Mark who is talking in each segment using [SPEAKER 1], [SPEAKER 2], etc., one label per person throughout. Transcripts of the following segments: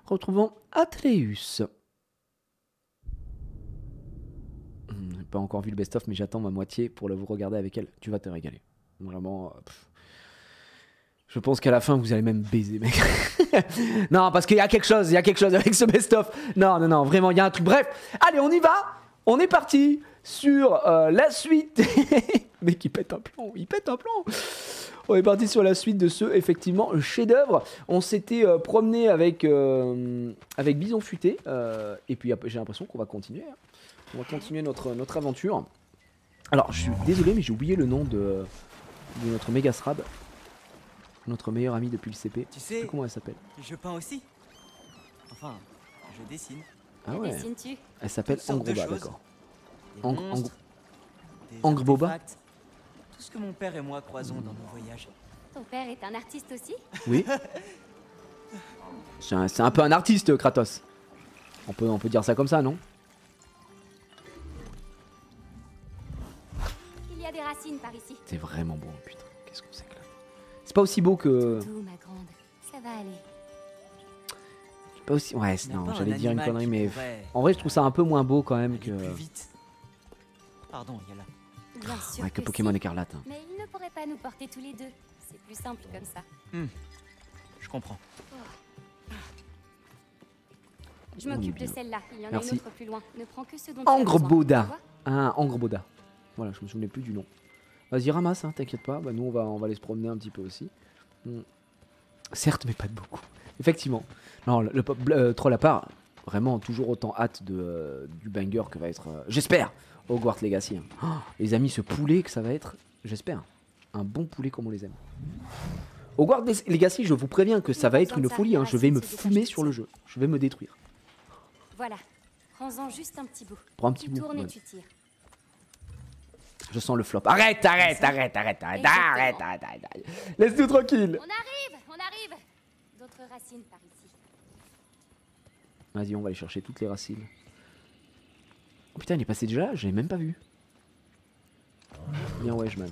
[SPEAKER 1] Retrouvons Atreus. J'ai pas encore vu le best-of, mais j'attends ma moitié pour vous regarder avec elle. Tu vas te régaler. Vraiment. Je pense qu'à la fin, vous allez même baiser, mec. Non, parce qu'il y a quelque chose avec ce best-of. Non, non, non, vraiment, il y a un truc. Bref, allez, on y va. On est parti sur la suite. Mec, il pète un plomb, On est parti sur la suite de ce, effectivement, chef-d'œuvre. On s'était promené avec Bison Futé. Et puis, j'ai l'impression qu'on va continuer. Hein. On va continuer notre aventure. Alors, je suis désolé, mais j'ai oublié le nom de notre méga Srab. Notre meilleur ami depuis le CP.
[SPEAKER 2] Tu sais,
[SPEAKER 1] comment elle s'appelle?
[SPEAKER 2] Je peins aussi. Enfin, je dessine.
[SPEAKER 1] Ah ouais.
[SPEAKER 3] Dessines-tu?
[SPEAKER 1] Elle s'appelle Angroba, d'accord.
[SPEAKER 2] Des
[SPEAKER 1] Angboba.
[SPEAKER 2] artefacts, tout ce que mon père et moi croisons dans nos voyages.
[SPEAKER 3] Ton père est un artiste aussi?
[SPEAKER 1] Oui. C'est un peu un artiste, Kratos. On peut dire ça comme ça, non?
[SPEAKER 3] Il y a des racines par ici.
[SPEAKER 1] C'est vraiment beau, putain. Qu'est-ce qu'on s'éclate. C'est pas aussi beau que...
[SPEAKER 3] Tout, ma grande. Ça va aller.
[SPEAKER 1] Pas aussi... Ouais, non, j'allais dire une connerie, mais...
[SPEAKER 2] Pourrait...
[SPEAKER 1] En vrai, je trouve ça un peu moins beau quand même que...
[SPEAKER 2] Plus vite. Pardon, Yala.
[SPEAKER 3] Bien sûr
[SPEAKER 1] Ouais, que
[SPEAKER 3] si.
[SPEAKER 1] Pokémon Écarlate. Hein.
[SPEAKER 3] Mais il ne pourrait pas nous porter tous les deux. C'est plus simple comme ça.
[SPEAKER 2] Je comprends.
[SPEAKER 3] Je m'occupe de celle-là. Il y en
[SPEAKER 1] Merci.
[SPEAKER 3] a une autre plus loin. Ne prends que ce dont
[SPEAKER 1] Angrboda.
[SPEAKER 3] tu as besoin.
[SPEAKER 1] Ah, Angrboda. Voilà, je me souvenais plus du nom. Vas-y, ramasse, hein, t'inquiète pas. Bah, nous, on va aller se promener un petit peu aussi. Certes, mais pas de beaucoup. Effectivement. Non, le troll à part, vraiment toujours autant hâte du banger que va être, j'espère, Hogwarts Legacy. Hein. Oh, les amis, ce poulet que ça va être, j'espère, un bon poulet comme on les aime. Hogwarts Legacy, je vous préviens que ça va être une folie. Hein. Je vais me fumer sur le jeu. Je vais me détruire.
[SPEAKER 3] Voilà. Prends-en juste un petit bout.
[SPEAKER 1] Prends un petit bout.
[SPEAKER 3] Tourne et
[SPEAKER 1] Ouais.
[SPEAKER 3] tu tires.
[SPEAKER 1] Je sens le flop. Arrête. Laisse-nous tranquille.
[SPEAKER 3] On arrive. D'autres racines par ici.
[SPEAKER 1] Vas-y, on va aller chercher toutes les racines. Oh putain, il est passé déjà là, je l'ai même pas vu. Bien ouais, man.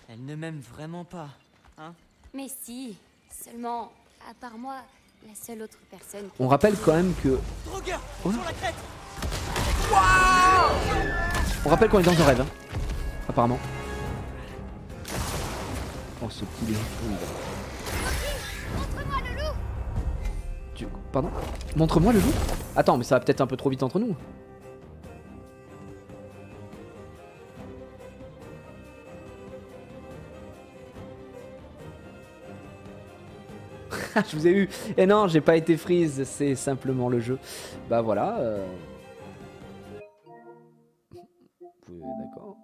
[SPEAKER 2] Elle ne m'aime vraiment pas, hein?
[SPEAKER 3] Mais si. Seulement, à part moi, la seule autre personne.
[SPEAKER 1] On rappelle quand même que...
[SPEAKER 2] Drogueur,
[SPEAKER 1] Oh.
[SPEAKER 2] sur la crête.
[SPEAKER 1] On rappelle qu'on est dans un rêve, hein. Apparemment. Oh, ce poulet.
[SPEAKER 3] Montre-moi le loup.
[SPEAKER 1] Pardon? Montre-moi le loup? Attends, mais ça va peut-être un peu trop vite entre nous. Je vous ai eu. Et non, j'ai pas été freeze, c'est simplement le jeu. Bah voilà. D'accord.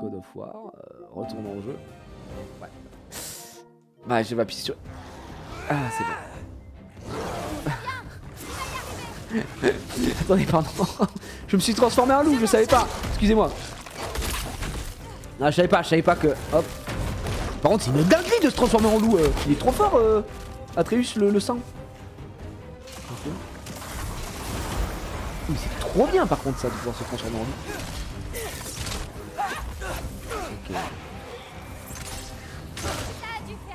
[SPEAKER 1] God of War. Retournons au jeu. Ouais. Bah, je vais appuyer sur. Ah, c'est bon. Attendez, pardon. Je me suis transformé en loup, je savais pas. Excusez-moi. Non, je savais pas que. Hop. Par contre, c'est une dinguerie de se transformer en loup. Il est trop fort, Atreus, le sang. Okay. Mais c'est trop bien, par contre, ça, de pouvoir se transformer en loup. Ok.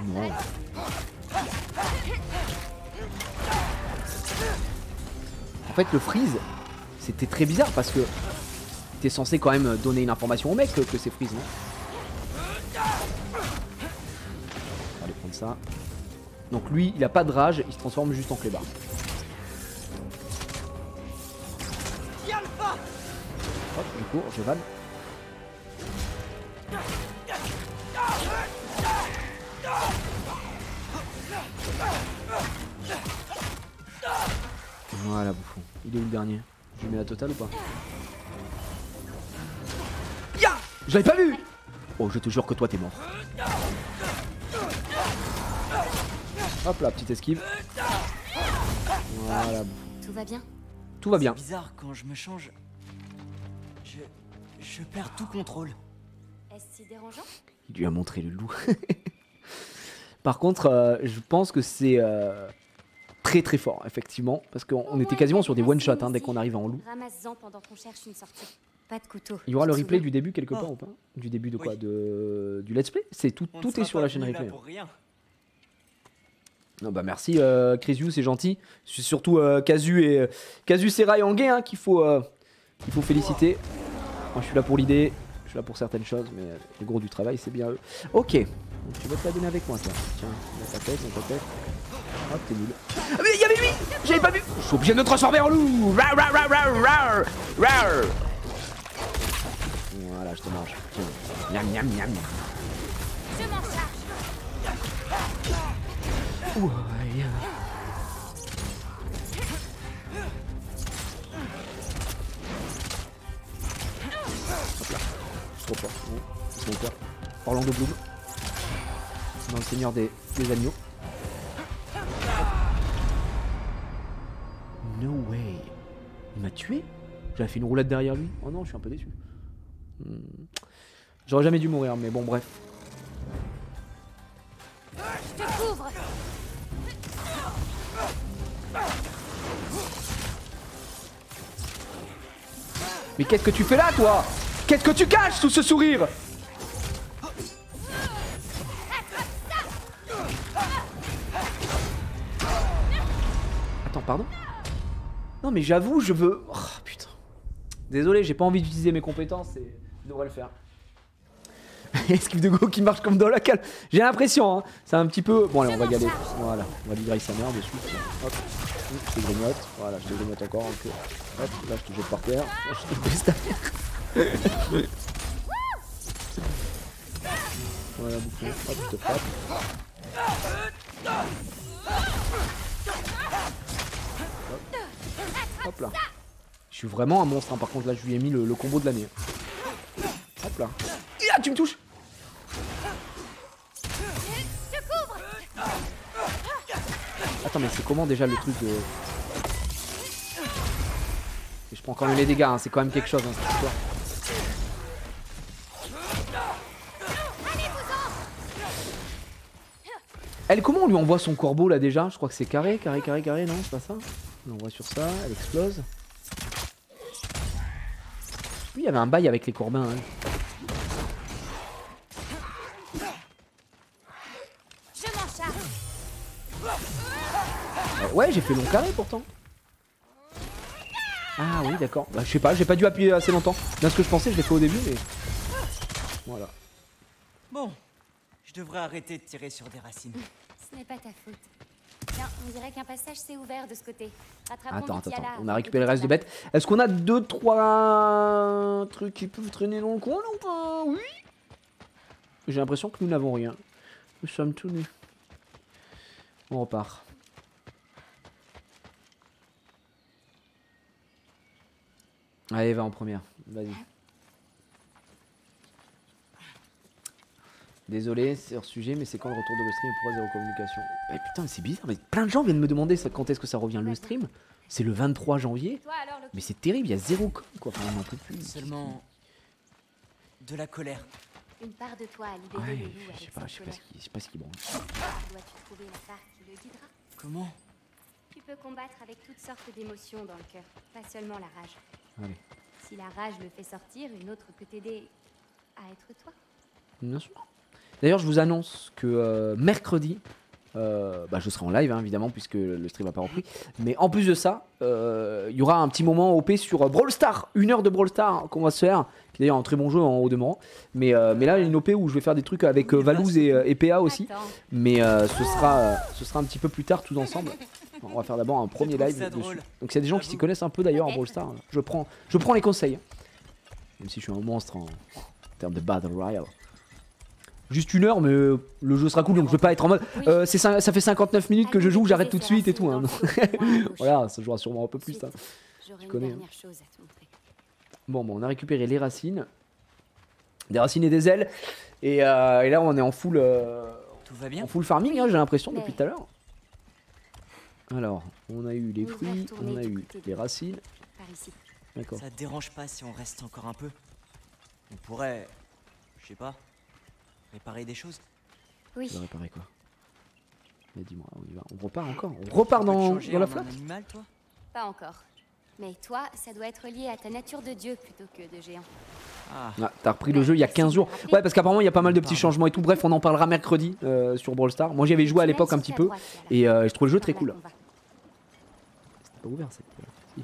[SPEAKER 1] Non. En fait, le freeze, c'était très bizarre parce que t'es censé quand même donner une information au mec que c'est freeze, non? On va aller prendre ça. Donc lui, il a pas de rage, il se transforme juste en clébard. Hop, du coup, je vanne. Voilà, bouffon. Il est où le dernier? Je lui mets la totale ou pas? Ya! Je l'avais pas vu! Oh, je te jure que toi t'es mort. Hop là, petite esquive. Voilà.
[SPEAKER 3] Tout va bien?
[SPEAKER 1] Tout va bien.
[SPEAKER 2] C'est bizarre, quand je me change, je perds tout contrôle.
[SPEAKER 3] Est-ce si dérangeant?
[SPEAKER 1] Il lui a montré le loup. Par contre, je pense que c'est très très fort, effectivement. Parce qu'on était quasiment sur des one-shots hein, dès qu'on arrive en loup.
[SPEAKER 3] Ramasse-en pendant qu'on cherche une sortie. Pas de couteau.
[SPEAKER 1] Il y aura le
[SPEAKER 3] Tu te
[SPEAKER 1] replay
[SPEAKER 3] souviens?
[SPEAKER 1] du début quelque part ou pas? Du début de quoi? Du let's play? C'est tout,
[SPEAKER 2] On ne
[SPEAKER 1] tout est
[SPEAKER 2] sera
[SPEAKER 1] sur
[SPEAKER 2] pas
[SPEAKER 1] la chaîne
[SPEAKER 2] venus là
[SPEAKER 1] replay.
[SPEAKER 2] pour rien.
[SPEAKER 1] Non bah merci Crisiu, c'est gentil. C'est surtout Casu et Serai Anguet hein, qu'il faut féliciter. Moi je suis là pour l'idée, je suis là pour certaines choses, mais le gros du travail c'est bien eux. Ok, donc tu vas te la donner avec moi toi. Tiens, dans ta tête, dans ta tête. Hop, t'es nul. Ah mais il y avait lui. J'avais pas vu. Je suis obligé de me transformer en loup. Rar, rar, rar, rar, rar, rar. Voilà, je te mange. Tiens. Miam, miam, miam.
[SPEAKER 3] Je m'en charge.
[SPEAKER 1] Ouais. Hop là. Trop fort. C'est mon cœur. Orlando Bloom. Dans le Seigneur des agneaux. No way. Il m'a tué? J'avais fait une roulade derrière lui. Oh non, je suis un peu déçu. J'aurais jamais dû mourir, mais bon, bref.
[SPEAKER 3] Je te couvre.
[SPEAKER 1] Mais qu'est-ce que tu fais là, toi? Qu'est-ce que tu caches sous ce sourire? Attends, pardon? Non, mais j'avoue, je veux... Oh, putain. Désolé, j'ai pas envie d'utiliser mes compétences et je devrais le faire. Esquive de go qui marche comme dans la cale. J'ai l'impression, hein. C'est un petit peu... Bon, allez, on va y aller. Voilà, on va livrer sa mère dessus. Hop, je te grignote. Voilà, je te grignote encore. Okay. Hop, là, je te jette par terre. Là, je te baisse ta mère. Voilà, bouffon. Hop, je te frappe. Hop là. Je suis vraiment un monstre, hein. Par contre, là, je lui ai mis le combo de l'année. Hop là. Ah, tu me touches. Attends, mais c'est comment déjà le truc de... Et je prends quand même les dégâts, hein. C'est quand même quelque chose, hein, cette histoire. Elle, comment on lui envoie son corbeau là déjà? Je crois que c'est carré, carré, carré, carré, non? C'est pas ça? On l'envoie sur ça, elle explose. Oui, il y avait un bail avec les corbins, hein. Ouais, j'ai fait long carré pourtant. Ah oui, d'accord. Bah, je sais pas, j'ai pas dû appuyer assez longtemps. Bien ce que je pensais, je l'ai fait au début, mais... Voilà.
[SPEAKER 2] Bon, je devrais arrêter de tirer sur des racines.
[SPEAKER 3] Ce n'est pas ta faute. Tiens, on dirait qu'un passage s'est ouvert de ce côté.
[SPEAKER 1] Attends. On a récupéré le reste de bêtes. Est-ce qu'on a 2-3 trucs qui peuvent traîner dans le coin là ou pas? Oui. J'ai l'impression que nous n'avons rien. Nous sommes tout nus. On repart. Allez, va en première. Vas-y. Désolé, c'est hors sujet, mais c'est quand le retour de le stream? Pourquoi zéro communication? Eh putain, c'est bizarre, mais plein de gens viennent me demander ça, quand est-ce que ça revient le stream. C'est le 23 janvier. Mais c'est terrible, il y a zéro com, quoi. Enfin, un peu plus.
[SPEAKER 2] Seulement... de la colère.
[SPEAKER 3] Une part de toi a libéré le loup avec
[SPEAKER 1] je sais pas ce qui branle.
[SPEAKER 3] Dois-tu trouver la part qui le guidera?
[SPEAKER 2] Comment?
[SPEAKER 3] Tu peux combattre avec toutes sortes d'émotions dans le cœur, pas seulement la rage.
[SPEAKER 1] Allez.
[SPEAKER 3] Si la rage le fait sortir, une autre peut t'aider à être toi.
[SPEAKER 1] Bien sûr. D'ailleurs, je vous annonce que mercredi, je serai en live, hein, évidemment, puisque le stream n'a pas repris. Mais en plus de ça, il y aura un petit moment OP sur Brawl Stars. 1 heure de Brawl Stars qu'on va se faire. Qui est d'ailleurs un très bon jeu en haut demeurant. Mais là, il y a une OP où je vais faire des trucs avec Valouz et PA aussi. Mais ce sera un petit peu plus tard, tous ensemble. On va faire d'abord un premier live dessus. Donc, s'il y a des gens qui s'y connaissent un peu d'ailleurs en Brawl Stars, je prends les conseils. Même si je suis un monstre en termes de Battle Royale. Juste 1 heure, mais le jeu sera cool, donc je vais pas être en mode ça fait 59 minutes que je joue, j'arrête tout de suite et tout. Hein. Voilà, ça jouera sûrement un peu plus. Hein. Tu connais. Hein. Bon, on a récupéré les racines. Des racines et des ailes. Et là, on est en full,
[SPEAKER 2] tout va bien.
[SPEAKER 1] en full farming, hein, j'ai l'impression, depuis tout à l'heure. Alors, on a eu les fruits, on a eu les racines. D'accord.
[SPEAKER 2] Ça te dérange pas si on reste encore un peu? On pourrait, je sais pas, réparer des choses?
[SPEAKER 3] Oui.
[SPEAKER 1] Tu vas réparer quoi? Mais dis-moi, on y va. On repart encore? On repart dans la flotte?
[SPEAKER 2] Animal, toi?
[SPEAKER 3] Pas encore. Mais toi, ça doit être lié à ta nature de dieu plutôt que de géant.
[SPEAKER 1] Ah, t'as repris le jeu il y a 15 jours. Ouais, parce qu'apparemment il y a pas mal de petits changements et tout. Bref, on en parlera mercredi sur Brawl Stars. Moi j'y avais joué à l'époque un petit peu et je trouve le jeu très cool. C'était pas ouvert cette. Si.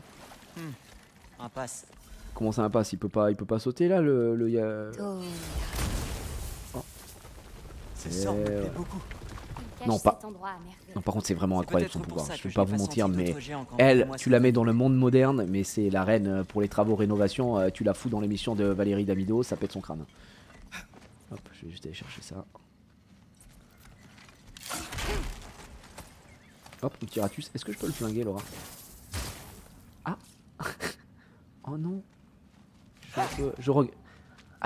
[SPEAKER 2] Impasse.
[SPEAKER 1] Comment ça impasse? Il peut pas sauter là le.
[SPEAKER 3] Oh.
[SPEAKER 2] Ce sort me plaît beaucoup.
[SPEAKER 1] Non, pas. Non, par contre, c'est vraiment incroyable son pouvoir. Je vais pas vous mentir, mais elle, tu la mets dans le monde moderne, mais c'est la reine pour les travaux rénovation. Tu la fous dans l'émission de Valérie Damido, ça pète son crâne. Hop, je vais juste aller chercher ça. Hop, un petit ratus. Est-ce que je peux le flinguer, Laura? Ah. Oh non. Je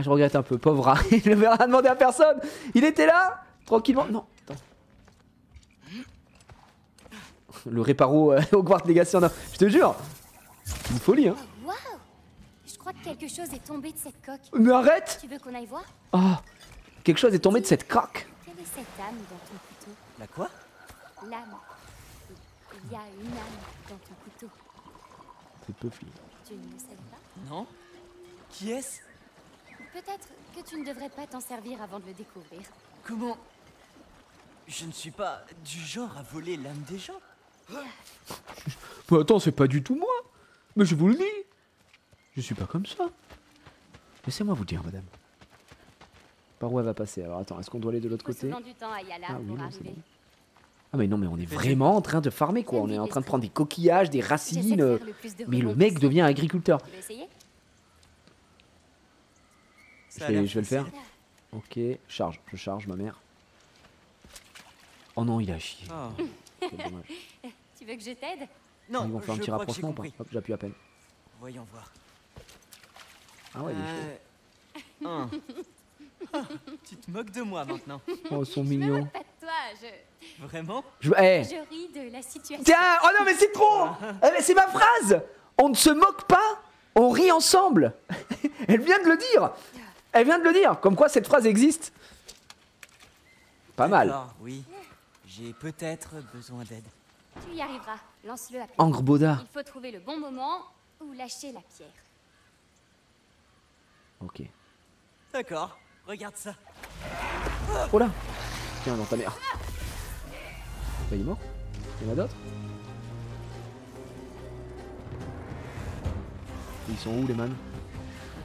[SPEAKER 1] regrette un peu, pauvre rat. Il ne verra demander à personne. Il était là, tranquillement. Non, attends. Le réparo Hogwarts Legacy en a. Je te jure. C'est une folie, hein.
[SPEAKER 3] Waouh! Je crois que quelque chose est tombé de cette coque.
[SPEAKER 1] Mais arrête!
[SPEAKER 3] Tu veux qu'on aille voir?
[SPEAKER 1] Oh, quelque chose est tombé de cette coque.
[SPEAKER 3] Quelle est cette âme dans ton couteau?
[SPEAKER 2] La quoi?
[SPEAKER 3] L'âme. Il y a une âme dans ton couteau.
[SPEAKER 1] C'est peu flic.
[SPEAKER 3] Tu ne le savais pas?
[SPEAKER 2] Non? Qui est-ce?
[SPEAKER 3] Peut-être que tu ne devrais pas t'en servir avant de le découvrir.
[SPEAKER 2] Comment? Je ne suis pas du genre à voler l'âme des gens.
[SPEAKER 1] Mais attends, c'est pas du tout moi. Mais je vous le dis. Je suis pas comme ça. Laissez-moi vous dire, madame. Par où elle va passer? Alors attends, est-ce qu'on doit aller de l'autre côté?
[SPEAKER 3] Du temps à Yala
[SPEAKER 1] Ah oui,
[SPEAKER 3] pour
[SPEAKER 1] non, c'est
[SPEAKER 3] arriver.
[SPEAKER 1] bon. Ah mais non, mais on est vraiment en train de farmer quoi. On est en train de prendre des coquillages, des racines. Mais le mec devient agriculteur.
[SPEAKER 3] Tu veux essayer?
[SPEAKER 1] Je vais le faire. Ok, charge. Je charge ma mère. Oh non, il a chié.
[SPEAKER 2] Oh.
[SPEAKER 1] Quel dommage.
[SPEAKER 3] Tu veux que je t'aide?
[SPEAKER 2] Non,
[SPEAKER 1] Ils vont faire un
[SPEAKER 2] je
[SPEAKER 1] petit
[SPEAKER 2] crois que j'ai
[SPEAKER 1] rapprochement ou pas?
[SPEAKER 2] compris.
[SPEAKER 1] Hop, j'appuie à peine.
[SPEAKER 2] Voyons voir.
[SPEAKER 1] Ah ouais, il est chaud.
[SPEAKER 2] Un. Ah, tu te moques de moi maintenant.
[SPEAKER 1] Oh, ils sont
[SPEAKER 3] Je me
[SPEAKER 1] mignons.
[SPEAKER 3] moque pas de toi,
[SPEAKER 2] Vraiment?
[SPEAKER 1] Je...
[SPEAKER 3] je ris de la situation.
[SPEAKER 1] Tiens, oh non mais c'est trop. C'est ma phrase. On ne se moque pas, on rit ensemble. Elle vient de le dire. Elle vient de le dire. Comme quoi cette phrase existe. Pas mal.
[SPEAKER 2] D'accord, oui. J'ai peut-être besoin d'aide.
[SPEAKER 3] Tu y arriveras. Lance-le à plat.
[SPEAKER 1] Angre Boda.
[SPEAKER 3] Il faut trouver le bon moment ou lâcher la pierre.
[SPEAKER 1] Ok.
[SPEAKER 2] D'accord, regarde ça.
[SPEAKER 1] Oh là. Tiens, dans ta mère. Bah, il est mort. Il y en a d'autres? Ils sont où les man?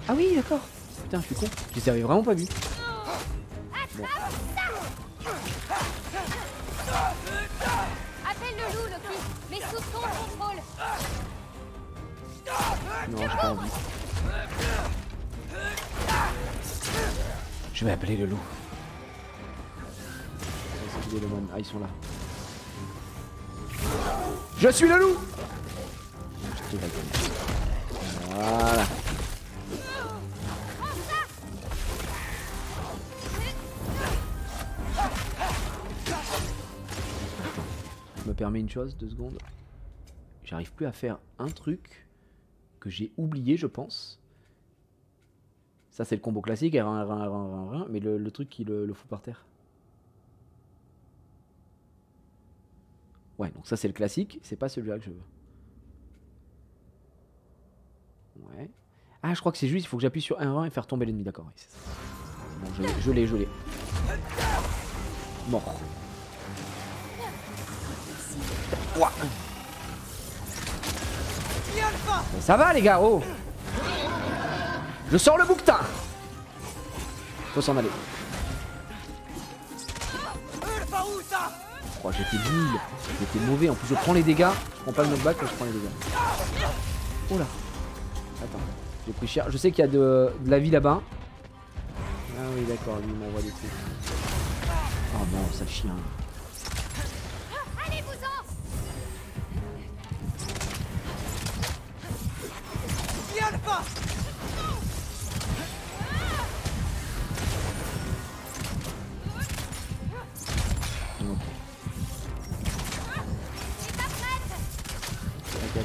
[SPEAKER 1] Ah oui, d'accord. Putain, je suis con. Je les avais vraiment pas vus. Bon.
[SPEAKER 3] Appelle le loup, Loki, mais sous ton contrôle.
[SPEAKER 1] Non, j'ai pas envie. Je vais appeler le loup. C'est le man. Ah, ils sont là. Je suis le loup. Je te la gueule. Voilà. Je me permets une chose, 2 secondes. J'arrive plus à faire un truc que j'ai oublié, je pense. Ça, c'est le combo classique, mais le truc qui le fout par terre. Ouais, donc ça, c'est le classique, c'est pas celui-là que je veux. Ouais. Ah, je crois que c'est juste, il faut que j'appuie sur 1 et faire tomber l'ennemi, d'accord. Oui, c'est ça. Bon, je l'ai. Mort. Ouah. Mais ça va les gars, oh. Je sors le bouquetin. Faut s'en aller. Oh, j'étais nul, j'étais mauvais. En plus, je prends les dégâts. Je prends pas le knockback, mais je prends les dégâts. Oh là. Attends, j'ai pris cher. Je sais qu'il y a de la vie là-bas. Ah oui, d'accord, lui il m'envoie des trucs. Oh non, sale chien.
[SPEAKER 3] Allez-vous-en.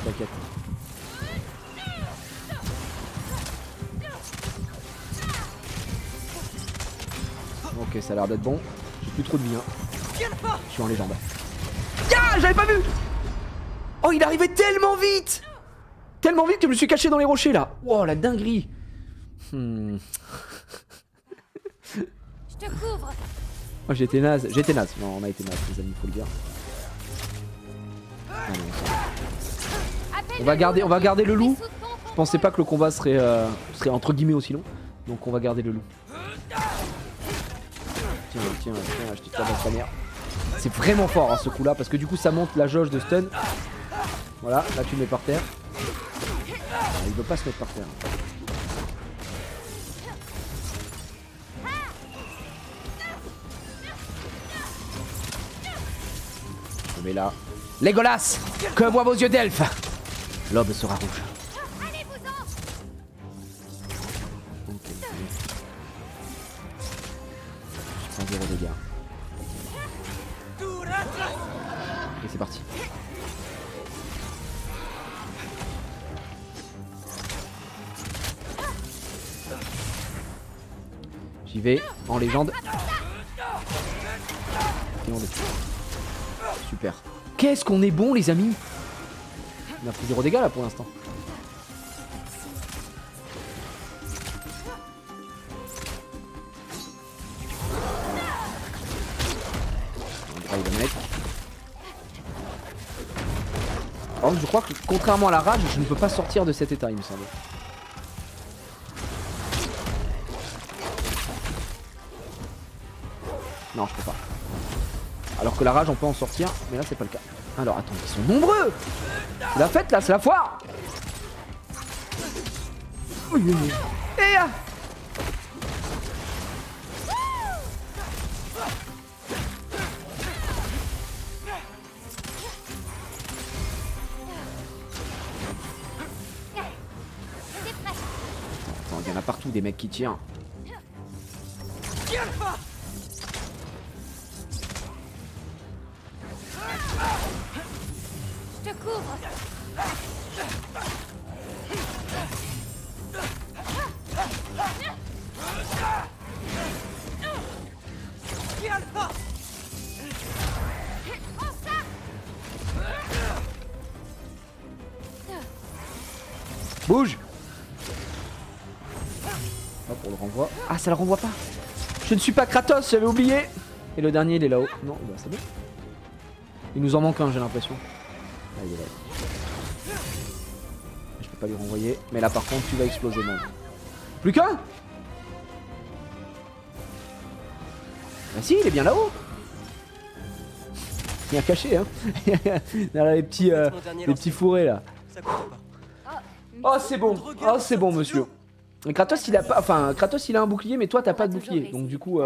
[SPEAKER 1] T'inquiète. Ok, ça a l'air d'être bon. J'ai plus trop de vie, hein. Je suis en légende. Ya, j'avais pas vu. Oh, il arrivait tellement vite. Tellement vite que je me suis caché dans les rochers, là. Wow, la dinguerie.
[SPEAKER 3] Je te couvre.
[SPEAKER 1] Oh, j'étais naze. Non, on a été naze, les amis, faut le dire. Ah, non, on va garder le loup. Je pensais pas que le combat serait entre guillemets aussi long. Donc on va garder le loup. Tiens, je te tire dans ta mère. C'est vraiment fort hein, ce coup là parce que du coup ça monte la jauge de stun. Voilà, là tu le mets par terre. Alors, il veut pas se mettre par terre. Je mets là. Legolas, que voient vos yeux d'elfe? L'aube sera rouge. Ok. Je prends 0 dégâts. Et c'est parti. J'y vais en légende. Et on est... Super. Qu'est-ce qu'on est bon les amis. On a pris 0 dégâts là pour l'instant. On drive le mec. Par contre je crois que contrairement à la rage je ne peux pas sortir de cet état il me semble. Non je peux pas. Alors que la rage on peut en sortir mais là c'est pas le cas. Alors attends ils sont nombreux. C'est la fête là, c'est la foire. Et ah. Attends, il y en a partout des mecs qui tirent.
[SPEAKER 3] Je te couvre.
[SPEAKER 1] Bouge. Hop, on le renvoie. Ah, ça le renvoie pas. Je ne suis pas Kratos, j'avais oublié. Et le dernier, il est là-haut. Non, bah c'est bon. Il nous en manque un, j'ai l'impression. Ah, il est là. Je peux pas lui renvoyer. Mais là, par contre, tu vas exploser, man. Plus qu'un. Bah si, il est bien là-haut. Bien caché, hein. Derrière les petits fourrés, là. Oh, c'est bon. Oh, c'est bon, monsieur. Et Kratos, il a pas... Enfin, Kratos, il a un bouclier, mais toi, t'as pas de bouclier. Donc, du coup...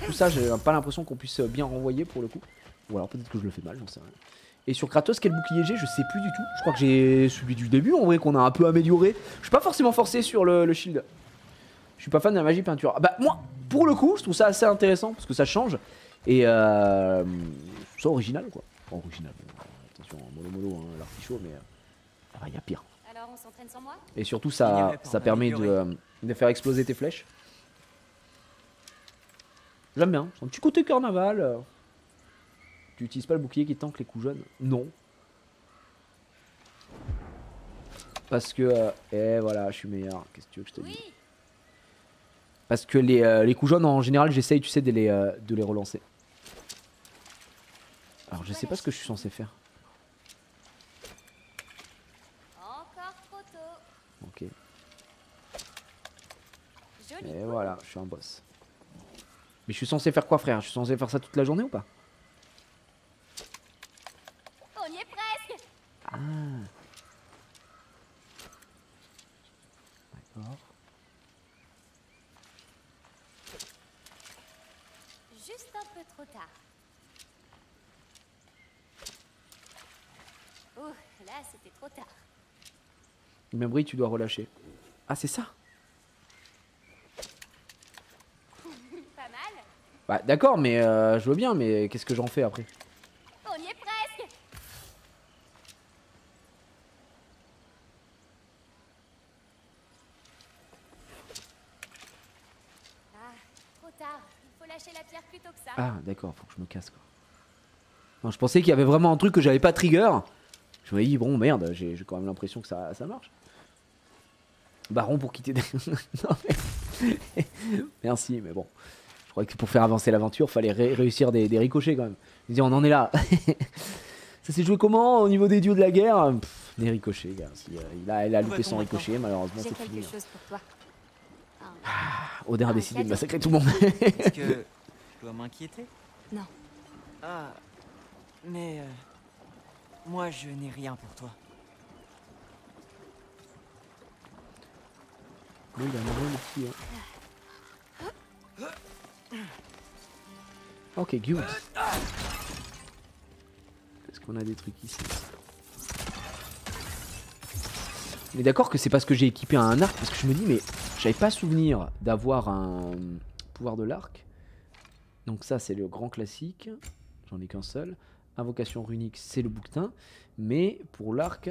[SPEAKER 1] Tout ça, j'ai pas l'impression qu'on puisse bien renvoyer, pour le coup. Ou alors, peut-être que je le fais mal, j'en sais rien. Et sur Kratos, quel bouclier j'ai? Je sais plus du tout. Je crois que j'ai celui du début, en vrai, qu'on a un peu amélioré. Je suis pas forcément forcé sur le shield. Je suis pas fan de la magie peinture. Bah, moi, pour le coup, je trouve ça assez intéressant, parce que ça change. Et c'est original, quoi. Enfin, original. Attention, mollo, hein, l'artichaut, mais... il y a pire.
[SPEAKER 3] Alors on s'entraîne sans moi?
[SPEAKER 1] Et surtout, ça permet de faire exploser tes flèches. J'aime bien. C'est un petit côté carnaval. Tu utilises pas le bouclier qui tank les coups jaunes? Non. Parce que... et voilà, je suis meilleur. Qu'est-ce que tu veux que je te dise? Parce que les coups jaunes, en général, j'essaye, tu sais, de les relancer. Alors, je sais pas ce que je suis censé faire.
[SPEAKER 3] Encore trop tôt.
[SPEAKER 1] Ok. Et voilà, je suis un boss. Mais je suis censé faire quoi, frère? Je suis censé faire ça toute la journée ou pas?
[SPEAKER 3] On y est presque.
[SPEAKER 1] Ah. D'accord.
[SPEAKER 3] Juste un peu trop tard. Oh, là c'était trop tard.
[SPEAKER 1] Même bruit, tu dois relâcher. Ah, c'est ça?
[SPEAKER 3] Pas mal.
[SPEAKER 1] Bah, d'accord, mais je veux bien, mais qu'est-ce que j'en fais après?
[SPEAKER 3] On y est presque. Ah, trop tard. Il faut lâcher la pierre plutôt que ça.
[SPEAKER 1] Ah, d'accord, faut que je me casse, quoi. Non, je pensais qu'il y avait vraiment un truc que j'avais pas trigger. Je me dis, bon, merde, j'ai quand même l'impression que ça marche. Baron pour quitter. Non, mais... Merci, mais bon. Je crois que pour faire avancer l'aventure, fallait réussir des ricochets quand même. Je veux dire, on en est là. Ça s'est joué comment au niveau des dieux de la guerre? Des ricochets, gars. Si, il a loupé son ricochet, malheureusement,
[SPEAKER 3] J'ai
[SPEAKER 1] c'est fini.
[SPEAKER 3] quelque chose pour toi.
[SPEAKER 1] Odin a décidé de massacrer tout le monde.
[SPEAKER 2] Est-ce que je dois m'inquiéter?
[SPEAKER 3] Non.
[SPEAKER 2] Ah, mais moi je n'ai rien pour toi.
[SPEAKER 1] Oui, il a un le petit. Ok, good. Est-ce qu'on a des trucs ici? Mais d'accord que c'est parce que j'ai équipé un arc, parce que je me dis, mais j'avais pas souvenir d'avoir un pouvoir de l'arc. Donc ça, c'est le grand classique. J'en ai qu'un seul. Invocation runique, c'est le bouquetin. Mais pour l'arc,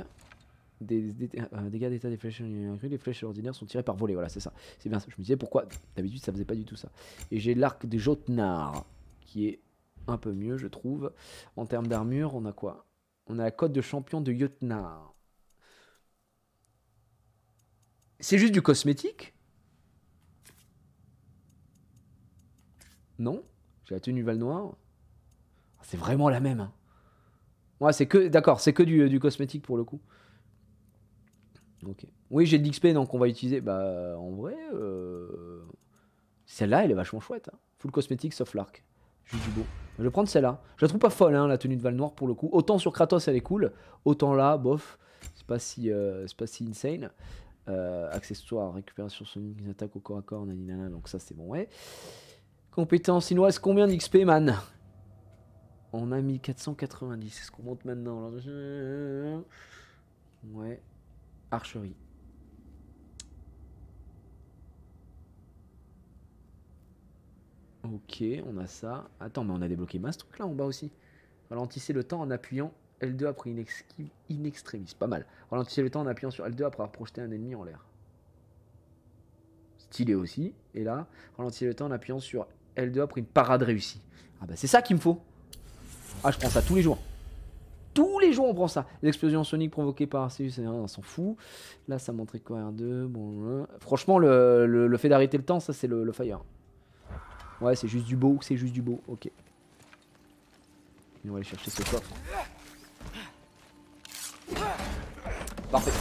[SPEAKER 1] dégâts d'état des flèches, les flèches ordinaires sont tirées par volée. Voilà, c'est ça. C'est bien ça. Je me disais pourquoi d'habitude ça faisait pas du tout ça. Et j'ai l'arc de Jotnar, qui est un peu mieux, je trouve. En termes d'armure, on a quoi? On a la cote de champion de Jotnar. C'est juste du cosmétique? Non? J'ai la tenue Val Noir. C'est vraiment la même. Hein. Ouais, c'est que. D'accord, c'est que du cosmétique pour le coup. Ok. Oui, j'ai de l'XP donc on va utiliser. Bah, en vrai. Celle-là, elle est vachement chouette. Hein. Full cosmétique sauf l'arc. Juste du beau. Je vais prendre celle-là. Je la trouve pas folle, hein, la tenue de Val Noir pour le coup. Autant sur Kratos, elle est cool. Autant là, bof. C'est pas si insane. Accessoires, récupération sonique, attaque au corps à corps, naninana, donc ça c'est bon, ouais. Compétence, il nous reste combien d'XP, man? On a mis 490, est-ce qu'on monte maintenant? Ouais. Archerie. Ok, on a ça. Attends, mais on a débloqué masse truc là en bas aussi. Ralentissez le temps en appuyant L2 après une esquive in extremis. Pas mal. Ralentissez le temps en appuyant sur L2 après avoir projeté un ennemi en l'air. Stylé aussi. Et là, ralentissez le temps en appuyant sur L2 après une parade réussie. Ah bah c'est ça qu'il me faut. Ah, je prends ça tous les jours. Tous les jours on prend ça. L'explosion sonique provoquée par Arceus, on s'en fout. Là ça montrait quoi R2. Bon, franchement le fait d'arrêter le temps, ça c'est le fire. Ouais, c'est juste du beau, c'est juste du beau. Ok. Et on va aller chercher ce coffre. Parfait.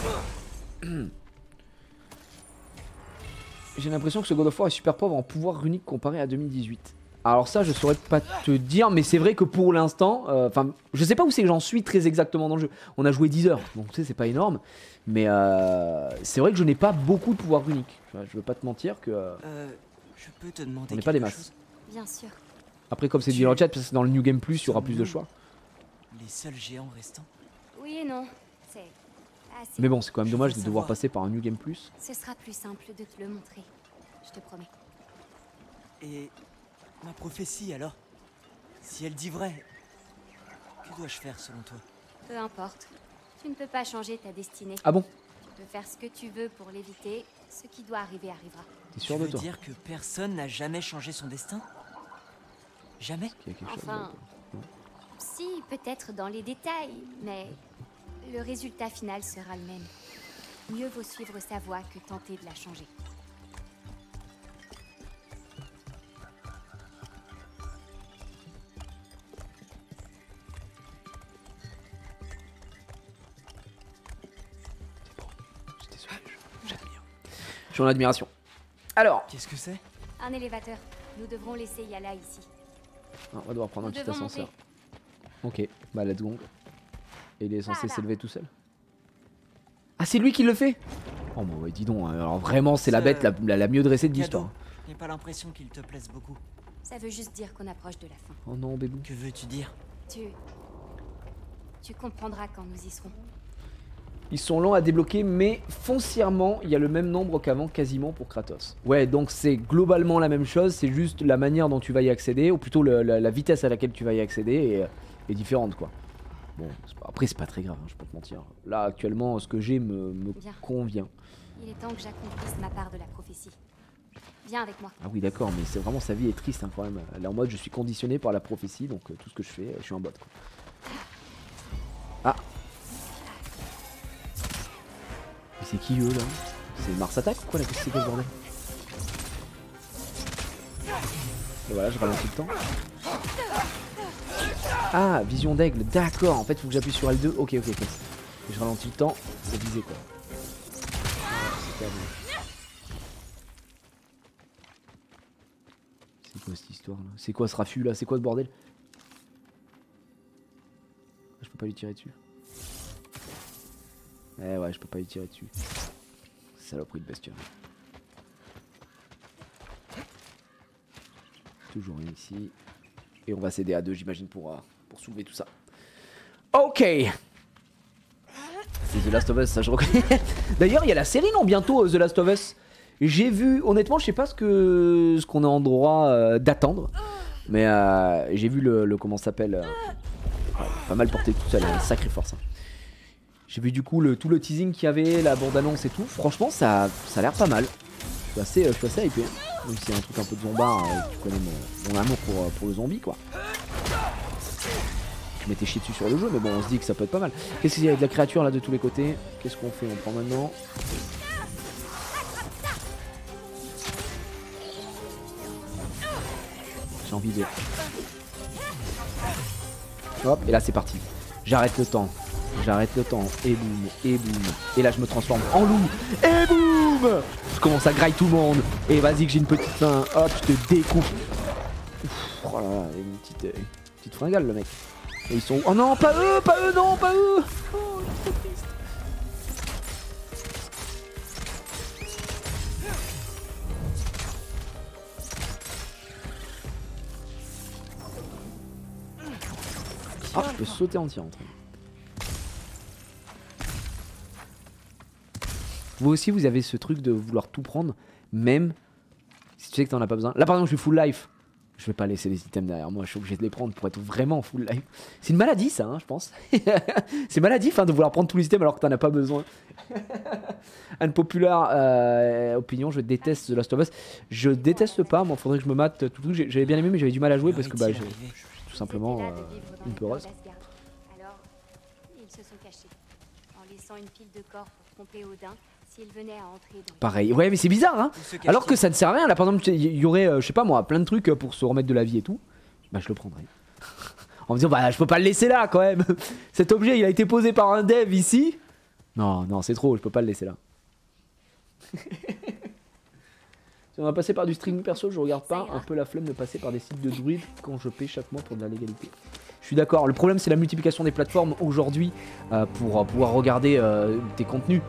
[SPEAKER 1] J'ai l'impression que ce God of War est super pauvre en pouvoir runique comparé à 2018. Alors ça, je saurais pas te dire, mais c'est vrai que pour l'instant, enfin, je sais pas où c'est que j'en suis très exactement dans le jeu. On a joué 10 heures, donc tu sais, c'est pas énorme. Mais c'est vrai que je n'ai pas beaucoup de pouvoir runique. Je veux pas te mentir que...
[SPEAKER 2] je peux te demander
[SPEAKER 1] on n'est pas des masses.
[SPEAKER 2] chose?
[SPEAKER 3] Bien sûr.
[SPEAKER 1] Après, comme c'est dit dans le chat, parce que c'est dans le New Game Plus, il y aura plus de choix.
[SPEAKER 2] Les seuls géants restants?
[SPEAKER 3] Oui et non. C'est assez...
[SPEAKER 1] Mais bon, c'est quand même
[SPEAKER 2] Je
[SPEAKER 1] dommage
[SPEAKER 2] veux
[SPEAKER 1] de devoir
[SPEAKER 2] savoir.
[SPEAKER 1] passer par un New Game Plus.
[SPEAKER 3] Ce sera plus simple de te le montrer. Je te promets.
[SPEAKER 2] Et ma prophétie alors? Si elle dit vrai, que dois-je faire selon toi?
[SPEAKER 3] Peu importe. Tu ne peux pas changer ta destinée.
[SPEAKER 1] Ah bon?
[SPEAKER 3] Tu peux faire ce que tu veux pour l'éviter. Ce qui doit arriver arrivera.
[SPEAKER 1] T'es sûr
[SPEAKER 2] Tu
[SPEAKER 1] de
[SPEAKER 2] veux
[SPEAKER 1] toi?
[SPEAKER 2] dire que personne n'a jamais changé son destin? Jamais?
[SPEAKER 1] Il y a quelque chose
[SPEAKER 3] Enfin,
[SPEAKER 1] d'autre.
[SPEAKER 3] si, peut-être dans les détails, mais le résultat final sera le même. Mieux vaut suivre sa voie que tenter de la changer.
[SPEAKER 1] J'étais désolé, j'admire. Je suis en admiration. Alors,
[SPEAKER 2] Qu'est-ce que c'est?
[SPEAKER 3] Un élévateur. Nous devrons laisser Yala ici.
[SPEAKER 1] on va devoir prendre un
[SPEAKER 3] Nous
[SPEAKER 1] petit
[SPEAKER 3] devons
[SPEAKER 1] ascenseur.
[SPEAKER 3] monter.
[SPEAKER 1] Ok, bah let's go. Et il est censé
[SPEAKER 3] Voilà.
[SPEAKER 1] s'élever tout seul. Ah, c'est lui qui le fait? Oh bah ouais, dis donc, hein, alors vraiment c'est la
[SPEAKER 2] Ce
[SPEAKER 1] bête la mieux dressée de
[SPEAKER 2] Cadeau.
[SPEAKER 1] l'histoire.
[SPEAKER 2] J'ai pas l'impression qu'il te plaise beaucoup.
[SPEAKER 3] Ça veut juste dire qu'on approche de la fin.
[SPEAKER 1] Oh non, bébou.
[SPEAKER 2] Que veux-tu dire?
[SPEAKER 3] Tu comprendras quand nous y serons.
[SPEAKER 1] Ils sont lents à débloquer, mais foncièrement, il y a le même nombre qu'avant, quasiment pour Kratos. Ouais, donc c'est globalement la même chose, c'est juste la manière dont tu vas y accéder, ou plutôt la vitesse à laquelle tu vas y accéder est différente, quoi. Bon, après c'est pas très grave, hein, je peux te mentir. Là, actuellement, ce que j'ai me
[SPEAKER 3] Bien.
[SPEAKER 1] convient.
[SPEAKER 3] Il est temps que j'accomplisse ma part de la prophétie. Viens avec moi.
[SPEAKER 1] Ah oui, d'accord, mais c'est vraiment, sa vie est triste, hein, quand même. Elle est en mode, je suis conditionné par la prophétie, donc tout ce que je fais, je suis en bot, quoi. Ah. Mais c'est qui eux, là? C'est Mars Attack ou quoi là? C'est quoi ce bordel? Et voilà, je ralentis le temps. Ah, vision d'aigle, d'accord. En fait, il faut que j'appuie sur L2. Ok. Et je ralentis le temps, c'est visé quoi. C'est terminé. C'est quoi cette histoire là? C'est quoi ce raffut là? C'est quoi ce bordel? Je peux pas lui tirer dessus. Eh ouais, je peux pas lui tirer dessus. Saloperie de bestiole. Toujours rien ici. Et on va céder à 2 j'imagine pour soulever tout ça. Ok. C'est The Last of Us, ça je reconnais. D'ailleurs il y a la série non bientôt The Last of Us. J'ai vu, honnêtement je sais pas ce qu'on est en droit d'attendre. Mais j'ai vu le comment ça s'appelle. Pas mal porté tout seul, une sacrée force. Hein. J'ai vu du coup tout le teasing qu'il y avait, la bande-annonce et tout. Franchement ça a l'air pas mal. Je suis assez hypé. Même si c'est un truc un peu de zombard, tu connais mon amour pour le zombie quoi. Je m'étais chié dessus sur le jeu, mais bon, on se dit que ça peut être pas mal. Qu'est-ce qu'il y a de la créature là de tous les côtés? Qu'est-ce qu'on fait? On prend maintenant. J'ai envie de... Hop, et là c'est parti. J'arrête le temps. Et boum, et boum. Et là je me transforme en loup. Et boum. Je commence à grailler tout le monde. Et vas-y que j'ai une petite main. Hop, je te découpe. Ouf, oh là là, une petite fringale le mec. Et ils sont... Oh non, pas eux, non, pas eux. Oh, c'est trop triste. Ah, je peux sauter en tirant. Vous aussi, vous avez ce truc de vouloir tout prendre, même si tu sais que t'en as pas besoin. Là, par exemple, je suis full life. Je vais pas laisser les items derrière moi, je suis obligé de les prendre pour être vraiment full life. C'est une maladie, ça, hein, je pense. C'est maladif hein, de vouloir prendre tous les items alors que t'en as pas besoin. Unpopular opinion, je déteste The Last of Us. Je déteste pas, moi, faudrait que je me mate tout. J'avais bien aimé, mais j'avais du mal à jouer parce que bah, je suis tout simplement une peureuse.
[SPEAKER 3] Alors, ils se sont cachés, en laissant une pile de corps pour tromper Odin. S'il venait à entrer dans...
[SPEAKER 1] Pareil, ouais mais c'est bizarre hein. Alors que ça ne sert à rien, là par exemple il y aurait je sais pas moi plein de trucs pour se remettre de la vie et tout. Bah je le prendrais. En me disant bah je peux pas le laisser là quand même. Cet objet il a été posé par un dev ici. Non c'est trop, je peux pas le laisser là. Si on va passer par du streaming perso, je regarde pas, un peu la flemme de passer par des sites de druides quand je paie chaque mois pour de la légalité. Je suis d'accord, le problème c'est la multiplication des plateformes aujourd'hui pour pouvoir regarder tes contenus.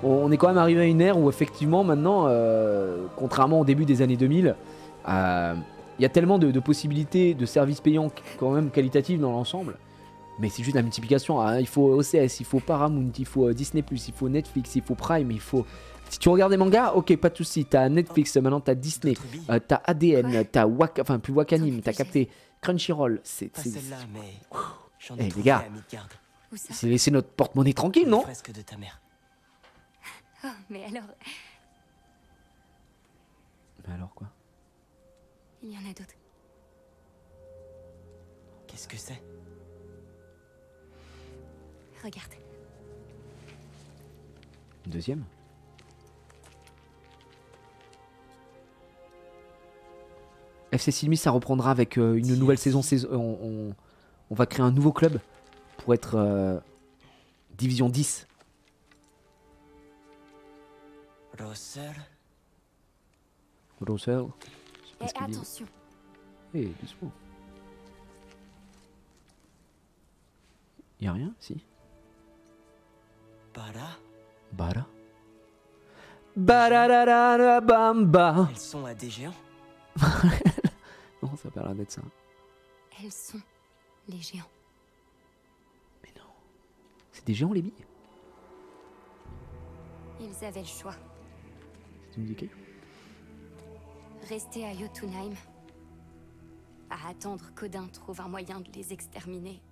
[SPEAKER 1] On est quand même arrivé à une ère où effectivement maintenant, contrairement au début des années 2000, il y a tellement de possibilités de services payants quand même qualitatifs dans l'ensemble. Mais c'est juste la multiplication. Hein. Il faut OCS, il faut Paramount, il faut Disney+, il faut Netflix, il faut Prime, il faut... Si tu regardes des mangas, ok, pas de soucis. T'as Netflix, maintenant t'as Disney, t'as ADN, t'as Waka, enfin plus Wakanim, t'as capté Crunchyroll. C'est... Eh les gars, c'est laisser notre porte-monnaie tranquille, non?
[SPEAKER 2] De ta mère.
[SPEAKER 3] Oh, mais alors...
[SPEAKER 1] Mais alors quoi?
[SPEAKER 3] Il y en a d'autres.
[SPEAKER 2] Qu'est-ce que c'est?
[SPEAKER 3] Regarde.
[SPEAKER 1] Une deuxième? FC Silmi ça reprendra avec une nouvelle saison. On va créer un nouveau club pour être Division 10.
[SPEAKER 2] Russell.
[SPEAKER 3] Et attention.
[SPEAKER 1] Eh, doucement. Y'a rien, si? Bara? Barararabamba.
[SPEAKER 2] Elles sont à des géants?
[SPEAKER 1] Non, ça a pas l'air d'être ça.
[SPEAKER 3] Elles sont les géants.
[SPEAKER 1] Mais non. C'est des géants, les billes?
[SPEAKER 3] Ils avaient le choix.
[SPEAKER 1] C'est une indiqué?
[SPEAKER 3] Rester à Jotunheim, à attendre qu'Odin trouve un moyen de les exterminer.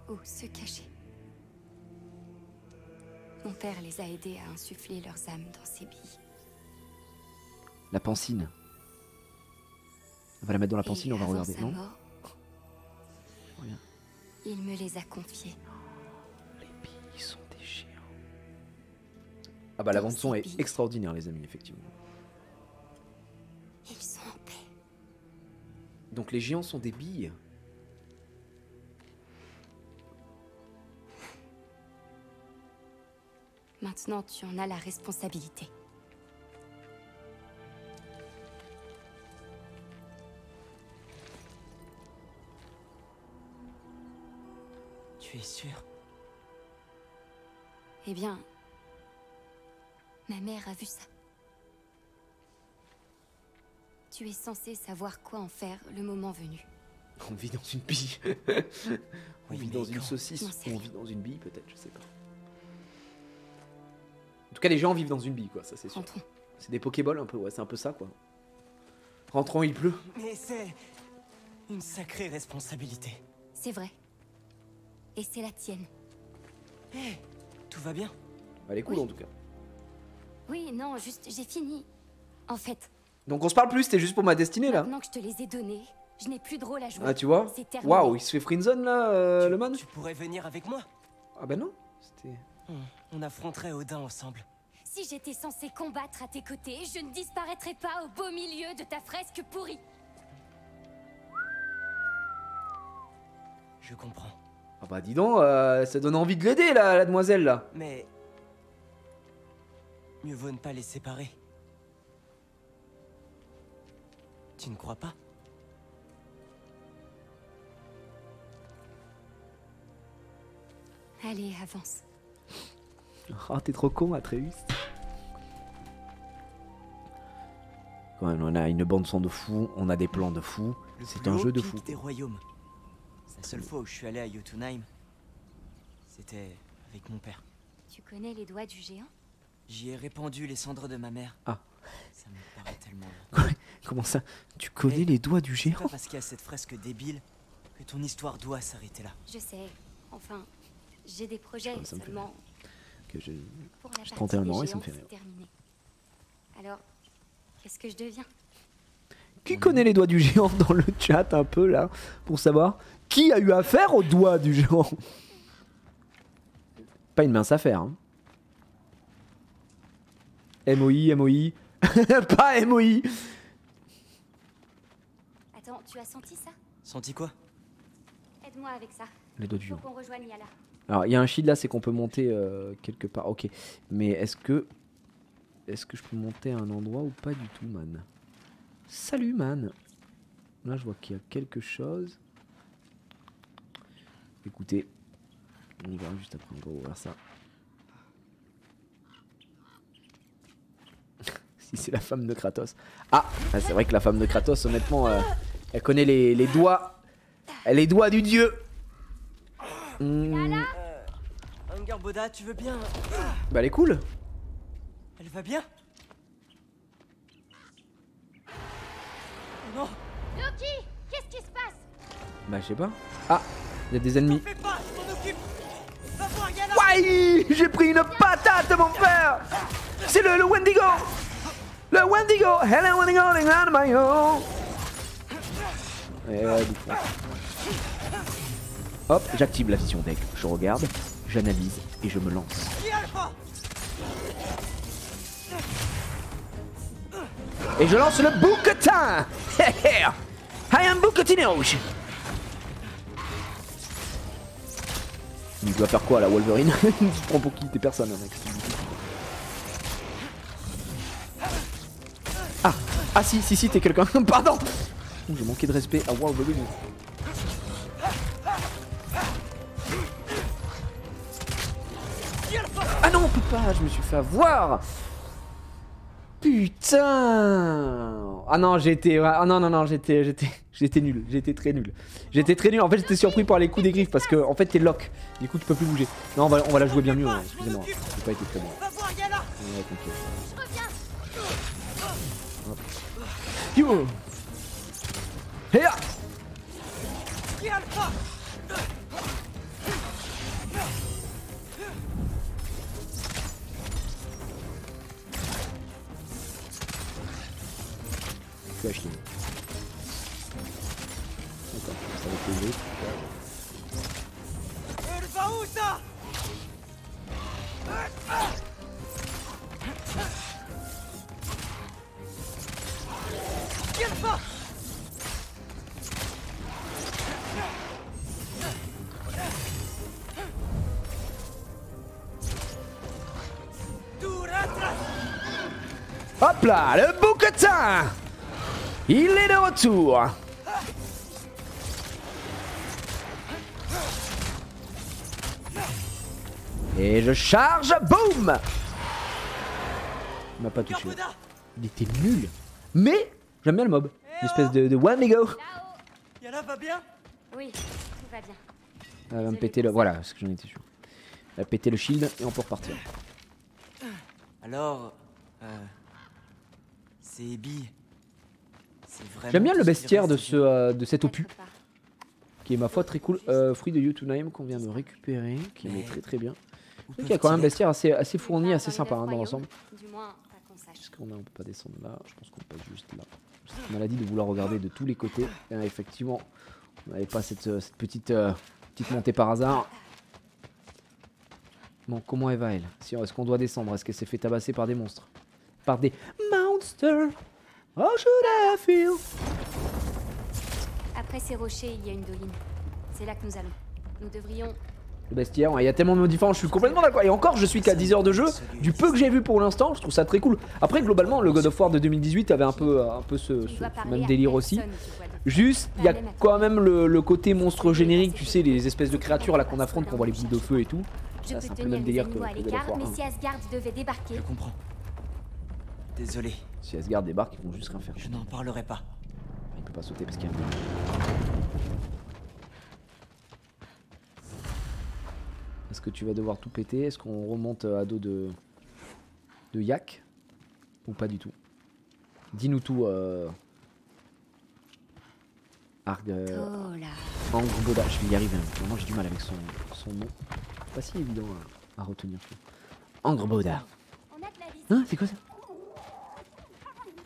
[SPEAKER 3] Ou se cacher. Mon père les a aidés à insuffler leurs âmes dans ses billes.
[SPEAKER 1] La pancine. On va la mettre dans la pancine, on va regarder, non?
[SPEAKER 3] Mort, il me les a confiés.
[SPEAKER 1] Les billes sont des géants. Ah bah la
[SPEAKER 3] dans
[SPEAKER 1] bande son
[SPEAKER 3] ces
[SPEAKER 1] est
[SPEAKER 3] billes.
[SPEAKER 1] extraordinaire les amis, effectivement.
[SPEAKER 3] Ils sont en paix.
[SPEAKER 1] Donc les géants sont des billes.
[SPEAKER 3] Maintenant, tu en as la responsabilité.
[SPEAKER 2] Tu es sûr?
[SPEAKER 3] Eh bien, ma mère a vu ça. Tu es censé savoir quoi en faire le moment venu.
[SPEAKER 1] On vit dans une bille. On
[SPEAKER 2] Oui,
[SPEAKER 1] vit
[SPEAKER 2] mais
[SPEAKER 1] dans une
[SPEAKER 2] quand?
[SPEAKER 1] saucisse.
[SPEAKER 3] J'en sais
[SPEAKER 1] Ou on
[SPEAKER 3] rien.
[SPEAKER 1] vit dans une bille peut-être, je sais pas. En tout cas les gens vivent dans une bille quoi, ça c'est sûr.
[SPEAKER 3] Rentrons.
[SPEAKER 1] C'est des Pokéballs un peu, ouais, c'est un peu ça quoi. Rentrons, il pleut.
[SPEAKER 2] Mais c'est une sacrée responsabilité.
[SPEAKER 3] C'est vrai. Et c'est la tienne.
[SPEAKER 2] Hé, tout va bien?
[SPEAKER 1] Elle est cool
[SPEAKER 3] Oui.
[SPEAKER 1] en tout cas.
[SPEAKER 3] Oui, non, juste, j'ai fini. En fait,
[SPEAKER 1] Donc on se parle plus, c'était juste pour ma destinée là.
[SPEAKER 3] maintenant que je te les ai donnés, je n'ai plus de rôle à jouer.
[SPEAKER 1] Ah tu vois.
[SPEAKER 3] C'est terminé.
[SPEAKER 1] Waouh, il se fait friendzone là, le man.
[SPEAKER 2] Tu pourrais venir avec moi?
[SPEAKER 1] Ah bah non, c'était...
[SPEAKER 2] On affronterait Odin ensemble.
[SPEAKER 3] Si j'étais censée combattre à tes côtés, je ne disparaîtrais pas au beau milieu de ta fresque pourrie.
[SPEAKER 2] Je comprends.
[SPEAKER 1] Ah bah dis donc, ça donne envie de l'aider là, la demoiselle là.
[SPEAKER 2] Mais... mieux vaut ne pas les séparer. Tu ne crois pas?
[SPEAKER 3] Allez, avance.
[SPEAKER 1] Oh t'es trop con Atreus. Quand même, on a une bande son de fou, on a des plans de fou.
[SPEAKER 2] Le
[SPEAKER 1] C'est
[SPEAKER 2] plus
[SPEAKER 1] un
[SPEAKER 2] haut
[SPEAKER 1] jeu de
[SPEAKER 2] pic
[SPEAKER 1] fou.
[SPEAKER 2] des royaumes. La seule fois où je suis allé à Jotunheim, c'était avec mon père.
[SPEAKER 3] Tu connais les doigts du géant?
[SPEAKER 2] J'y ai répandu les cendres de ma mère.
[SPEAKER 1] Ah.
[SPEAKER 2] Ça me paraît tellement...
[SPEAKER 1] Comment ça? Tu connais
[SPEAKER 2] Mais-
[SPEAKER 1] les doigts du
[SPEAKER 2] C'est
[SPEAKER 1] géant?
[SPEAKER 2] pas parce qu'il y a cette fresque débile que ton histoire doit s'arrêter là.
[SPEAKER 3] Je sais. Enfin, j'ai des projets
[SPEAKER 1] Ça me fait
[SPEAKER 3] seulement.
[SPEAKER 1] Que je...
[SPEAKER 3] Pour la
[SPEAKER 1] J'ai
[SPEAKER 3] partie
[SPEAKER 1] 31
[SPEAKER 3] des
[SPEAKER 1] ans et ça
[SPEAKER 3] géants,
[SPEAKER 1] me fait
[SPEAKER 3] c'est
[SPEAKER 1] rire.
[SPEAKER 3] terminé. Alors, qu'est-ce que je deviens?
[SPEAKER 1] Qui connaît les doigts du géant dans le chat un peu là, pour savoir qui a eu affaire aux doigts du géant? Pas une mince affaire. Hein. MOI, MOI. Pas MOI.
[SPEAKER 3] Attends, tu as senti ça?
[SPEAKER 2] Senti quoi?
[SPEAKER 3] Aide-moi avec ça.
[SPEAKER 1] Les doigts du
[SPEAKER 3] Faut
[SPEAKER 1] géant.
[SPEAKER 3] qu'on rejoigne Yala.
[SPEAKER 1] Alors il y a un shield là, c'est qu'on peut monter quelque part. Ok. Mais est-ce que je peux monter à un endroit ou pas du tout, man? Salut, man. Là, je vois qu'il y a quelque chose. Écoutez, on y verra juste après. On va ouvrir ça. Si c'est la femme de Kratos. Ah, c'est vrai que la femme de Kratos, honnêtement, elle connaît les doigts. Les doigts du dieu.
[SPEAKER 2] Angerboda, tu veux bien...
[SPEAKER 1] Bah, elle est cool.
[SPEAKER 2] Elle va bien? Non,
[SPEAKER 3] Loki, qu'est-ce qui se passe?
[SPEAKER 1] Bah, je sais pas. Ah, il y a des ennemis.
[SPEAKER 2] fais pas, je m'en occupe. Va voir Yala.
[SPEAKER 1] Ouais, j'ai pris une patate, mon frère. C'est le Wendigo. Le Wendigo. Hello, Wendigo, around my home. Ouais, du coup. Hop, j'active la vision deck. Je regarde, j'analyse et je me lance. Et je lance le bouquetin. I am Bouquetinoche. Il doit faire quoi là, Wolverine? Il se prend pour qui? T'es personne, hein, mec. Ah si, t'es quelqu'un. Pardon. J'ai manqué de respect à Wolverine. Ah non, on peut pas, je me suis fait avoir. Putain. Ah non, j'étais... Ah non, j'étais nul. J'étais très nul. En fait, j'étais surpris par les coups des griffes parce que, en fait, t'es lock. Du coup, tu peux plus bouger. Non, on va la jouer bien mieux. Hein. Excusez-moi. J'ai pas été très bon.
[SPEAKER 2] Va voir Yala.
[SPEAKER 1] Ouais, t'inquiète.
[SPEAKER 3] Je reviens.
[SPEAKER 1] Yo. Hey là.
[SPEAKER 2] Yalpa.
[SPEAKER 1] Tu as chier. D'accord, ça va être les
[SPEAKER 2] Elle va où ça?
[SPEAKER 1] Hop là, le bouquetin. Il est de retour. Et je charge, boum. Il m'a pas touché.
[SPEAKER 2] Corpoda!
[SPEAKER 1] Il était nul. Mais j'aime bien le mob. Une espèce de Wendigo.
[SPEAKER 3] Là-haut.
[SPEAKER 2] Yana va bien?
[SPEAKER 3] Oui, tout va bien.
[SPEAKER 1] Elle va me péter le... Voilà, c'est ce que j'en étais sûr. Elle va péter le shield et on peut repartir.
[SPEAKER 2] Alors, c'est Abby. C'est vraiment.
[SPEAKER 1] J'aime bien
[SPEAKER 2] tout
[SPEAKER 1] le
[SPEAKER 2] ce qui
[SPEAKER 1] bestiaire
[SPEAKER 2] reste
[SPEAKER 1] de cet opus.
[SPEAKER 3] Peut-être pas.
[SPEAKER 1] Qui est ma foi très cool. Fruit de Yutunaim qu'on vient de récupérer. Qui
[SPEAKER 2] Mais
[SPEAKER 1] est très très bien.
[SPEAKER 2] Où
[SPEAKER 1] Donc il y a quand même un
[SPEAKER 2] peuvent-ils
[SPEAKER 1] bestiaire assez fourni,
[SPEAKER 3] Nulle
[SPEAKER 1] assez
[SPEAKER 3] part
[SPEAKER 1] sympa
[SPEAKER 3] dans
[SPEAKER 1] hein,
[SPEAKER 3] les
[SPEAKER 1] dans
[SPEAKER 3] 9
[SPEAKER 1] l'ensemble.
[SPEAKER 3] royaumes, du moins, pas qu'on sache.
[SPEAKER 1] Est-ce qu'on a, on peut pas descendre là? Je pense qu'on passe juste là. On a dit de vouloir regarder de tous les côtés. Et effectivement, on n'avait pas cette petite montée par hasard. Bon, comment elle va elle? Si, est-ce qu'on doit descendre? Est-ce qu'elle s'est fait tabasser par des monstres? Par des monsters? How should I feel?
[SPEAKER 3] Après ces rochers, il y a une doline. C'est là que nous allons. Nous devrions...
[SPEAKER 1] Le bestiaire, il y a tellement de mots différents, je suis complètement d'accord. Et encore, je suis qu'à 10 heures de jeu. Du peu que j'ai vu pour l'instant, je trouve ça très cool. Après, globalement, le God of War de 2018 avait un peu ce même délire aussi. Juste, il y a quand même le côté monstre générique, tu sais, les espèces de créatures là qu'on affronte, qu'on voit les boules de feu et tout.
[SPEAKER 3] Je
[SPEAKER 1] Ça, c'est
[SPEAKER 3] peux
[SPEAKER 1] un peu le
[SPEAKER 3] tenir
[SPEAKER 1] même
[SPEAKER 3] les
[SPEAKER 1] délire
[SPEAKER 3] animaux à
[SPEAKER 1] que God of
[SPEAKER 3] l'écart,
[SPEAKER 1] War
[SPEAKER 3] mais
[SPEAKER 1] 1.
[SPEAKER 3] si Asgard devait débarquer...
[SPEAKER 2] Je comprends. Désolé,
[SPEAKER 1] Si Asgard débarque, ils vont juste rien faire.
[SPEAKER 2] je n'en parlerai pas.
[SPEAKER 1] Il peut pas sauter parce qu'il y a un mur. Est-ce que tu vas devoir tout péter? Est-ce qu'on remonte à dos de Yak? Ou pas du tout? Dis-nous tout, Arg...
[SPEAKER 3] Tola.
[SPEAKER 1] Angrboda, je vais y arriver. Vraiment, j'ai du mal avec son nom. Pas si évident à retenir. Angrboda.
[SPEAKER 3] On a de la visite.
[SPEAKER 1] Hein? C'est quoi ça?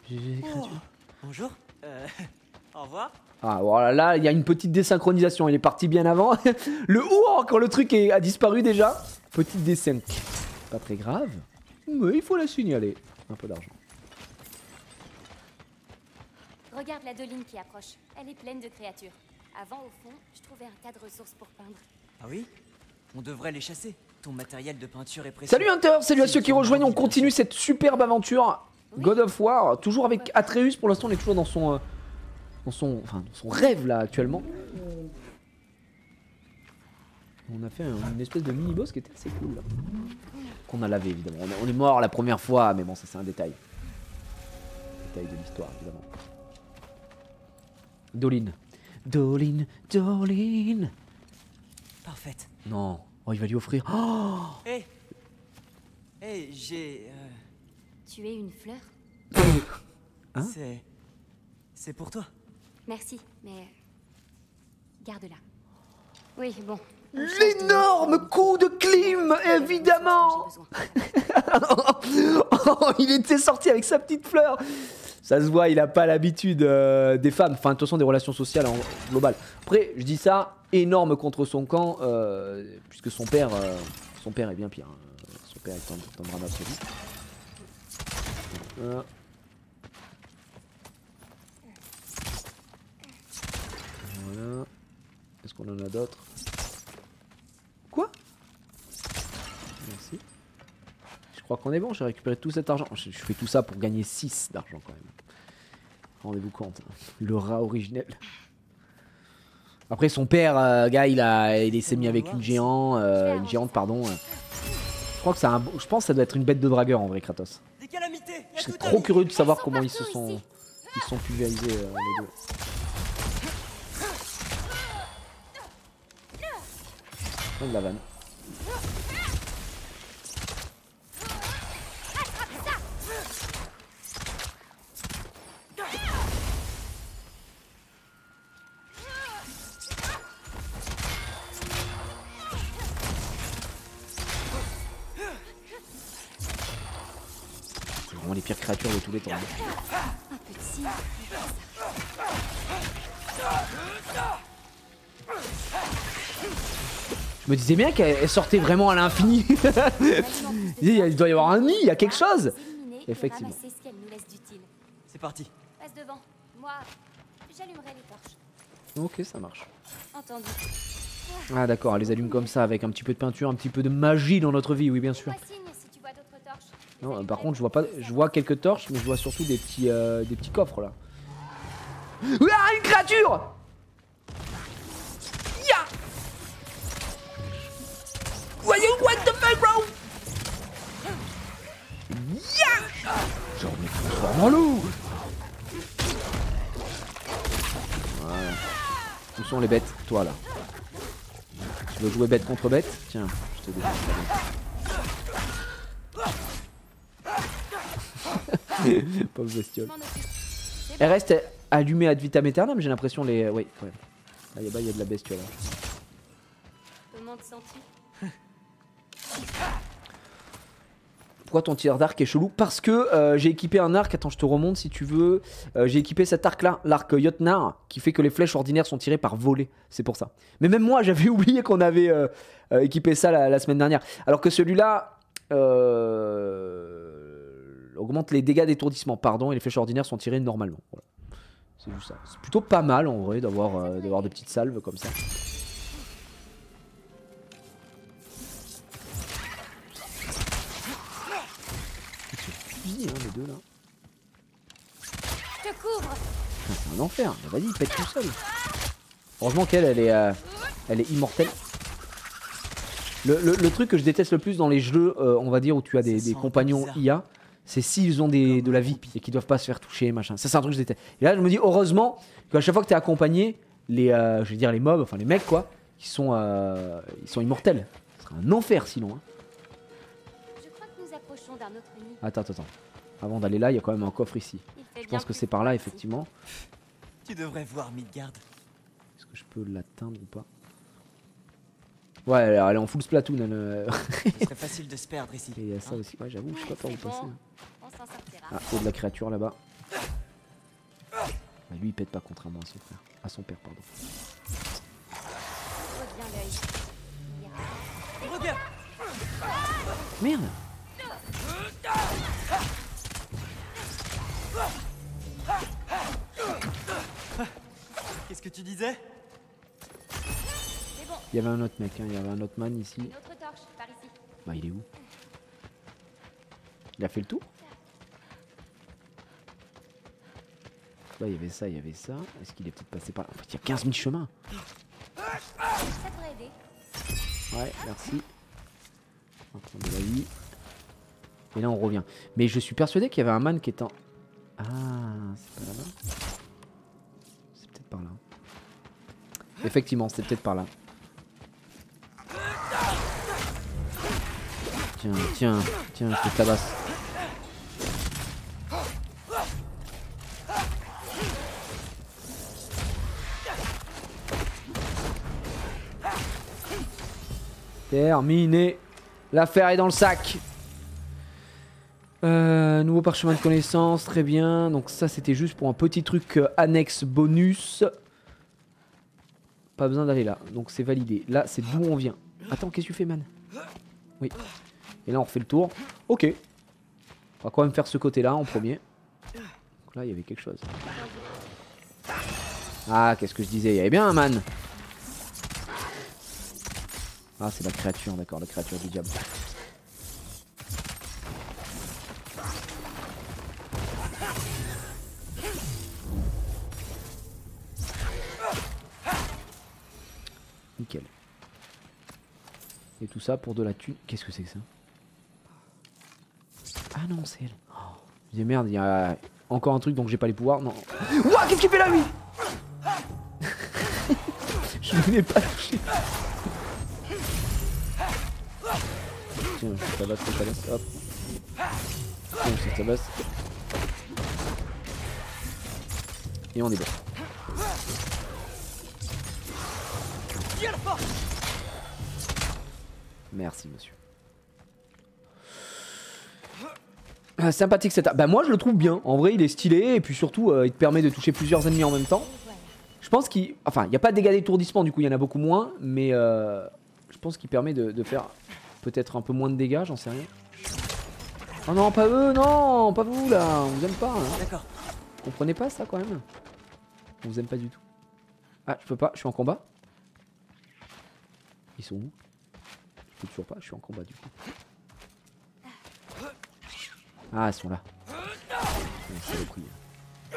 [SPEAKER 1] J'ai des créatures.
[SPEAKER 2] Bonjour. Au revoir.
[SPEAKER 1] Ah, voilà, là, il y a une petite désynchronisation. Il est parti bien avant. Le ouah, quand le truc a disparu déjà. Petite désync. Pas très grave. Mais il faut la signaler. Un peu d'argent.
[SPEAKER 3] Regarde la doline qui approche. Elle est pleine de créatures. Avant, au fond, je trouvais un tas de ressources pour peindre.
[SPEAKER 2] Ah oui? On devrait les chasser. Ton matériel de peinture est précieux.
[SPEAKER 1] Salut Hunter, salut à ceux qui rejoignent. On continue cette superbe aventure. God of War. Toujours avec Atreus. Pour l'instant, on est toujours dans son rêve là actuellement. On a fait une espèce de mini-boss qui était assez cool là. Qu'on a lavé évidemment. On est mort la première fois, mais bon, ça c'est un détail. Détail de l'histoire évidemment. Doline. Doline, Doline.
[SPEAKER 2] Parfaite.
[SPEAKER 1] Non. Oh, il va lui offrir. Oh,
[SPEAKER 2] Hé Hé, j'ai...
[SPEAKER 3] Tu es une fleur?
[SPEAKER 1] Hein?
[SPEAKER 2] C'est pour toi.
[SPEAKER 3] Merci, mais... Garde-la. Oui, bon.
[SPEAKER 1] l'énorme coup de clim, évidemment. Oh, il était sorti avec sa petite fleur. Ça se voit, il a pas l'habitude des femmes, enfin de toute façon des relations sociales en global. Après, je dis ça, énorme contre son camp, puisque son père est bien pire. Hein. Son père est en drame absolu. Voilà. Voilà. Est-ce qu'on en a d'autres? Quoi? Merci. Je crois qu'on est bon, j'ai récupéré tout cet argent. Je fais tout ça pour gagner 6 d'argent quand même. Rendez-vous compte. Le rat originel. Après son père, gars, il s'est mis avec une géante, pardon. Je crois que c'est je pense que ça doit être une bête de dragueur en vrai, Kratos.
[SPEAKER 2] Des calamités.
[SPEAKER 1] Je serais trop curieux de savoir comment ils se sont pulvérisés les deux. Fin de la vanne. C'est vraiment les pires créatures de tous les temps.
[SPEAKER 3] Un petit...
[SPEAKER 1] Je me disais bien qu'elle sortait vraiment à l'infini. Il doit y avoir un nid, il y a quelque chose. Effectivement.
[SPEAKER 3] Ce qu'elle nous laisse d'utile.
[SPEAKER 2] C'est parti.
[SPEAKER 3] Passe devant. Moi, j'allumerai les torches.
[SPEAKER 1] Ok, ça marche.
[SPEAKER 3] Entendu.
[SPEAKER 1] Ah d'accord, elle les allume comme ça avec un petit peu de peinture, un petit peu de magie dans notre vie, oui bien sûr.
[SPEAKER 3] Fais-moi signe si tu vois d'autres torches.
[SPEAKER 1] Non, par contre, je vois pas. Je vois quelques torches, mais je vois surtout des petits coffres là. Ah, une créature! Ya! What the fuck, bro? Ya! Genre, mais transforme en loup! Voilà. Où sont les bêtes? Toi là. Tu veux jouer bête contre bête? Tiens, je te défends. Pauvre bestiole. Elle reste allumée ad vitam aeternam, j'ai l'impression les. Oui, quand même. Là, il y a de la bestiole.
[SPEAKER 3] Comment te sens-tu?
[SPEAKER 1] Pourquoi ton tir d'arc est chelou? Parce que j'ai équipé un arc, attends je te remonte si tu veux. J'ai équipé cet arc là, l'arc Jotnar, qui fait que les flèches ordinaires sont tirées par volée. C'est pour ça. Mais même moi j'avais oublié qu'on avait équipé ça la semaine dernière. Alors que celui-là augmente les dégâts d'étourdissement, pardon, et les flèches ordinaires sont tirées normalement. Voilà. C'est juste ça. C'est plutôt pas mal en vrai d'avoir des petites salves comme ça. Hein, les deux là.
[SPEAKER 3] Je te couvre.
[SPEAKER 1] C'est un enfer. Bah, vas-y, pète tout seul. Heureusement qu'elle, elle est immortelle. Le truc que je déteste le plus dans les jeux, on va dire, où tu as des compagnons IA, c'est s'ils ont de la vie et qu'ils doivent pas se faire toucher, machin. Ça, c'est un truc que je déteste. Et là, je me dis, heureusement qu'à chaque fois que t'es accompagné, je vais dire les mobs, enfin les mecs quoi, ils sont immortels. Ce serait un enfer sinon. Hein.
[SPEAKER 3] Je crois que nous approchons d'un autre nid.
[SPEAKER 1] Attends. Avant d'aller là, il y a quand même un coffre ici. Je pense que c'est par là, effectivement.
[SPEAKER 2] Tu devrais voir Midgard.
[SPEAKER 1] Est-ce que je peux l'atteindre ou pas? Ouais, elle est en full Splatoon.
[SPEAKER 2] Ce serait facile de se perdre ici.
[SPEAKER 1] Et il y a ça aussi. Ouais, j'avoue, je sais pas par où passer.
[SPEAKER 3] On s'en sortira.
[SPEAKER 1] Ah, il y a de la créature là-bas. Bah, lui, il pète pas contrairement à son frère. À son père, pardon.
[SPEAKER 3] Reviens l'œil.
[SPEAKER 2] Regarde.
[SPEAKER 1] Merde!
[SPEAKER 2] Qu'est-ce que tu disais?
[SPEAKER 3] C'est bon.
[SPEAKER 1] Il y avait un autre mec, hein. Il y avait un autre man ici.
[SPEAKER 3] Une autre torche, par ici.
[SPEAKER 1] Bah, il est où? Il a fait le tour? Là, il y avait ça, il y avait ça. Est-ce qu'il est peut-être passé par là? En fait, il y a 15 000 chemins.
[SPEAKER 3] Ça devrait aider.
[SPEAKER 1] Ouais, merci. On va prendre de la vie. Et là, on revient. Mais je suis persuadé qu'il y avait un man qui est en... Ah, c'est pas là-bas? C'est peut-être par là. Effectivement, c'est peut-être par là. Tiens, je te tabasse. Terminé. L'affaire est dans le sac. Nouveau parchemin de connaissances, très bien. Donc ça c'était juste pour un petit truc annexe bonus. Pas besoin d'aller là, donc c'est validé. Là c'est d'où on vient. Attends, qu'est-ce que tu fais, man? Oui. Et là on refait le tour. Ok. On va quand même faire ce côté-là en premier. Donc là il y avait quelque chose. Ah, qu'est-ce que je disais? Il y avait bien un man. Ah, c'est la créature, d'accord, la créature du diable. Nickel. Et tout ça pour de la thune. Qu'est-ce que c'est que ça? Ah non, c'est elle. Oh, je dis merde, il y a encore un truc dont j'ai pas les pouvoirs. Non. Ouah, qu'est-ce qu'il fait là, lui? Je ne l'ai pas touché. Tiens, je tabasse, hop. Tiens, je tabasse. Et on est bon. Merci, monsieur. Sympathique cette arme. Bah moi je le trouve bien. En vrai il est stylé et puis surtout il te permet de toucher plusieurs ennemis en même temps. Je pense qu'il... Enfin il n'y a pas de dégâts d'étourdissement du coup il y en a beaucoup moins. Mais je pense qu'il permet de faire peut-être un peu moins de dégâts, j'en sais rien. Oh non pas eux, non, pas vous là, on vous aime pas. Hein.
[SPEAKER 2] D'accord.
[SPEAKER 1] Comprenez pas ça quand même. On vous aime pas du tout. Ah je peux pas, je suis en combat. Ils sont où? Je peux toujours pas, je suis en combat du coup. Ah, elles sont là. C'est le prix.
[SPEAKER 2] Y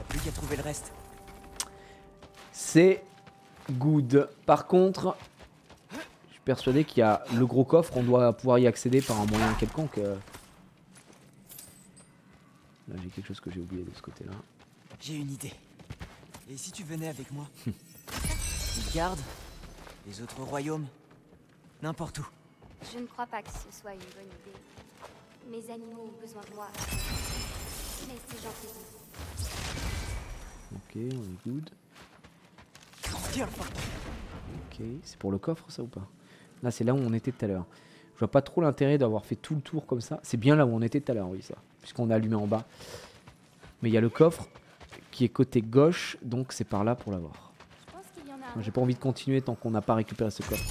[SPEAKER 2] a plus qu'à trouver le reste.
[SPEAKER 1] C'est good. Par contre, je suis persuadé qu'il y a le gros coffre, on doit pouvoir y accéder par un moyen quelconque. Là, j'ai quelque chose que j'ai oublié de ce côté-là.
[SPEAKER 2] J'ai une idée. Et si tu venais avec moi? Les gardes, les autres royaumes, n'importe où.
[SPEAKER 3] Je ne crois pas que ce soit une bonne idée. Mes animaux ont besoin de moi. Mais c'est gentil.
[SPEAKER 1] Ok, on est good.
[SPEAKER 2] Tiens, enfin.
[SPEAKER 1] Ok, c'est pour le coffre ça ou pas? Là, c'est là où on était tout à l'heure. Je vois pas trop l'intérêt d'avoir fait tout le tour comme ça. C'est bien là où on était tout à l'heure, oui, ça. Puisqu'on a allumé en bas. Mais il y a le coffre qui est côté gauche, donc c'est par là pour l'avoir.
[SPEAKER 3] Je pense qu'il y en a un.
[SPEAKER 1] J'ai pas envie de continuer tant qu'on n'a pas récupéré ce coffre.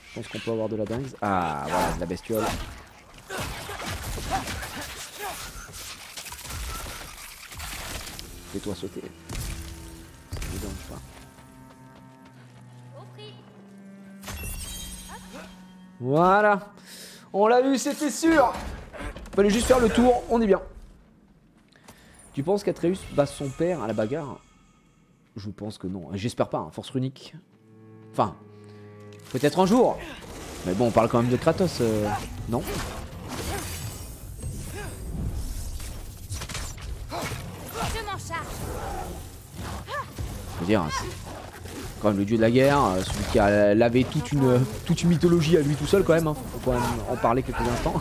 [SPEAKER 1] Je pense qu'on peut avoir de la dingue. Ah, voilà, de la bestiole. Fais-toi sauter. Ça ne me dérange pas.
[SPEAKER 3] Au prix.
[SPEAKER 1] Voilà. On l'a eu, c'était sûr. Fallait juste faire le tour, on est bien. Tu penses qu'Atreus bat son père à la bagarre? Je pense que non. J'espère pas, hein. Force runique. Enfin, peut-être un jour. Mais bon, on parle quand même de Kratos, non?
[SPEAKER 3] Je m'en charge.
[SPEAKER 1] Je veux dire, c'est quand même le dieu de la guerre, celui qui a lavé toute une mythologie à lui tout seul quand même. Hein. Faut quand même en parler quelques instants.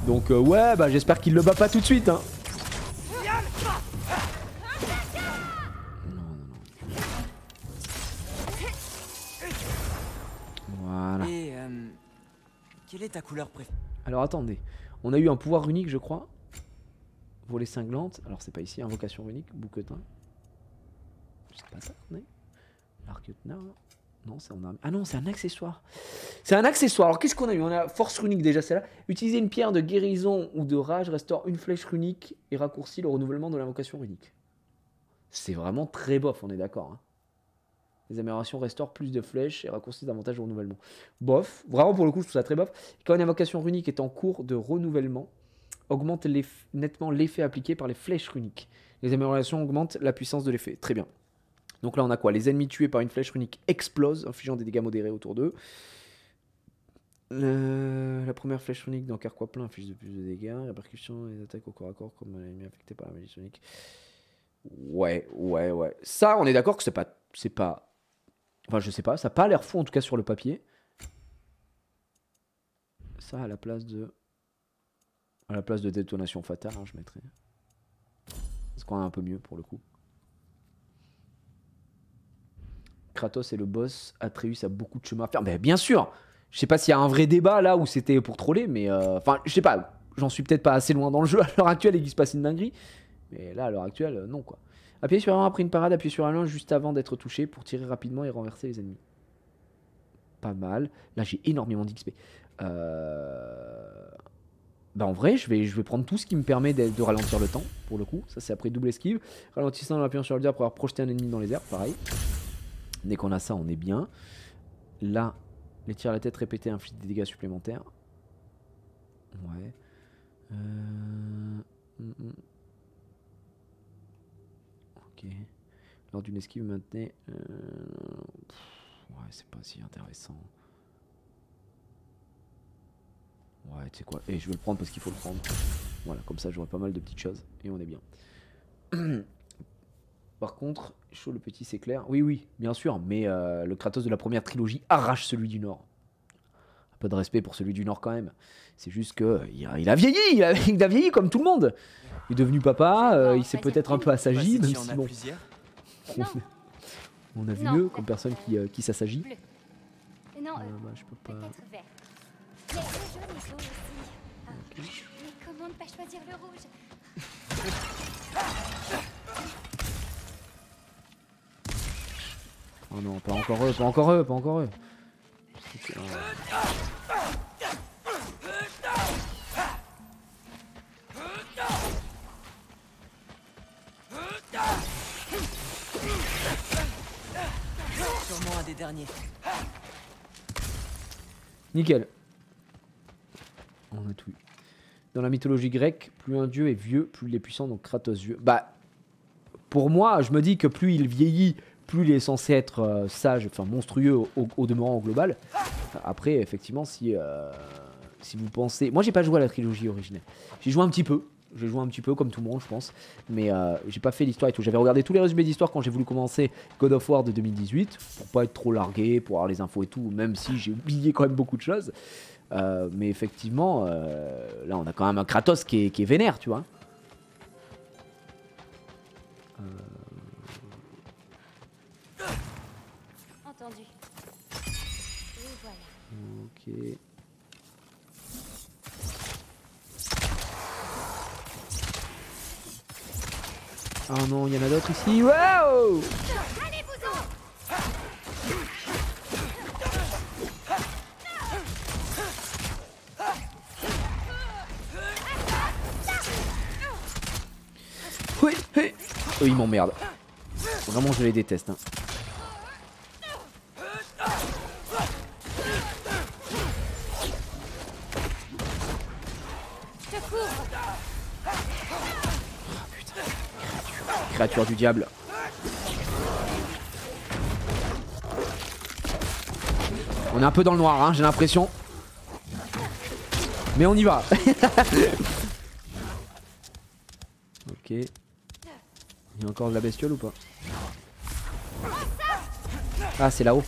[SPEAKER 1] Donc ouais, bah j'espère qu'il le bat pas tout de suite. Hein. Voilà.
[SPEAKER 2] Et quelle est ta couleur préférée?
[SPEAKER 1] Alors attendez, on a eu un pouvoir unique je crois. Volée cinglante, alors c'est pas ici, invocation unique, bouquetin. C'est pas ça qu'on est. L'arc-tenard. Non, c'est en arme. Ah non, c'est un accessoire. C'est un accessoire. Alors qu'est-ce qu'on a eu? On a force runique déjà, celle-là. Utiliser une pierre de guérison ou de rage restaure une flèche runique et raccourcit le renouvellement de l'invocation runique. C'est vraiment très bof, on est d'accord. Hein. Les améliorations restaurent plus de flèches et raccourcissent davantage le renouvellement. Bof. Vraiment pour le coup, je trouve ça très bof. Quand une invocation runique est en cours de renouvellement, augmente nettement l'effet appliqué par les flèches runiques. Les améliorations augmentent la puissance de l'effet. Très bien. Donc là, on a quoi? Les ennemis tués par une flèche runique explosent, infligeant des dégâts modérés autour d'eux. La première flèche runique dans Carquois plein inflige de plus de dégâts. Répercussions et attaques au corps à corps comme l'ennemi affecté par la magie runique. Ouais. Ça, on est d'accord que c'est pas... Enfin, je sais pas, ça n'a pas l'air fou en tout cas sur le papier. Ça, à la place de détonation fatale, hein, je mettrais. C'est quand même un peu mieux pour le coup. Kratos est le boss, Atreus a beaucoup de chemin à faire. Mais bien sûr, je sais pas s'il y a un vrai débat là où c'était pour troller, mais enfin, je sais pas, j'en suis peut-être pas assez loin dans le jeu à l'heure actuelle et qu'il se passe une dinguerie. Mais là, à l'heure actuelle, non quoi. Appuyez sur R1 après une parade, appuyez sur R1 juste avant d'être touché pour tirer rapidement et renverser les ennemis. Pas mal. Là, j'ai énormément d'XP. Bah en vrai, je vais prendre tout ce qui me permet de ralentir le temps, pour le coup. Ça, c'est après double esquive. Ralentissant en appuyant sur le diable pour avoir projeté un ennemi dans les airs, pareil. Dès qu'on a ça, on est bien. Là, les tirs à la tête répétés infligent des dégâts supplémentaires. Ouais. Ok. Lors d'une esquive, maintenez... Ouais, c'est pas si intéressant. Ouais, tu sais quoi. Et je vais le prendre parce qu'il faut le prendre. Voilà, comme ça, j'aurai pas mal de petites choses. Et on est bien. Par contre, chaud le petit, c'est clair. Oui, bien sûr. Mais le Kratos de la première trilogie arrache celui du Nord. Un peu de respect pour celui du Nord quand même. C'est juste que il a vieilli. Il a vieilli comme tout le monde. Il est devenu papa. Il s'est peut-être un peu assagi. Même si bon, on a vu mieux comme personne qui s'assagit.
[SPEAKER 3] Non,
[SPEAKER 1] bah, je peux pas.
[SPEAKER 3] peut-être vert. Mais le jaune est beau aussi. Ah, mais comment ne pas choisir le rouge?
[SPEAKER 1] Oh non, pas encore eux, pas encore eux, pas encore eux.
[SPEAKER 2] Sûrement un des derniers.
[SPEAKER 1] Nickel. On a tout eu. Dans la mythologie grecque, plus un dieu est vieux, plus il est puissant, donc Kratos vieux. Bah, pour moi, je me dis que plus il vieillit, plus il est censé être sage, enfin monstrueux au demeurant au global. Après, effectivement, si vous pensez... Moi, j'ai pas joué à la trilogie originelle. J'ai joué un petit peu. J'ai joué un petit peu comme tout le monde, je pense. Mais j'ai pas fait l'histoire et tout. J'avais regardé tous les résumés d'histoire quand j'ai voulu commencer God of War de 2018. Pour pas être trop largué, pour avoir les infos et tout. Même si j'ai oublié quand même beaucoup de choses. Mais effectivement, là, on a quand même un Kratos qui est vénère, tu vois.
[SPEAKER 3] Entendu. Et voilà.
[SPEAKER 1] Ok. Oh non, il y en a d'autres ici. Wow! Oui, oui. Oh, ils m'emmerdent. Vraiment, je les déteste. Hein. Créature du diable. On est un peu dans le noir, hein, j'ai l'impression. Mais on y va. Ok. Il y a encore de la bestiole ou pas? Ah, c'est là-haut.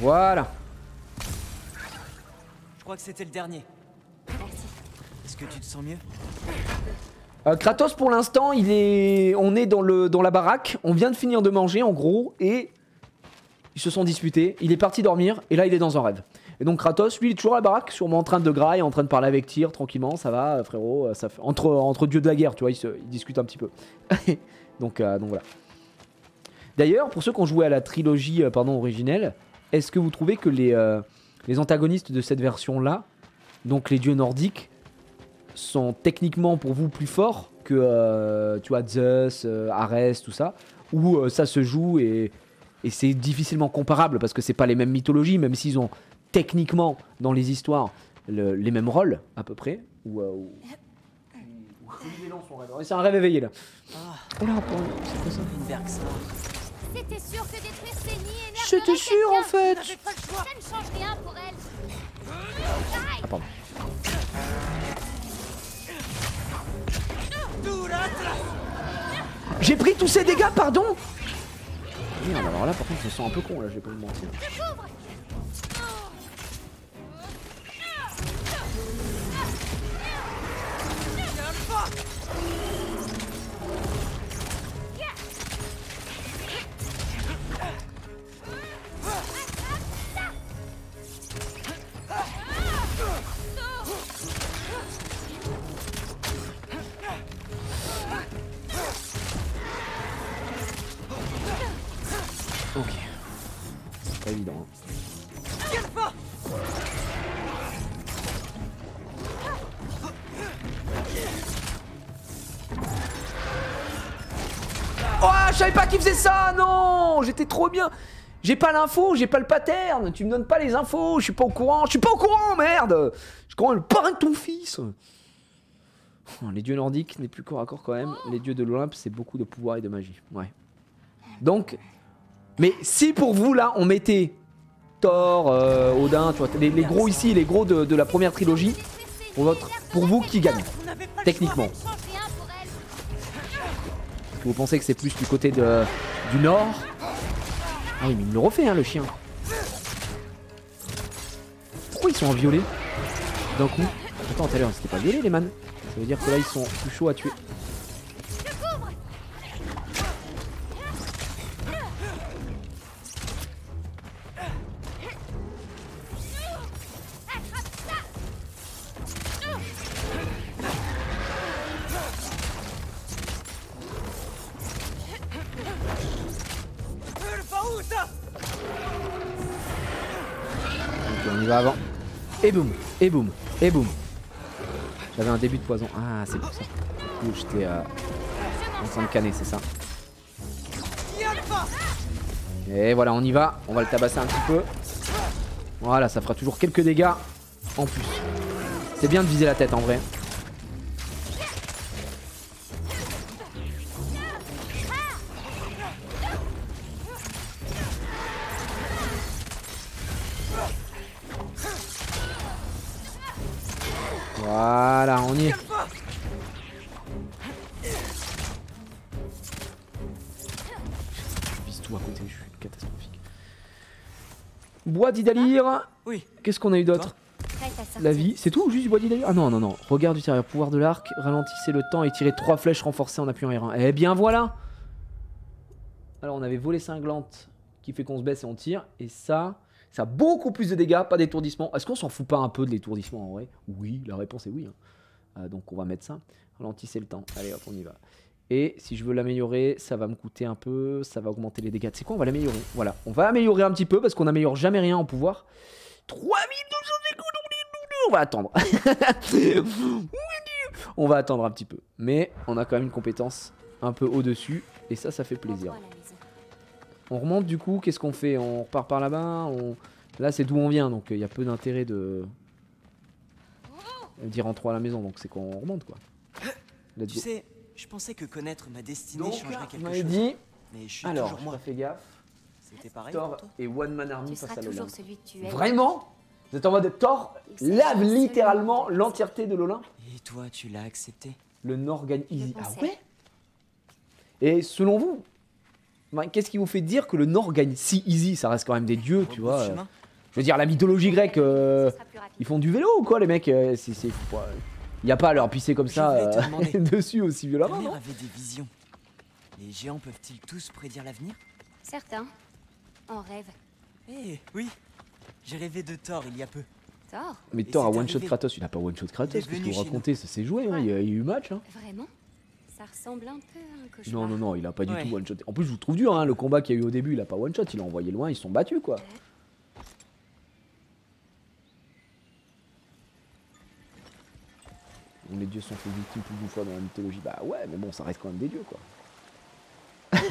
[SPEAKER 1] Voilà.
[SPEAKER 2] Je crois que c'était le dernier.
[SPEAKER 3] Merci.
[SPEAKER 2] Est-ce que tu te sens mieux?
[SPEAKER 1] Kratos pour l'instant on est dans la baraque, on vient de finir de manger en gros et ils se sont disputés, il est parti dormir et là il est dans un rêve. Et donc Kratos lui il est toujours à la baraque, sûrement en train de graille, en train de parler avec Tyr tranquillement, ça va frérot, ça fait... entre dieux de la guerre tu vois, ils discutent un petit peu. donc voilà. D'ailleurs pour ceux qui ont joué à la trilogie originelle, est-ce que vous trouvez que les antagonistes de cette version là, donc les dieux nordiques, sont techniquement pour vous plus forts que tu vois Zeus, Arès, tout ça, ou ça se joue et c'est difficilement comparable parce que c'est pas les mêmes mythologies, même s'ils ont techniquement dans les histoires les mêmes rôles à peu près. C'est un rêve éveillé là. Oh là, c'est quoi ça?
[SPEAKER 2] Une Bergsa.
[SPEAKER 3] C'était sûr que détruire ces nids énerverait
[SPEAKER 1] C'était sûr en fait.
[SPEAKER 3] quelqu'un. Pas le choix. Ça ne change rien pour elle.
[SPEAKER 1] Ah pardon. J'ai pris tous ces dégâts, pardon. Merde, alors là par contre je me sens un peu con là, je vais pas me mentir. Ok. C'est pas évident. Hein. Oh, je savais pas qu'il faisait ça, non. J'étais trop bien. J'ai pas l'info, j'ai pas le pattern. Tu me donnes pas les infos, je suis pas au courant. Je suis pas au courant, merde. Je crois le parrain de ton fils. Les dieux nordiques n'est plus corps à corps quand même. Les dieux de l'Olympe, c'est beaucoup de pouvoir et de magie. Ouais. Donc... Mais si pour vous là on mettait Thor, Odin, tu vois, les gros ici, les gros de la première trilogie, pour vous qui gagne techniquement? Est-ce que vous pensez que c'est plus du côté du nord? Ah oui mais il me le refait hein le chien. Pourquoi ils sont en violet d'un coup? Attends tout à l'heure c'était pas violet les man. Ça veut dire que là ils sont plus chauds à tuer. Ok, on y va avant. Et boum, et boum, et boum. J'avais un début de poison. Ah, c'est pour ça. Du coup, j'étais en train de canner, c'est ça. Et voilà, on y va. On va le tabasser un petit peu. Voilà, ça fera toujours quelques dégâts en plus. C'est bien de viser la tête en vrai. Voilà, on y est. Je vise tout à côté, je suis catastrophique. Bois d'Idalir.
[SPEAKER 2] Oui.
[SPEAKER 1] Qu'est-ce qu'on a eu d'autre?
[SPEAKER 3] Prête à sortir.
[SPEAKER 1] La vie, c'est tout? Juste du bois d'Idalir? Ah non, non, non. Regard du tireur, pouvoir de l'arc, ralentissez le temps et tirez 3 flèches renforcées en appuyant R1. Eh bien voilà. Alors on avait volée cinglante qui fait qu'on se baisse et on tire. Et ça a beaucoup plus de dégâts, pas d'étourdissement. Est-ce qu'on s'en fout pas un peu de l'étourdissement en vrai? Oui, la réponse est oui. Hein. Donc on va mettre ça. Ralentissez le temps. Allez hop, on y va. Et si je veux l'améliorer, ça va me coûter un peu. Ça va augmenter les dégâts. C'est quoi? On va l'améliorer. Voilà. On va améliorer un petit peu parce qu'on n'améliore jamais rien en pouvoir. 3200 écoutes. On va attendre. On va attendre un petit peu. Mais on a quand même une compétence un peu au-dessus. Et ça fait plaisir.
[SPEAKER 3] Montre-moi la maison.
[SPEAKER 1] On remonte du coup. Qu'est-ce qu'on fait? On repart par là-bas. Là, c'est d'où on vient. Donc il y a peu d'intérêt de dire en 3 à la maison. Donc c'est qu'on remonte quoi. Let's
[SPEAKER 2] Tu
[SPEAKER 1] go.
[SPEAKER 2] sais, je pensais que connaître ma destinée
[SPEAKER 1] Donc,
[SPEAKER 2] changerait
[SPEAKER 1] vous
[SPEAKER 2] quelque
[SPEAKER 1] m'avez
[SPEAKER 2] chose.
[SPEAKER 1] dit.
[SPEAKER 2] Mais je suis
[SPEAKER 1] Alors,
[SPEAKER 2] toujours
[SPEAKER 1] j'ai
[SPEAKER 2] moi.
[SPEAKER 1] pas fait gaffe.
[SPEAKER 2] C'était pareil pour
[SPEAKER 1] Thor
[SPEAKER 2] toi?
[SPEAKER 1] et One Man Army
[SPEAKER 3] Tu
[SPEAKER 1] face
[SPEAKER 3] seras
[SPEAKER 1] à l'Olympe.
[SPEAKER 3] toujours celui que tu es.
[SPEAKER 1] Vraiment? Vous êtes en mode Thor lave littéralement l'entièreté de l'Olympe?
[SPEAKER 2] Et toi, tu l'as accepté?
[SPEAKER 1] Le Nord gagne easy.
[SPEAKER 3] Le
[SPEAKER 1] Ah
[SPEAKER 3] pensais.
[SPEAKER 1] ouais? Et selon vous, qu'est-ce qui vous fait dire que le Nord gagne si easy? Ça reste quand même des dieux, tu vois.
[SPEAKER 2] Chemin.
[SPEAKER 1] Je veux dire, la mythologie grecque,
[SPEAKER 3] Ce sera plus rapide.
[SPEAKER 1] ils font du vélo ou quoi, les mecs? Il n'y a pas à leur pisser comme
[SPEAKER 2] Je
[SPEAKER 1] ça
[SPEAKER 2] voulais te demander.
[SPEAKER 1] dessus aussi
[SPEAKER 2] Ta
[SPEAKER 1] violemment,
[SPEAKER 2] mère
[SPEAKER 1] non?
[SPEAKER 2] avait des visions. Les géants peuvent-ils tous prédire l'avenir?
[SPEAKER 3] Certains en rêvent.
[SPEAKER 2] Eh oui, j'ai rêvé de Thor il y a peu.
[SPEAKER 3] Thor,
[SPEAKER 1] Mais
[SPEAKER 2] Et
[SPEAKER 1] Thor a
[SPEAKER 2] c'est
[SPEAKER 1] one-shot
[SPEAKER 2] arrivé.
[SPEAKER 1] Kratos, il a pas one-shot Kratos,
[SPEAKER 2] Il est
[SPEAKER 1] qu'est-ce que
[SPEAKER 2] venu
[SPEAKER 1] vous
[SPEAKER 2] chez
[SPEAKER 1] racontez? Ça s'est joué, hein, il y a eu match. Hein.
[SPEAKER 3] vraiment? Ça ressemble un peu à un cauchemar.
[SPEAKER 1] Non, non, non, il a pas du
[SPEAKER 2] Ouais.
[SPEAKER 1] tout one-shot. En plus, je vous trouve dur, hein, le combat qu'il y a eu au début, il a pas one-shot, il a envoyé loin, ils se sont battus quoi. Les dieux sont fait victimes plus d'une fois dans la mythologie. Bah ouais, mais bon, ça reste quand même des dieux quoi.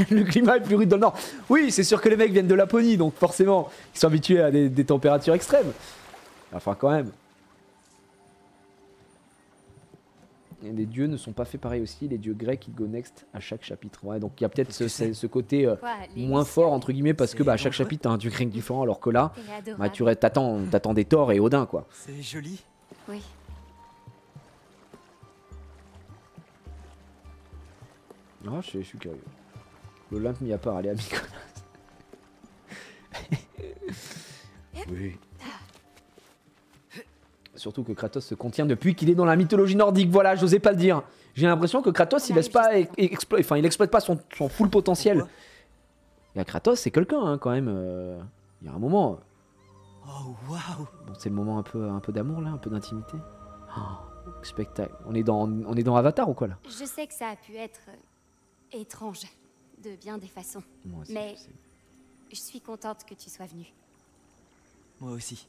[SPEAKER 1] Le climat est plus rude dans le nord. Oui, c'est sûr que les mecs viennent de Laponie, donc forcément, ils sont habitués à des températures extrêmes. Enfin, quand même. Et les dieux ne sont pas faits pareil aussi. Les dieux grecs, ils go next à chaque chapitre. Ouais, donc il y a peut-être
[SPEAKER 2] Qu'est-ce que c'est
[SPEAKER 1] ce côté
[SPEAKER 3] Quoi, les
[SPEAKER 1] moins
[SPEAKER 3] Luciens,
[SPEAKER 1] fort, entre guillemets, parce que
[SPEAKER 2] C'est
[SPEAKER 1] bah, à chaque
[SPEAKER 2] dangereux.
[SPEAKER 1] chapitre, t'as un dieu grec différent, alors que là,
[SPEAKER 3] t'es adorable.
[SPEAKER 1] bah, t'attends des Thor et Odin, quoi.
[SPEAKER 2] C'est joli.
[SPEAKER 3] Oui.
[SPEAKER 1] Ah, je suis curieux. L'Olympe mis à part, allez à Mykonos. Oui. Surtout que Kratos se contient depuis qu'il est dans la mythologie nordique. Voilà, j'osais pas le dire. J'ai l'impression que Kratos, il laisse pas il exploite pas son full potentiel.
[SPEAKER 2] Pourquoi?
[SPEAKER 1] Et à Kratos, c'est quelqu'un hein, quand même. Il y a un moment.
[SPEAKER 2] Oh waouh.
[SPEAKER 1] Bon, c'est le moment un peu d'amour là, un peu d'intimité. Oh, spectacle. On est dans Avatar ou quoi là?
[SPEAKER 3] Je sais que ça a pu être étrange de bien des façons.
[SPEAKER 1] Moi aussi,
[SPEAKER 3] Mais-
[SPEAKER 1] je sais.
[SPEAKER 3] Je suis contente que tu sois venue.
[SPEAKER 2] Moi aussi.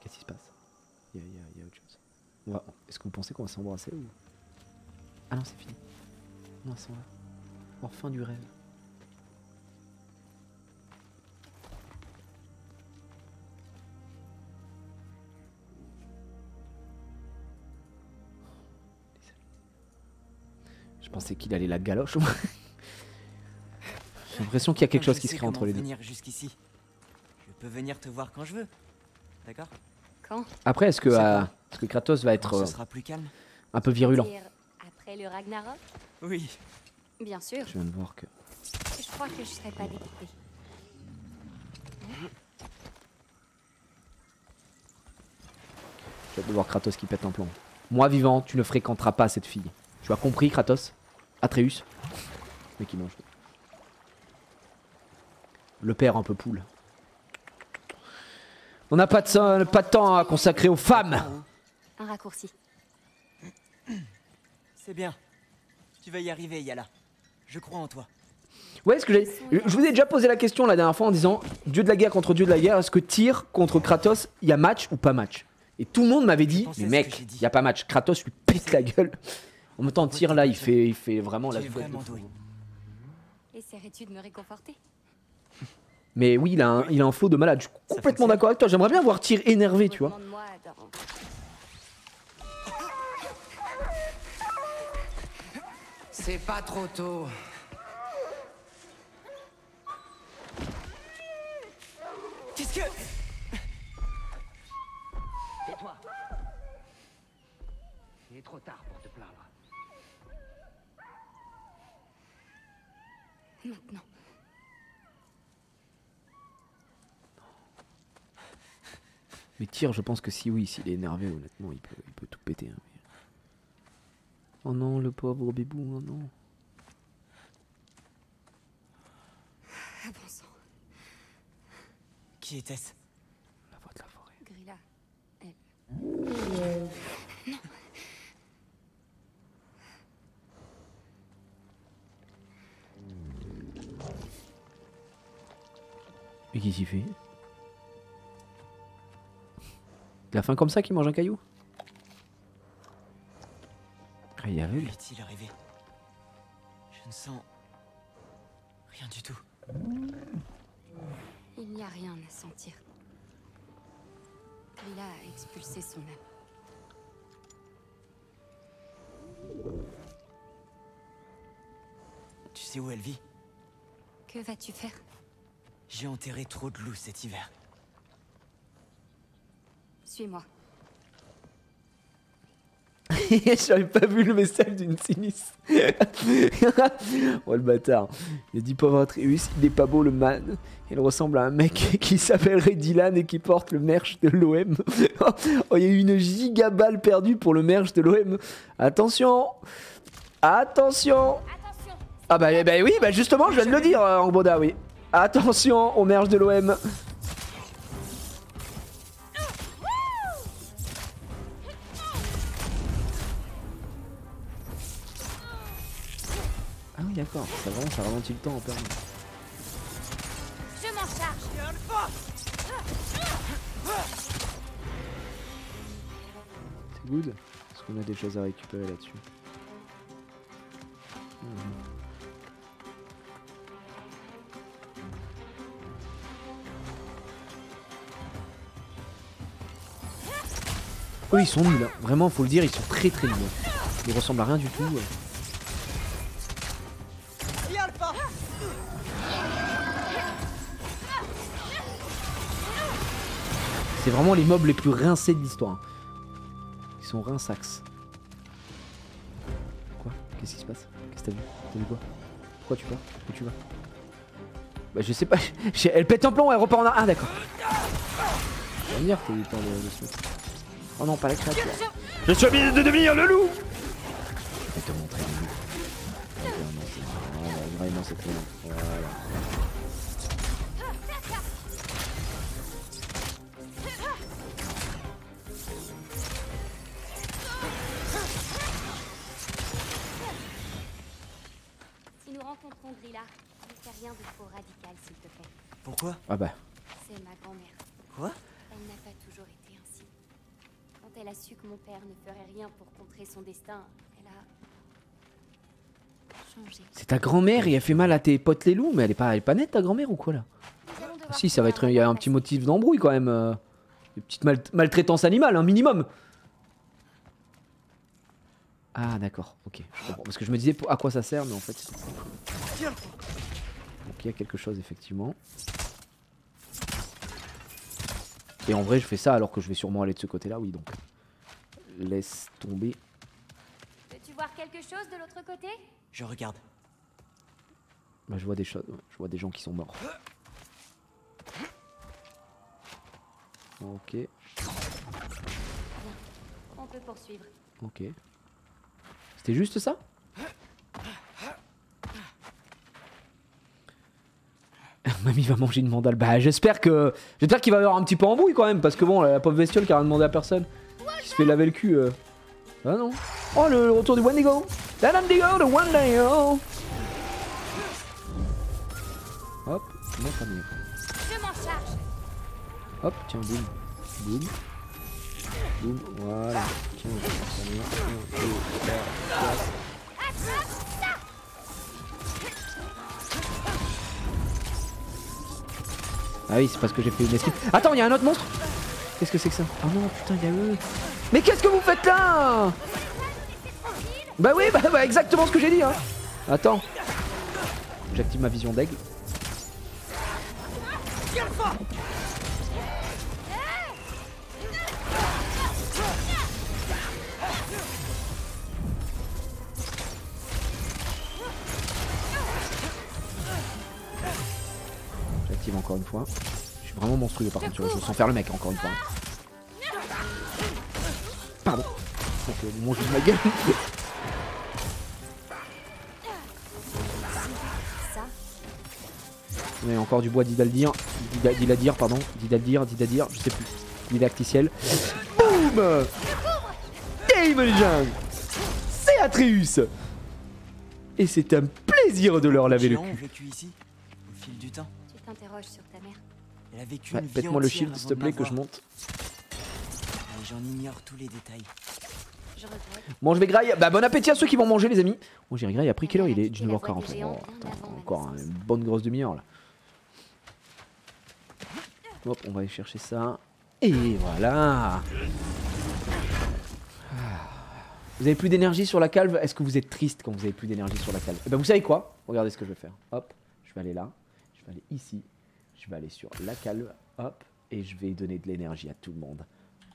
[SPEAKER 1] Qu'est-ce qui se passe? Il y a autre chose. Est-ce que vous pensez qu'on va s'embrasser ou... Ah non, c'est fini. Non, c'est là. Enfin du rêve. Je pensais qu'il allait la galoche au moins. J'ai l'impression qu'il y a quelque
[SPEAKER 2] Maintenant,
[SPEAKER 1] chose
[SPEAKER 2] je
[SPEAKER 1] qui se
[SPEAKER 2] sais
[SPEAKER 1] crée entre
[SPEAKER 2] comment
[SPEAKER 1] les deux.
[SPEAKER 2] venir jusqu'ici. Je peux venir te voir quand je veux. D'accord?
[SPEAKER 3] Quand?
[SPEAKER 1] Après, est-ce que,
[SPEAKER 2] C'est pas-
[SPEAKER 1] est-ce que Kratos va être
[SPEAKER 2] Quand ce sera plus calme?
[SPEAKER 1] un peu virulent?
[SPEAKER 3] Dire après le Ragnarok?
[SPEAKER 2] Oui.
[SPEAKER 3] Bien sûr.
[SPEAKER 1] Je viens de voir que...
[SPEAKER 3] Je crois que je serais pas dégoûtée.
[SPEAKER 1] J'ai hâte de voir Kratos qui pète un plomb. Moi vivant, tu ne fréquenteras pas cette fille. Tu as compris, Kratos? Atreus? Mais qui mange. Le père un peu poule. On n'a pas de temps à consacrer aux femmes.
[SPEAKER 3] Un raccourci.
[SPEAKER 2] C'est bien. Tu vas y arriver, Yala. Je crois en toi.
[SPEAKER 1] Ouais, ce que je vous ai déjà posé la question la dernière fois en disant Dieu de la guerre contre Dieu de la guerre, est-ce que Tyr contre Kratos, il y a match ou pas match? Et tout le monde m'avait dit, mais mec, il y a pas match. Kratos lui pète la gueule. En même temps, Tyr là, il fait vraiment la fouette.
[SPEAKER 3] Essaierais-tu de me réconforter?
[SPEAKER 1] Mais oui, il a un flow de malade. Je suis complètement d'accord avec toi. J'aimerais bien voir Tyr énervé, tu vois.
[SPEAKER 2] C'est pas trop tôt. Qu'est-ce que...
[SPEAKER 4] Tais-toi. Il est trop tard pour te plaindre.
[SPEAKER 3] Maintenant.
[SPEAKER 1] Mais Tyr, je pense que si oui, s'il est énervé, honnêtement, il peut tout péter. Hein. Oh non, le pauvre bébou, oh non.
[SPEAKER 3] Avançons.
[SPEAKER 2] Qui était-ce?
[SPEAKER 1] La voix de la forêt.
[SPEAKER 3] Grilla, elle. Non.
[SPEAKER 1] Mais qu'est-ce qu'il fait? Il a faim comme ça qu'il mange un caillou? Ah, il est aveugle.
[SPEAKER 2] Est-il arrivé? Je ne sens... rien du tout.
[SPEAKER 3] Il n'y a rien à sentir. Grilla a expulsé son âme.
[SPEAKER 2] Tu sais où elle vit?
[SPEAKER 3] Que vas-tu faire?
[SPEAKER 2] J'ai enterré trop de loups cet hiver.
[SPEAKER 3] Suis-moi.
[SPEAKER 1] J'avais pas vu le message d'une sinistre. Oh le bâtard. Il a dit pauvre Atreus, il est pas beau le man. Il ressemble à un mec qui s'appellerait Dylan et qui porte le merch de l'OM. Oh, il y a eu une gigaballe perdue pour le merch de l'OM. Attention. Attention. Ah bah oui, bah justement, je viens de le dire, Angboda, oui. Attention au merch de l'OM. Ah oui d'accord, ça ralentit le temps en permanence.
[SPEAKER 3] Je m'en charge.
[SPEAKER 1] C'est good. Est-ce qu'on a des choses à récupérer là-dessus? Eux ils sont nuls, hein. Vraiment faut le dire, ils sont très nuls. Ils ressemblent à rien du tout. C'est vraiment les mobs les plus rincés de l'histoire. Ils sont rinsax. Quoi? Qu'est-ce qui se passe? Qu'est-ce que t'as vu? T'as vu quoi? Pourquoi tu pars? Où tu vas? Bah je sais pas. Elle pète un plomb, elle repart en arrière. Ah d'accord. Ça va venir, t'as eu le temps de se mettre. Oh non, pas la créature. Je suis obligé de devenir le loup. Je vais te montrer le loup. Vraiment c'est très bien. Voilà.
[SPEAKER 3] Si nous rencontrons Grilla, ne fais rien de trop radical, s'il te plaît.
[SPEAKER 2] Pourquoi?
[SPEAKER 1] Ah bah.
[SPEAKER 3] C'est ma grand-mère.
[SPEAKER 2] Quoi?
[SPEAKER 3] Elle n'a pas toujours été ainsi. Quand elle a su que mon père ne ferait rien pour contrer son destin, elle a changé.
[SPEAKER 1] C'est ta grand-mère et elle fait mal à tes potes les loups, mais elle est pas nette ta grand-mère ou quoi là? Ah, si, ça va être. Il y a un petit motif d'embrouille quand même. Une petite maltraitance animale, un minimum. Ah d'accord, ok, je comprends. Parce que je me disais à quoi ça sert, mais en fait c'est pas ça. Donc il y a quelque chose effectivement. Et en vrai je fais ça alors que je vais sûrement aller de ce côté là, oui donc. Laisse tomber.
[SPEAKER 3] Veux-tu voir quelque chose de l'autre côté?
[SPEAKER 2] Je regarde.
[SPEAKER 1] Bah je vois des choses, je vois des gens qui sont morts. Ok.
[SPEAKER 3] On peut poursuivre.
[SPEAKER 1] Ok. C'était juste ça? Mamie va manger une mandale. Bah j'espère qu'il va y avoir un petit peu embrouille quand même. Parce que bon, la pauvre bestiole qui a rien demandé à personne. Qui se fait laver le cul. Ah non. Oh le retour du Wendigo. The Wendigo, the Wendigo. Non, pas mieux.
[SPEAKER 3] Je m'en charge.
[SPEAKER 1] Hop, tiens, boum. Boum. Boum, voilà. Tiens, je vais faire ça mieux. 1, 2, 3, 4.
[SPEAKER 3] Attrape ça.
[SPEAKER 1] Ah oui, c'est parce que j'ai fait une esquive. Attends, il y a un autre monstre. Qu'est-ce que c'est que ça? Oh non, putain, il y a eux. Mais qu'est-ce que vous faites là? Bah oui, bah exactement ce que j'ai dit, hein. Attends. J'active ma vision d'aigle. J'active encore une fois. Je suis vraiment monstrueux par contre, tu vois, je sens faire le mec encore une fois. Pardon. Donc mon jeu de ma gueule.
[SPEAKER 3] Ça.
[SPEAKER 1] On a encore du bois d'Idaldir. Didaldir, je sais plus. Didacticiel. Boum. Game Legend. C'est Atreus. Et c'est un plaisir de leur laver le
[SPEAKER 2] Les géants ont
[SPEAKER 1] cul.
[SPEAKER 2] vécu ici, au fil du temps.
[SPEAKER 3] Tu t'interroges sur ta mère.
[SPEAKER 2] Elle a vécu
[SPEAKER 1] Ouais,
[SPEAKER 2] une vie
[SPEAKER 1] pète-moi le
[SPEAKER 2] entière
[SPEAKER 1] shield s'il te
[SPEAKER 2] avant de
[SPEAKER 1] plaît que je
[SPEAKER 2] m'avoir.
[SPEAKER 1] monte.
[SPEAKER 2] Et j'en ignore tous les détails.
[SPEAKER 3] Je regrette.
[SPEAKER 1] Bon, je vais graille. Bah, bon appétit à ceux qui vont manger, les amis. Bon, j'irai graille. Après, quelle heure il est?
[SPEAKER 3] La voix
[SPEAKER 1] 19h40.
[SPEAKER 3] des géants
[SPEAKER 1] Oh,
[SPEAKER 3] bien
[SPEAKER 1] attends,
[SPEAKER 3] avant ma
[SPEAKER 1] encore
[SPEAKER 3] naissance.
[SPEAKER 1] une bonne grosse demi-heure là. Hop, on va aller chercher ça. Et voilà. Vous avez plus d'énergie sur la calve? Est-ce que vous êtes triste quand vous avez plus d'énergie sur la calve? Et ben vous savez quoi? Regardez ce que je vais faire. Hop, je vais aller là. Je vais aller ici. Je vais aller sur la calve. Hop, et je vais donner de l'énergie à tout le monde.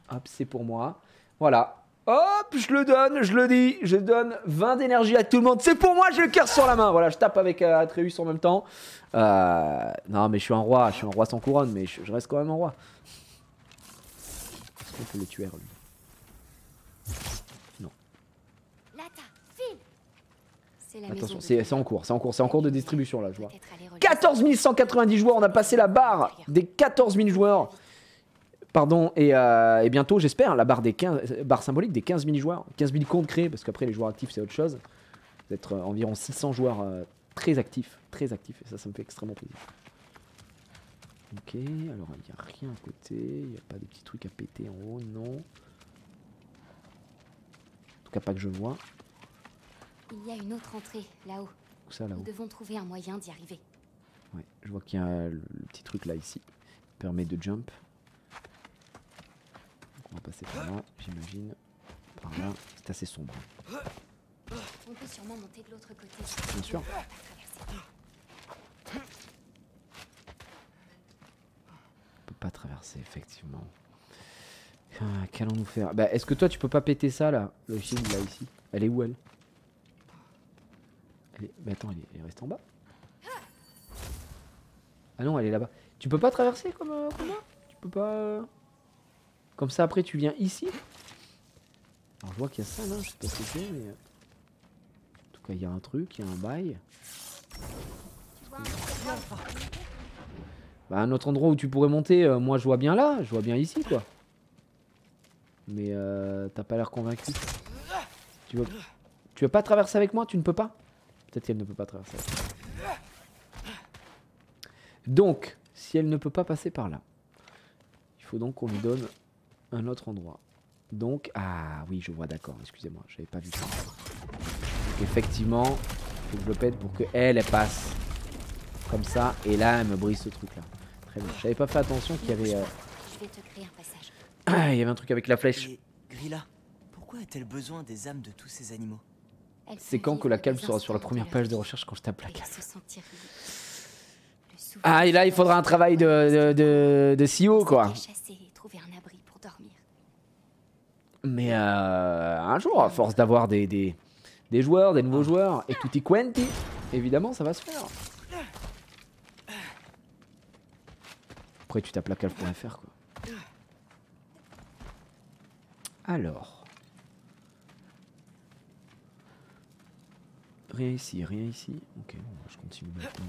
[SPEAKER 1] Hop, c'est pour moi. Voilà. Hop, je le donne, je le dis, je donne 20 d'énergie à tout le monde. C'est pour moi, j'ai le cœur sur la main. Voilà, je tape avec Atreus en même temps. Non, mais je suis un roi sans couronne, mais je reste quand même un roi. Est-ce qu'on peut le tuer, lui? Non.
[SPEAKER 3] Lata, file. C'est la
[SPEAKER 1] Attention,
[SPEAKER 3] maison de
[SPEAKER 1] c'est en cours, c'est en cours de distribution là, je vois.
[SPEAKER 3] Peut-être aller relire
[SPEAKER 1] 14 190 joueurs, on a passé la barre des 14 000 joueurs. Pardon, et bientôt, j'espère, la barre, barre symbolique des 15 000 joueurs. 15 000 comptes créés, parce qu'après, les joueurs actifs, c'est autre chose. Vous êtes environ 600 joueurs très actifs, et ça me fait extrêmement plaisir. Ok, alors il n'y a rien à côté, il n'y a pas des petits trucs à péter en haut, non. En tout cas, pas que je vois.
[SPEAKER 3] Il y a une autre entrée, là-haut.
[SPEAKER 1] Où ça, là-haut?
[SPEAKER 3] Nous devons trouver un moyen d'y arriver.
[SPEAKER 1] Ouais, je vois qu'il y a le petit truc là, ici. Permet de jump. On va passer par là, j'imagine. Par là, c'est assez sombre.
[SPEAKER 3] On peut sûrement monter de l'autre côté.
[SPEAKER 1] Bien sûr.
[SPEAKER 3] On peut pas traverser.
[SPEAKER 1] On peut pas traverser, effectivement. Qu'allons-nous faire? Bah, est-ce que toi, tu peux pas péter ça, là? Le shield, là, ici. Elle est où, elle? Mais attends, elle reste en bas? Ah non, elle est là-bas. Tu peux pas traverser comme là? Tu peux pas... Comme ça, après, tu viens ici? Alors, je vois qu'il y a ça, là. Je sais pas ce que c'est, mais... En tout cas, il y a un truc, il y a un bail.
[SPEAKER 3] Tu vois un
[SPEAKER 1] Bah, un autre endroit où tu pourrais monter, moi, je vois bien là. Je vois bien ici, quoi. Mais t'as pas l'air convaincu. Tu veux pas traverser avec moi? Tu ne peux pas? Peut-être qu'elle ne peut pas traverser avec moi. Donc, si elle ne peut pas passer par là, il faut donc qu'on lui donne un autre endroit. Donc, ah oui, je vois, d'accord, excusez-moi, j'avais pas vu ça. Donc, effectivement, il faut que je le pète pour qu'elle passe comme ça, et là, elle me brise ce truc-là. Très bien, j'avais pas fait attention qu'il y avait...
[SPEAKER 3] Je vais te créer un passage.
[SPEAKER 1] il y avait un truc avec la flèche.
[SPEAKER 2] Et Grilla, pourquoi a-t-elle besoin des âmes de tous ces animaux?
[SPEAKER 3] Elle
[SPEAKER 1] C'est
[SPEAKER 3] peut
[SPEAKER 1] quand que la
[SPEAKER 3] vivre
[SPEAKER 1] calme
[SPEAKER 3] des
[SPEAKER 1] sera sur la
[SPEAKER 3] instants
[SPEAKER 1] première
[SPEAKER 3] de
[SPEAKER 1] page
[SPEAKER 3] leur
[SPEAKER 1] de
[SPEAKER 3] vie
[SPEAKER 1] recherche quand je tape la
[SPEAKER 3] et
[SPEAKER 1] calme?
[SPEAKER 3] se sentir libre. Le souvenir
[SPEAKER 1] Ah, et là, il faudra un travail de CEO, quoi.
[SPEAKER 3] s'était chassé et trouver un abri pour dormir.
[SPEAKER 1] Mais un jour, à force d'avoir des joueurs, des nouveaux joueurs, et tutti quanti, évidemment, ça va se faire. Après, tu tapes la calve.fr, quoi. Alors. Rien ici, rien ici. Ok, bon, je continue maintenant.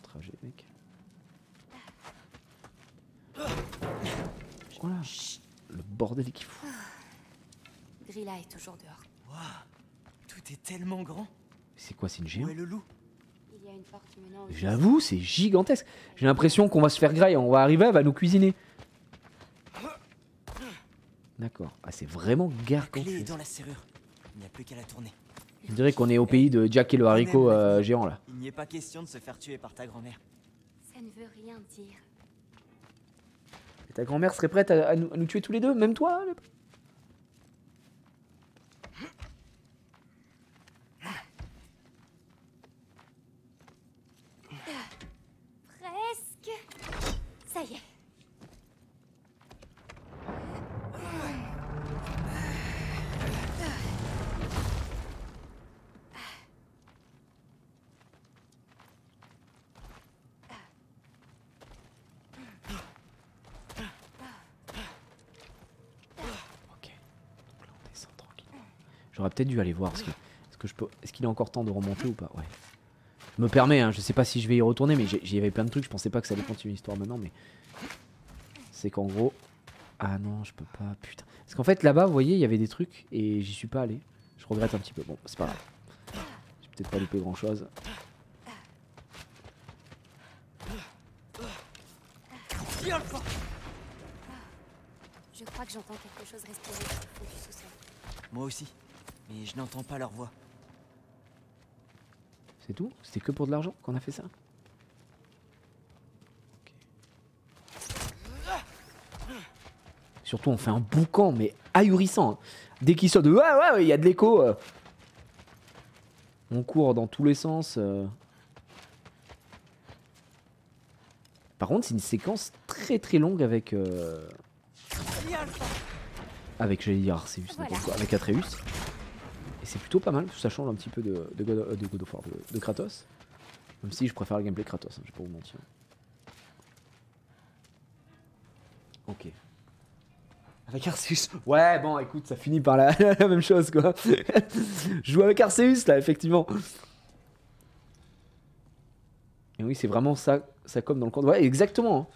[SPEAKER 1] Trajet, mec. Voilà. Le bordel qu'il fout.
[SPEAKER 3] Grilla est toujours dehors.
[SPEAKER 2] Waouh, tout est tellement grand.
[SPEAKER 1] C'est quoi, c'est une
[SPEAKER 2] Où
[SPEAKER 1] géante?
[SPEAKER 2] est le loup?
[SPEAKER 3] Il y y a une porte menant au
[SPEAKER 1] J'avoue, c'est gigantesque. J'ai l'impression qu'on va se faire grailler. On va arriver, elle va nous cuisiner. D'accord. Ah, c'est vraiment
[SPEAKER 2] La
[SPEAKER 1] gargantuesque.
[SPEAKER 2] clé est dans la serrure. Il n'y a plus qu'à la tourner.
[SPEAKER 1] On dirait qu'on est au pays de Jack et le haricot géant là.
[SPEAKER 2] Il n'y est pas question de se faire tuer par ta grand-mère.
[SPEAKER 3] Ça ne veut rien dire.
[SPEAKER 1] Et ta grand-mère serait prête à nous tuer tous les deux, même toi le-
[SPEAKER 3] Presque. Ça y est.
[SPEAKER 1] Ok. Donc là on descend tranquille. J'aurais peut-être dû aller voir. Est-ce qu'il est encore temps de remonter ou pas? Ouais. Je me permets, hein, je sais pas si je vais y retourner, mais j'y avais plein de trucs. Je pensais pas que ça allait continuer l'histoire maintenant, mais. C'est qu'en gros. Ah non, je peux pas. Putain. Parce qu'en fait là-bas, vous voyez, il y avait des trucs et j'y suis pas allé. Je regrette un petit peu. Bon, c'est pas grave. J'ai peut-être pas loupé grand chose.
[SPEAKER 3] Je crois que j'entends quelque chose respirer au fond du sous-sol.
[SPEAKER 2] Moi aussi. Mais je n'entends pas leur voix.
[SPEAKER 1] C'est tout? C'était que pour de l'argent qu'on a fait ça? Surtout on fait un boucan mais ahurissant. Dès qu'il sort de ouais, il y a de l'écho. On court dans tous les sens. Par contre c'est une séquence très très longue avec j'allais dire Arceus, n'importe quoi, avec Atreus. Et c'est plutôt pas mal, ça change un petit peu de God of War, de Kratos. Même si je préfère le gameplay Kratos, hein, je vais pas vous mentir. Ok. Avec Arceus. Ouais, bon, écoute, ça finit par la même chose, quoi. Je joue avec Arceus, là, effectivement. Et oui, c'est vraiment ça comme dans le coin. Ouais, exactement. Hein.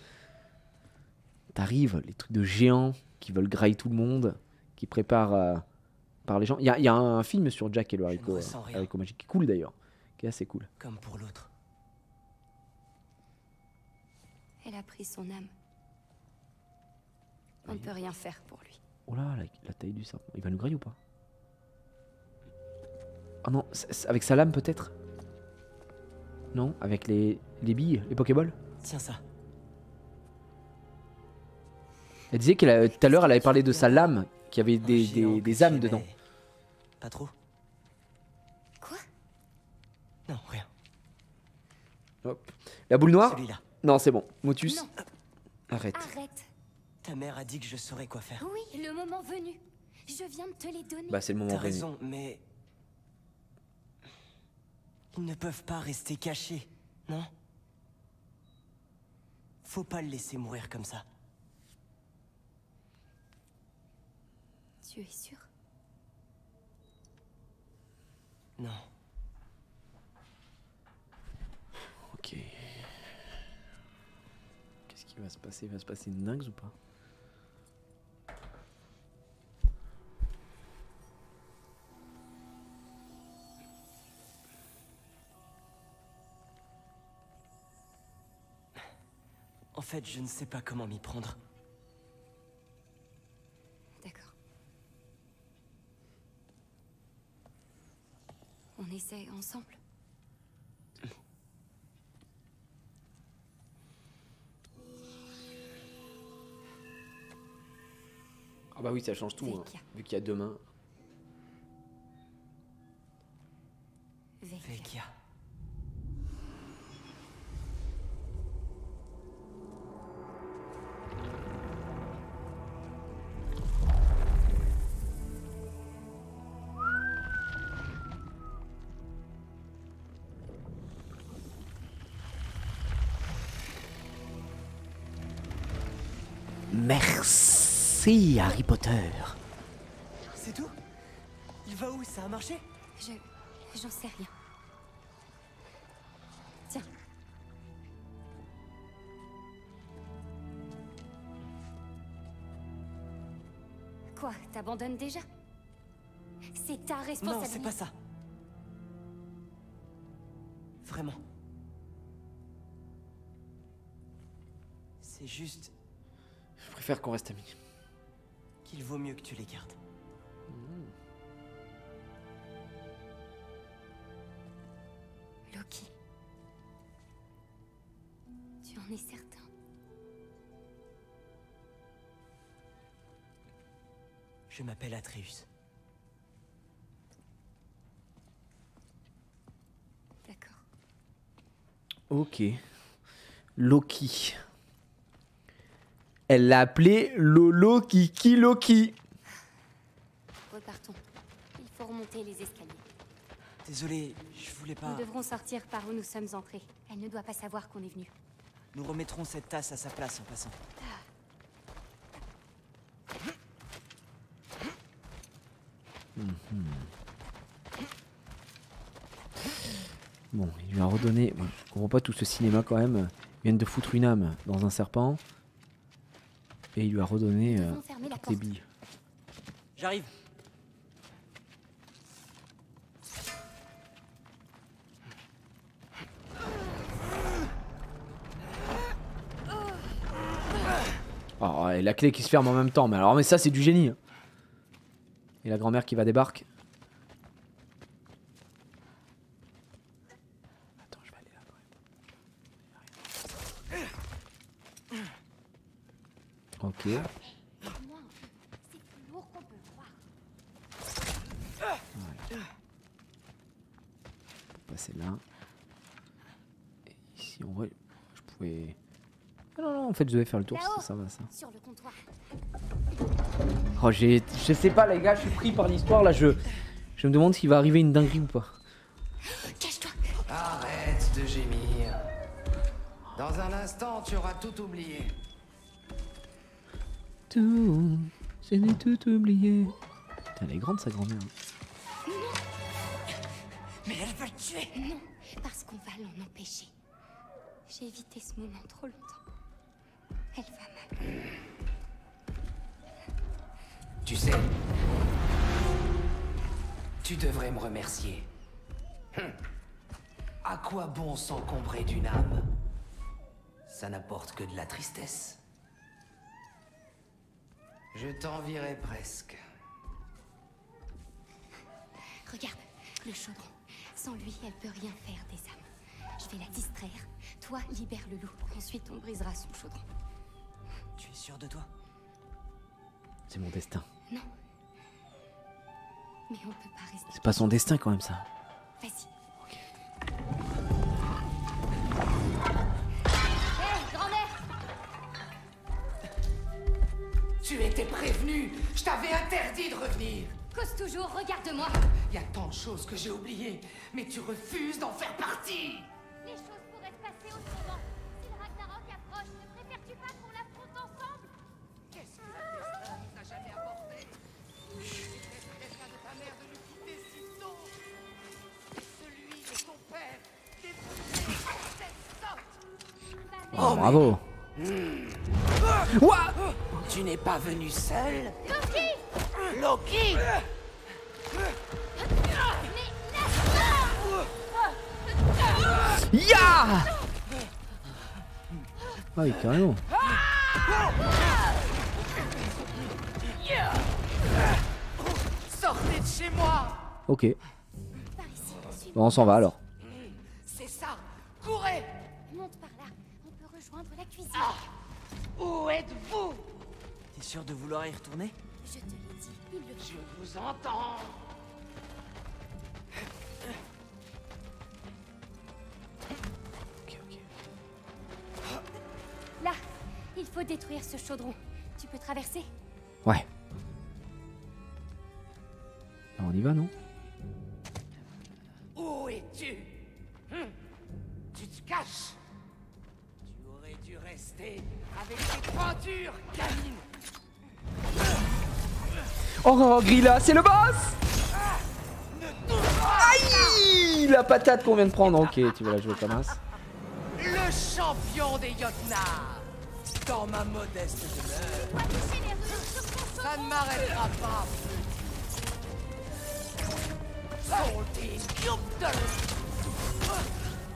[SPEAKER 1] T'arrives, les trucs de géants qui veulent grailler tout le monde, qui préparent par les gens. Il y a un film sur Jack et le haricot, haricot magique, qui est cool d'ailleurs, qui est assez cool.
[SPEAKER 2] Comme pour l'autre.
[SPEAKER 3] Elle a pris son âme. On ne peut rien faire pour lui.
[SPEAKER 1] Oh là, la taille du serpent. Il va nous griller ou pas? Oh non, avec sa lame peut-être? Non, avec les billes, les Pokéballs?
[SPEAKER 2] Tiens ça.
[SPEAKER 1] Elle disait qu'elle tout à l'heure, elle avait parlé de sa lame, qui avait des âmes dedans.
[SPEAKER 2] Pas trop.
[SPEAKER 3] Quoi?
[SPEAKER 2] Non, rien.
[SPEAKER 1] Hop. La boule noire?
[SPEAKER 2] Celui-là.
[SPEAKER 1] Non, c'est bon. Motus.
[SPEAKER 3] Non.
[SPEAKER 1] Arrête.
[SPEAKER 3] Arrête.
[SPEAKER 2] Ta mère a dit que je saurais quoi faire.
[SPEAKER 3] Oui, le moment venu. Je viens de te les donner.
[SPEAKER 1] Bah, c'est le moment
[SPEAKER 2] T'as
[SPEAKER 1] venu.
[SPEAKER 2] raison, mais... Ils ne peuvent pas rester cachés, non? Faut pas le laisser mourir comme ça.
[SPEAKER 3] Tu es sûr?
[SPEAKER 2] Non.
[SPEAKER 1] Ok. Qu'est-ce qui va se passer? Il va se passer une dingue ou pas?
[SPEAKER 2] En fait, je ne sais pas comment m'y prendre.
[SPEAKER 3] D'accord. On essaie ensemble.
[SPEAKER 1] Ah bah oui, ça change tout, hein,
[SPEAKER 3] Vecchia.
[SPEAKER 1] vu qu'il y a deux mains.
[SPEAKER 3] Vecchia.
[SPEAKER 2] Vecchia.
[SPEAKER 1] Merci, Harry Potter.
[SPEAKER 2] C'est tout? Il va où? Ça a marché?
[SPEAKER 3] J'en sais rien. Tiens. Quoi? T'abandonnes déjà? C'est ta
[SPEAKER 2] Non,
[SPEAKER 3] responsabilité.
[SPEAKER 2] c'est pas ça. Vraiment. C'est juste
[SPEAKER 1] Je préfère qu'on reste amis.
[SPEAKER 2] qu'il vaut mieux que tu les gardes.
[SPEAKER 3] Loki. Tu en es certain?
[SPEAKER 2] Je m'appelle Atreus.
[SPEAKER 3] D'accord.
[SPEAKER 1] Ok. Loki. Elle l'a appelé Lolo Kiki Loki.
[SPEAKER 3] Repartons. Il faut remonter les escaliers.
[SPEAKER 2] Désolé, je voulais pas...
[SPEAKER 3] Nous devrons sortir par où nous sommes entrés. Elle ne doit pas savoir qu'on est venu.
[SPEAKER 2] Nous remettrons cette tasse à sa place en passant.
[SPEAKER 1] Bon, il lui a redonné... Bon, je comprends pas tout ce cinéma quand même. Ils viennent de foutre une âme dans un serpent. Et il lui a redonné
[SPEAKER 3] Nous devons fermer la
[SPEAKER 1] toutes les
[SPEAKER 3] porte.
[SPEAKER 1] billes.
[SPEAKER 2] J'arrive.
[SPEAKER 1] Oh, et la clé qui se ferme en même temps. Mais alors, mais ça, c'est du génie. Et la grand-mère qui va débarquer. Attends, je vais aller là quand même. Ok.
[SPEAKER 3] Moins, c'est plus lourd qu'on peut le croire.
[SPEAKER 1] Passer là. Et ici, en vrai, je pouvais... Ah non, non, en fait, je devais faire le tour.
[SPEAKER 3] Là-haut,
[SPEAKER 1] Ça va, ça.
[SPEAKER 3] sur le comptoir.
[SPEAKER 1] Oh, je sais pas, les gars, je suis pris par l'histoire là. Je me demande s'il va arriver une dinguerie ou pas.
[SPEAKER 3] Cache-toi.
[SPEAKER 5] Arrête de gémir. Dans un instant, tu auras tout oublié.
[SPEAKER 1] Tout, j'ai tout oublié. Putain, elle est grande sa grand-mère.
[SPEAKER 2] Mais elle va le tuer.
[SPEAKER 3] Non, parce qu'on va l'en empêcher. J'ai évité ce moment trop longtemps. Elle va mal.
[SPEAKER 5] Tu sais, tu devrais me remercier. À quoi bon s'encombrer d'une âme? Ça n'apporte que de la tristesse. Je t'envierais presque.
[SPEAKER 3] Regarde, le chaudron. Sans lui, elle peut rien faire des âmes. Je vais la distraire. Toi, libère le loup. Ensuite, on brisera son chaudron.
[SPEAKER 2] Tu es sûr de toi?
[SPEAKER 1] C'est mon destin.
[SPEAKER 3] Non. Mais on peut pas rester.
[SPEAKER 1] C'est pas son destin quand même ça.
[SPEAKER 3] Vas-y. Hé, grand-mère!
[SPEAKER 5] Tu étais prévenu. Je t'avais interdit de revenir.
[SPEAKER 3] Cause toujours, regarde-moi!
[SPEAKER 5] Il y a tant de choses que j'ai oubliées, mais tu refuses d'en faire partie.
[SPEAKER 3] Les choses pourraient se passer autrement. Si le Ragnarok approche, ne préfères-tu pas qu'on l'affronte ensemble?
[SPEAKER 5] Qu'est-ce que le destin nous a jamais apporté? Laisse le destin de ta mère de nous quitter si tôt. Celui de ton père, d'épouser cette sotte.
[SPEAKER 1] Oh, bravo. Ouah.
[SPEAKER 5] Tu n'es pas venu seul?
[SPEAKER 3] Loki!
[SPEAKER 5] Loki!
[SPEAKER 1] Ya. Ah oui, carrément.
[SPEAKER 5] Sortez de chez moi!
[SPEAKER 1] Ok.
[SPEAKER 3] Par ici, suis-moi.
[SPEAKER 1] Bon, on s'en va alors.
[SPEAKER 5] C'est ça! Courez!
[SPEAKER 3] Monte par là. On peut rejoindre la cuisine.
[SPEAKER 5] Où êtes-vous?
[SPEAKER 2] T'es sûr de vouloir y retourner?
[SPEAKER 3] Je te l'ai dit, il le
[SPEAKER 5] Je vous entends!
[SPEAKER 1] Ok, ok.
[SPEAKER 3] Là, il faut détruire ce chaudron. Tu peux traverser?
[SPEAKER 1] Ouais. Là, on y va, non?
[SPEAKER 5] Où es-tu? Tu te caches? Tu aurais dû rester avec tes peintures, gamine!
[SPEAKER 1] Oh, Grilla, c'est le boss! Aïe! La patate qu'on vient de prendre. Ok, tu vas la jouer comme as.
[SPEAKER 5] Le champion des Jotnar! Dans ma modeste demeure, ça ne m'arrêtera pas! Soltin Jupiter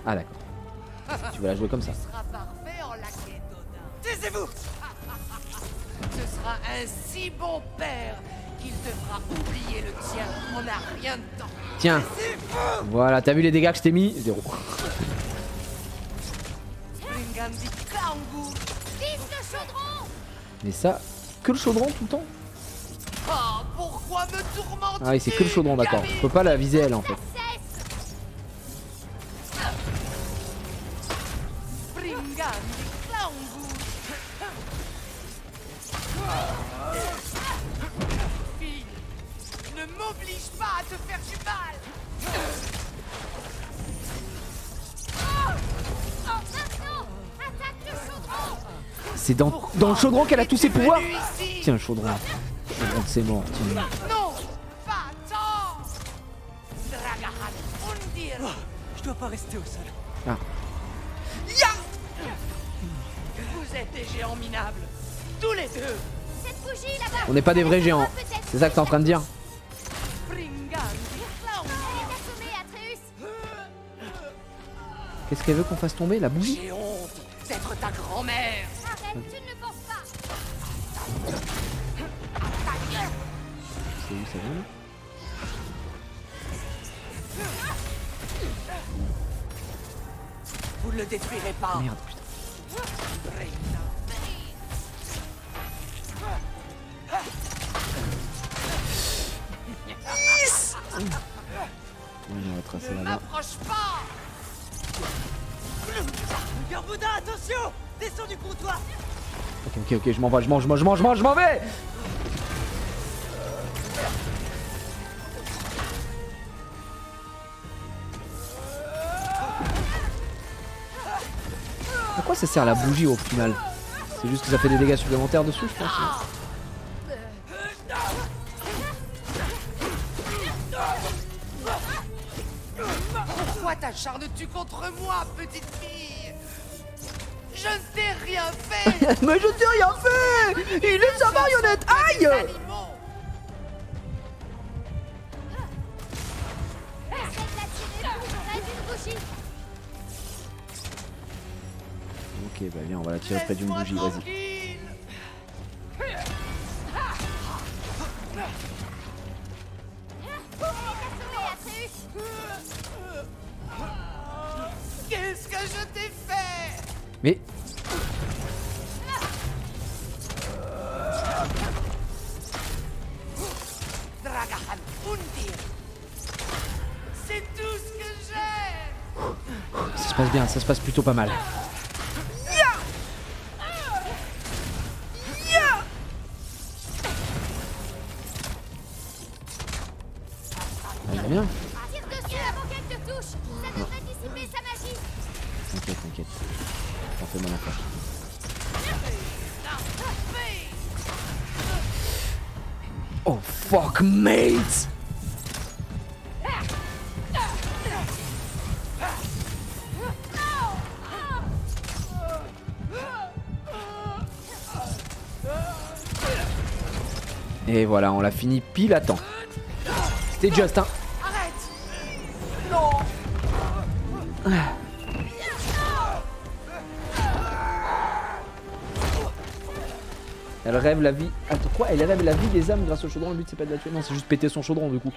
[SPEAKER 1] Ah, d'accord. Tu vas la jouer comme ça.
[SPEAKER 5] sera parfait en laquais d'Odin. Taisez-vous. Ce sera un si bon père qu'il te fera oublier le tien en un rien de temps.
[SPEAKER 1] Tiens.
[SPEAKER 5] C'est fou.
[SPEAKER 1] Voilà, t'as vu les dégâts que je t'ai mis? 0.
[SPEAKER 5] Bringandi Klangu.
[SPEAKER 3] Vise le chaudron!
[SPEAKER 1] Mais ça, que le chaudron tout le temps?
[SPEAKER 5] Ah, pourquoi me tourmenter?
[SPEAKER 1] Ah oui, c'est que le chaudron, d'accord. Je peux pas la viser elle en fait.
[SPEAKER 3] Cesse!
[SPEAKER 5] Bringandi Klangu. Fille, ne m'oblige pas à te faire du mal.
[SPEAKER 3] Oh, maintenant! Attaque le chaudron!
[SPEAKER 1] C'est dans le chaudron qu'elle a tous ses pouvoirs.
[SPEAKER 5] Venu ici.
[SPEAKER 1] Tiens, le chaudron. Le chaudron de ses morts. Tiens.
[SPEAKER 5] Non, va-t'en. Dragahan Undir.
[SPEAKER 2] Je dois pas rester au sol.
[SPEAKER 1] Ah.
[SPEAKER 5] Vous êtes des géants minables, tous les deux.
[SPEAKER 3] Cette bougie là-bas!
[SPEAKER 1] On n'est pas des vrais géants. C'est ça que t'es en train de dire?
[SPEAKER 5] Bringandi Klangu.
[SPEAKER 3] Elle est assommée, Atreus!
[SPEAKER 1] Qu'est-ce qu'elle veut qu'on fasse tomber? La bougie?
[SPEAKER 5] J'ai honte d'être ta grand-mère.
[SPEAKER 3] Arrête, tu ne le penses pas!
[SPEAKER 1] C'est où ça vient?
[SPEAKER 5] Vous ne le détruirez pas.
[SPEAKER 1] Merde, putain. On va tracer
[SPEAKER 5] Ne
[SPEAKER 1] là-bas.
[SPEAKER 5] m'approche pas.
[SPEAKER 2] Garboudin, attention! Descends du comptoir!
[SPEAKER 1] Ok, je m'en vais, je m'en vais! À quoi ça sert la bougie au final? C'est juste que ça fait des dégâts supplémentaires dessus, je pense.
[SPEAKER 5] Pourquoi t'acharnes-tu contre moi, petite fille? Je ne t'ai rien fait.
[SPEAKER 1] Mais je t'ai rien fait! Il est sa marionnette! Aïe!
[SPEAKER 5] Animaux.
[SPEAKER 3] Essaie de l'attirer plus près d'une bougie!
[SPEAKER 1] Ok, bah viens, on va la tirer près d'une
[SPEAKER 5] Laisse-moi
[SPEAKER 1] bougie, vas-y.
[SPEAKER 5] tranquille.
[SPEAKER 3] Assommée, Atreus!
[SPEAKER 5] Qu'est-ce que je t'ai fait?
[SPEAKER 1] Mais
[SPEAKER 5] Dragahan Undir. C'est tout ce que j'ai.
[SPEAKER 1] ça se passe bien, ça se passe plutôt pas mal. Allez, bien.
[SPEAKER 3] Tire dessus avant qu'elle te touche! Ça devrait dissiper sa magie!
[SPEAKER 1] T'inquiète. T'en fais mon affaire. Oh fuck, mate! Et voilà, on l'a fini pile à temps. C'était juste, hein.
[SPEAKER 5] Arrête. Non.
[SPEAKER 1] Elle rêve la vie. Attends, quoi? Elle rêve la vie des âmes grâce au chaudron. Le but, c'est pas de la tuer. Non, c'est juste péter son chaudron, du coup.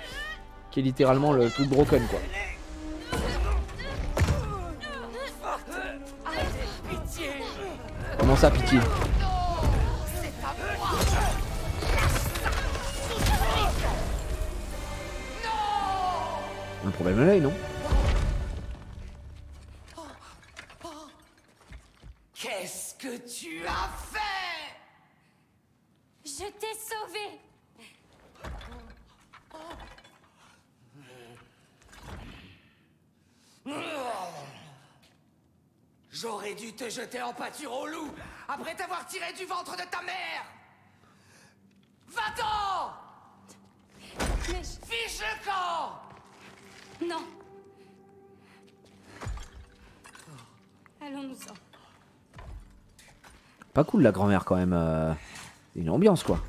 [SPEAKER 1] Qui est littéralement le truc broken, quoi.
[SPEAKER 5] Pitié.
[SPEAKER 1] Comment ça, pitié?
[SPEAKER 5] C'est à moi.
[SPEAKER 1] Un problème à l'œil, non?
[SPEAKER 5] Qu'est-ce que tu as fait?
[SPEAKER 3] Je t'ai sauvé!
[SPEAKER 5] J'aurais dû te jeter en pâture au loup après t'avoir tiré du ventre de ta mère. Va-t'en!
[SPEAKER 3] Mais
[SPEAKER 5] Fiche le camp!
[SPEAKER 3] non! Allons-nous-en.
[SPEAKER 1] Pas cool, la grand-mère, quand même. Une ambiance, quoi.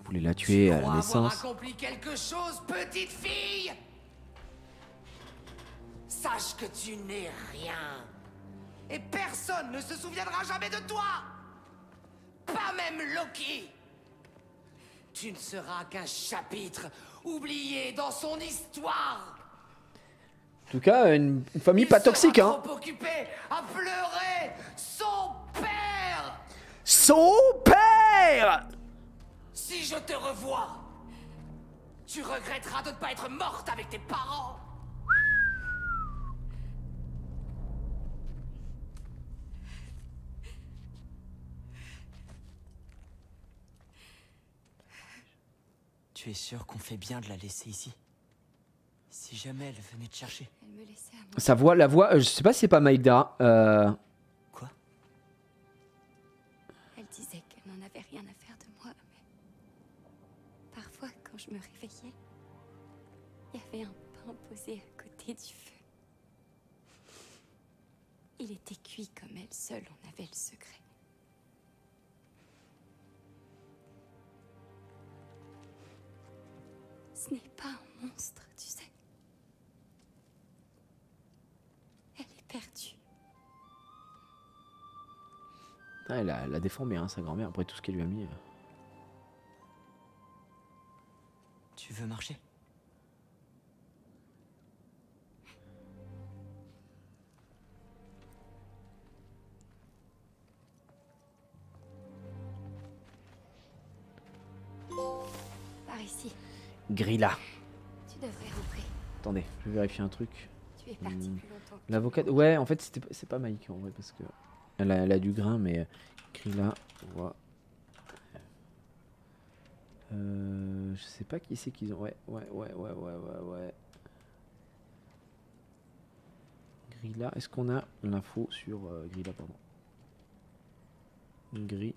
[SPEAKER 1] Vous voulez la tuer à la
[SPEAKER 5] Crois avoir
[SPEAKER 1] naissance.
[SPEAKER 5] accompli quelque chose, petite fille? Sache que tu n'es rien. Et personne ne se souviendra jamais de toi. Pas même Loki. Tu ne seras qu'un chapitre oublié dans son histoire.
[SPEAKER 1] En tout cas, une famille pas toxique, hein.
[SPEAKER 5] Trop occupé à pleurer son père.
[SPEAKER 1] Son père!
[SPEAKER 5] Si je te revois, tu regretteras de ne pas être morte avec tes parents.
[SPEAKER 2] Tu es sûr qu'on fait bien de la laisser ici? Si jamais elle venait te chercher.
[SPEAKER 3] Elle me laissait à moi.
[SPEAKER 1] Sa voix, la voix, je sais pas si c'est pas Maïda.
[SPEAKER 2] Quoi?
[SPEAKER 3] Elle disait qu'elle n'en avait rien à faire de moi, mais parfois, quand je me réveillais, il y avait un pain posé à côté du feu. Il était cuit comme elle seule, on avait le secret. Ce n'est pas un monstre, tu sais. Elle est perdue.
[SPEAKER 1] Ah, elle la défend bien, hein, sa grand-mère, après tout ce qu'elle lui a mis.
[SPEAKER 2] Tu veux marcher?
[SPEAKER 3] Par ici,
[SPEAKER 1] Grilla.
[SPEAKER 3] tu devrais rentrer.
[SPEAKER 1] Attendez, je vais vérifier un truc.
[SPEAKER 3] Tu es parti plus longtemps.
[SPEAKER 1] L'avocat. Ouais, en fait, c'est pas Maïk en vrai, parce que. Elle a du grain, mais. Grilla. Ouais. Je sais pas qui c'est qu'ils ont. Ouais. Grilla. Est-ce qu'on a l'info sur Grilla, pardon. Gris.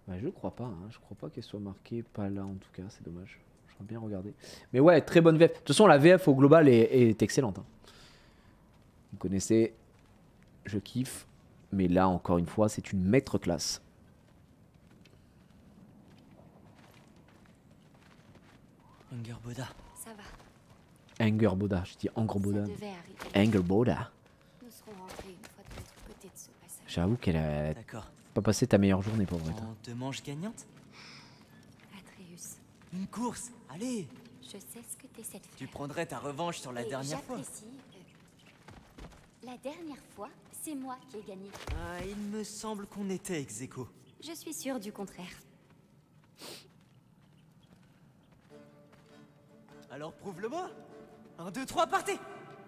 [SPEAKER 1] Bah, je crois pas, hein. Je crois pas qu'elle soit marquée pas là en tout cas, c'est dommage. J'aurais bien regardé. Mais ouais, très bonne VF. De toute façon, la VF au global est excellente, hein. Vous connaissez, je kiffe. Mais là, encore une fois, c'est une maître classe.
[SPEAKER 2] Angerboda.
[SPEAKER 3] Ça va,
[SPEAKER 1] Angerboda, je dis Angerboda.
[SPEAKER 3] ça devait arriver.
[SPEAKER 1] Angerboda.
[SPEAKER 3] Nous serons rentrés une fois de l'autre côté de ce passage.
[SPEAKER 1] J'avoue qu'elle a
[SPEAKER 2] D'accord.
[SPEAKER 1] pas passé ta meilleure journée, pauvre.
[SPEAKER 2] En 2 manches gagnantes?
[SPEAKER 3] Atreus,
[SPEAKER 2] Une course, allez!
[SPEAKER 3] je sais ce que tu essaies de faire.
[SPEAKER 2] Tu prendrais ta revanche sur la
[SPEAKER 3] Et
[SPEAKER 2] dernière fois.
[SPEAKER 3] j'apprécie, la dernière fois, c'est moi qui ai gagné.
[SPEAKER 2] Ah, il me semble qu'on était ex aequo.
[SPEAKER 3] Je suis sûre du contraire.
[SPEAKER 2] Alors prouve-le-moi! 1, 2, 3, partez!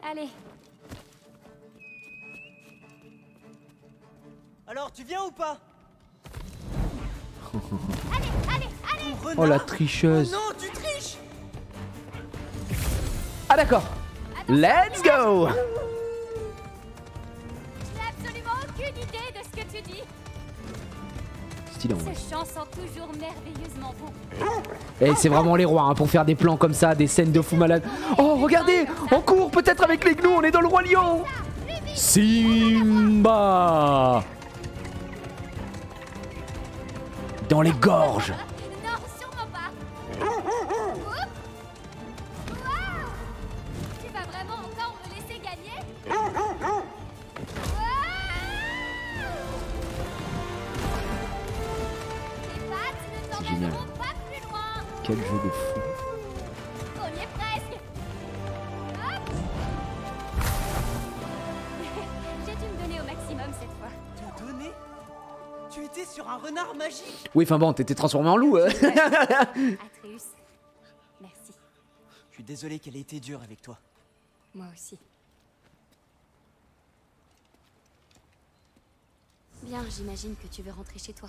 [SPEAKER 3] Allez,
[SPEAKER 2] Alors tu viens ou pas?
[SPEAKER 3] allez,
[SPEAKER 1] Oh la
[SPEAKER 2] Renard!
[SPEAKER 1] tricheuse.
[SPEAKER 2] Oh non, tu triches!
[SPEAKER 1] Ah d'accord. Let's go.
[SPEAKER 3] je n'ai absolument aucune idée de ce que tu dis.
[SPEAKER 1] Stylé en vrai.
[SPEAKER 3] Ce chant sent toujours merveilleusement bon.
[SPEAKER 1] Et c'est vraiment les rois, hein, pour faire des plans comme ça, des scènes de fou malade. Oh regardez, on court peut-être avec les gnous, on est dans le roi lion. Simba. Dans les gorges.
[SPEAKER 3] Non, sûrement pas. Oups. Waouh. Tu vas vraiment encore me laisser gagner? Waouh. Les pattes ne
[SPEAKER 1] Génial.
[SPEAKER 3] t'emmèneront pas plus loin.
[SPEAKER 1] Quel jeu de fou.
[SPEAKER 3] On y est presque. Hop. J'ai dû me donner au maximum cette fois.
[SPEAKER 2] Te donner? Tu étais sur un renard magique!
[SPEAKER 1] Oui, enfin bon, t'étais transformé en loup.
[SPEAKER 3] Atreus, merci.
[SPEAKER 2] Je suis désolé qu'elle ait été dure avec toi.
[SPEAKER 3] Moi aussi. Bien, j'imagine que tu veux rentrer chez toi.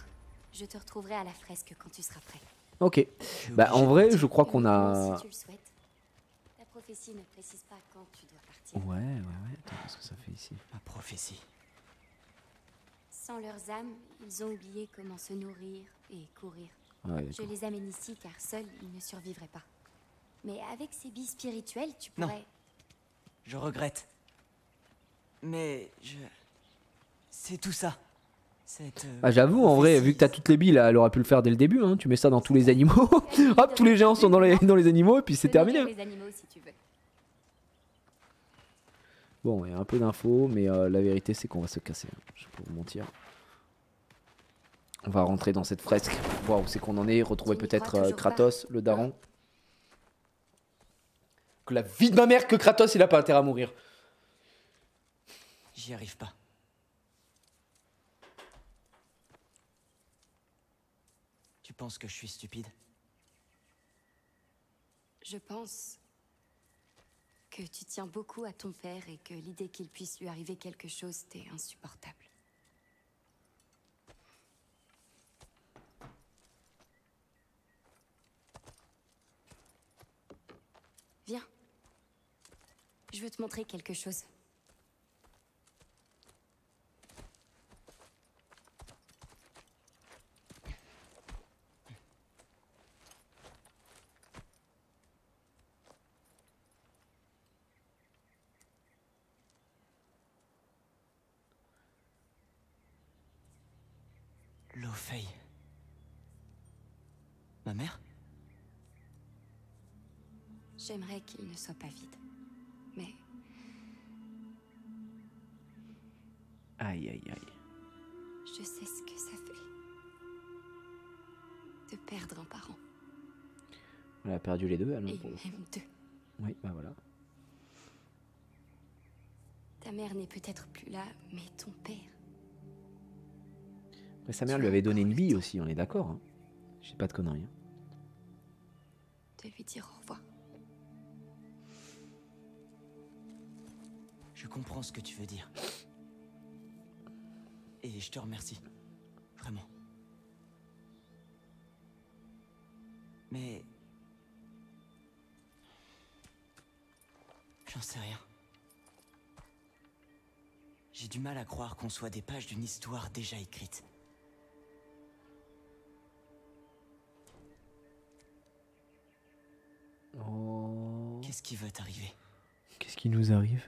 [SPEAKER 3] Je te retrouverai à la fresque quand tu seras prêt.
[SPEAKER 1] Ok.
[SPEAKER 2] Je suis
[SPEAKER 1] Bah en
[SPEAKER 2] obligé de
[SPEAKER 1] vrai,
[SPEAKER 2] partir.
[SPEAKER 1] je crois qu'on
[SPEAKER 3] Évidemment,
[SPEAKER 1] a.
[SPEAKER 3] Si tu le souhaites. La prophétie ne précise pas quand tu dois partir.
[SPEAKER 1] Ouais. Attends, qu'est-ce que ça fait ici?
[SPEAKER 2] Ma prophétie.
[SPEAKER 3] Sans leurs âmes, ils ont oublié comment se nourrir et courir.
[SPEAKER 1] Ouais,
[SPEAKER 3] Je
[SPEAKER 1] d'accord.
[SPEAKER 3] les amène ici car seuls, ils ne survivraient pas. Mais avec ces billes spirituelles, tu
[SPEAKER 2] Non.
[SPEAKER 3] pourrais...
[SPEAKER 2] Je regrette. Mais c'est tout ça. Cette.
[SPEAKER 1] Ah j'avoue, en vrai, vu que t'as toutes les billes, là, elle aurait pu le faire dès le début, hein. Tu mets ça dans tous les animaux. Hop, tous les géants sont dans les animaux et puis c'est
[SPEAKER 3] Tu peux nourrir
[SPEAKER 1] terminé.
[SPEAKER 3] les animaux si tu veux.
[SPEAKER 1] Bon, il y a un peu d'infos, mais la vérité c'est qu'on va se casser. Hein. Je vais pas vous mentir. On va rentrer dans cette fresque, voir où c'est qu'on en est, retrouver
[SPEAKER 3] Tu n'y
[SPEAKER 1] peut-être
[SPEAKER 3] crois toujours
[SPEAKER 1] Kratos, le daron. Que la vie de ma mère, que Kratos il a pas intérêt à mourir.
[SPEAKER 2] J'y arrive pas. Tu penses que je suis stupide?
[SPEAKER 3] Je pense que tu tiens beaucoup à ton père et que l'idée qu'il puisse lui arriver quelque chose t'est insupportable. Viens. Je veux te montrer quelque chose.
[SPEAKER 2] Lo-Fei. Ma mère?
[SPEAKER 3] J'aimerais qu'il ne soit pas vide. Mais
[SPEAKER 1] Aïe aïe aïe.
[SPEAKER 3] je sais ce que ça fait. De perdre un parent.
[SPEAKER 1] On a perdu les deux,
[SPEAKER 3] Et
[SPEAKER 1] alors.
[SPEAKER 3] même deux.
[SPEAKER 1] Oui, bah voilà.
[SPEAKER 3] Ta mère n'est peut-être plus là, mais ton père...
[SPEAKER 1] Après, sa mère lui avait donné une bille aussi, on est d'accord. Hein. Je sais pas de conneries. Hein.
[SPEAKER 3] De lui dire au revoir.
[SPEAKER 2] Je comprends ce que tu veux dire. Et je te remercie. Vraiment. Mais... j'en sais rien. J'ai du mal à croire qu'on soit des pages d'une histoire déjà écrite.
[SPEAKER 1] Oh.
[SPEAKER 2] Qu'est-ce qui va t'arriver?
[SPEAKER 1] Qu'est-ce qui nous arrive?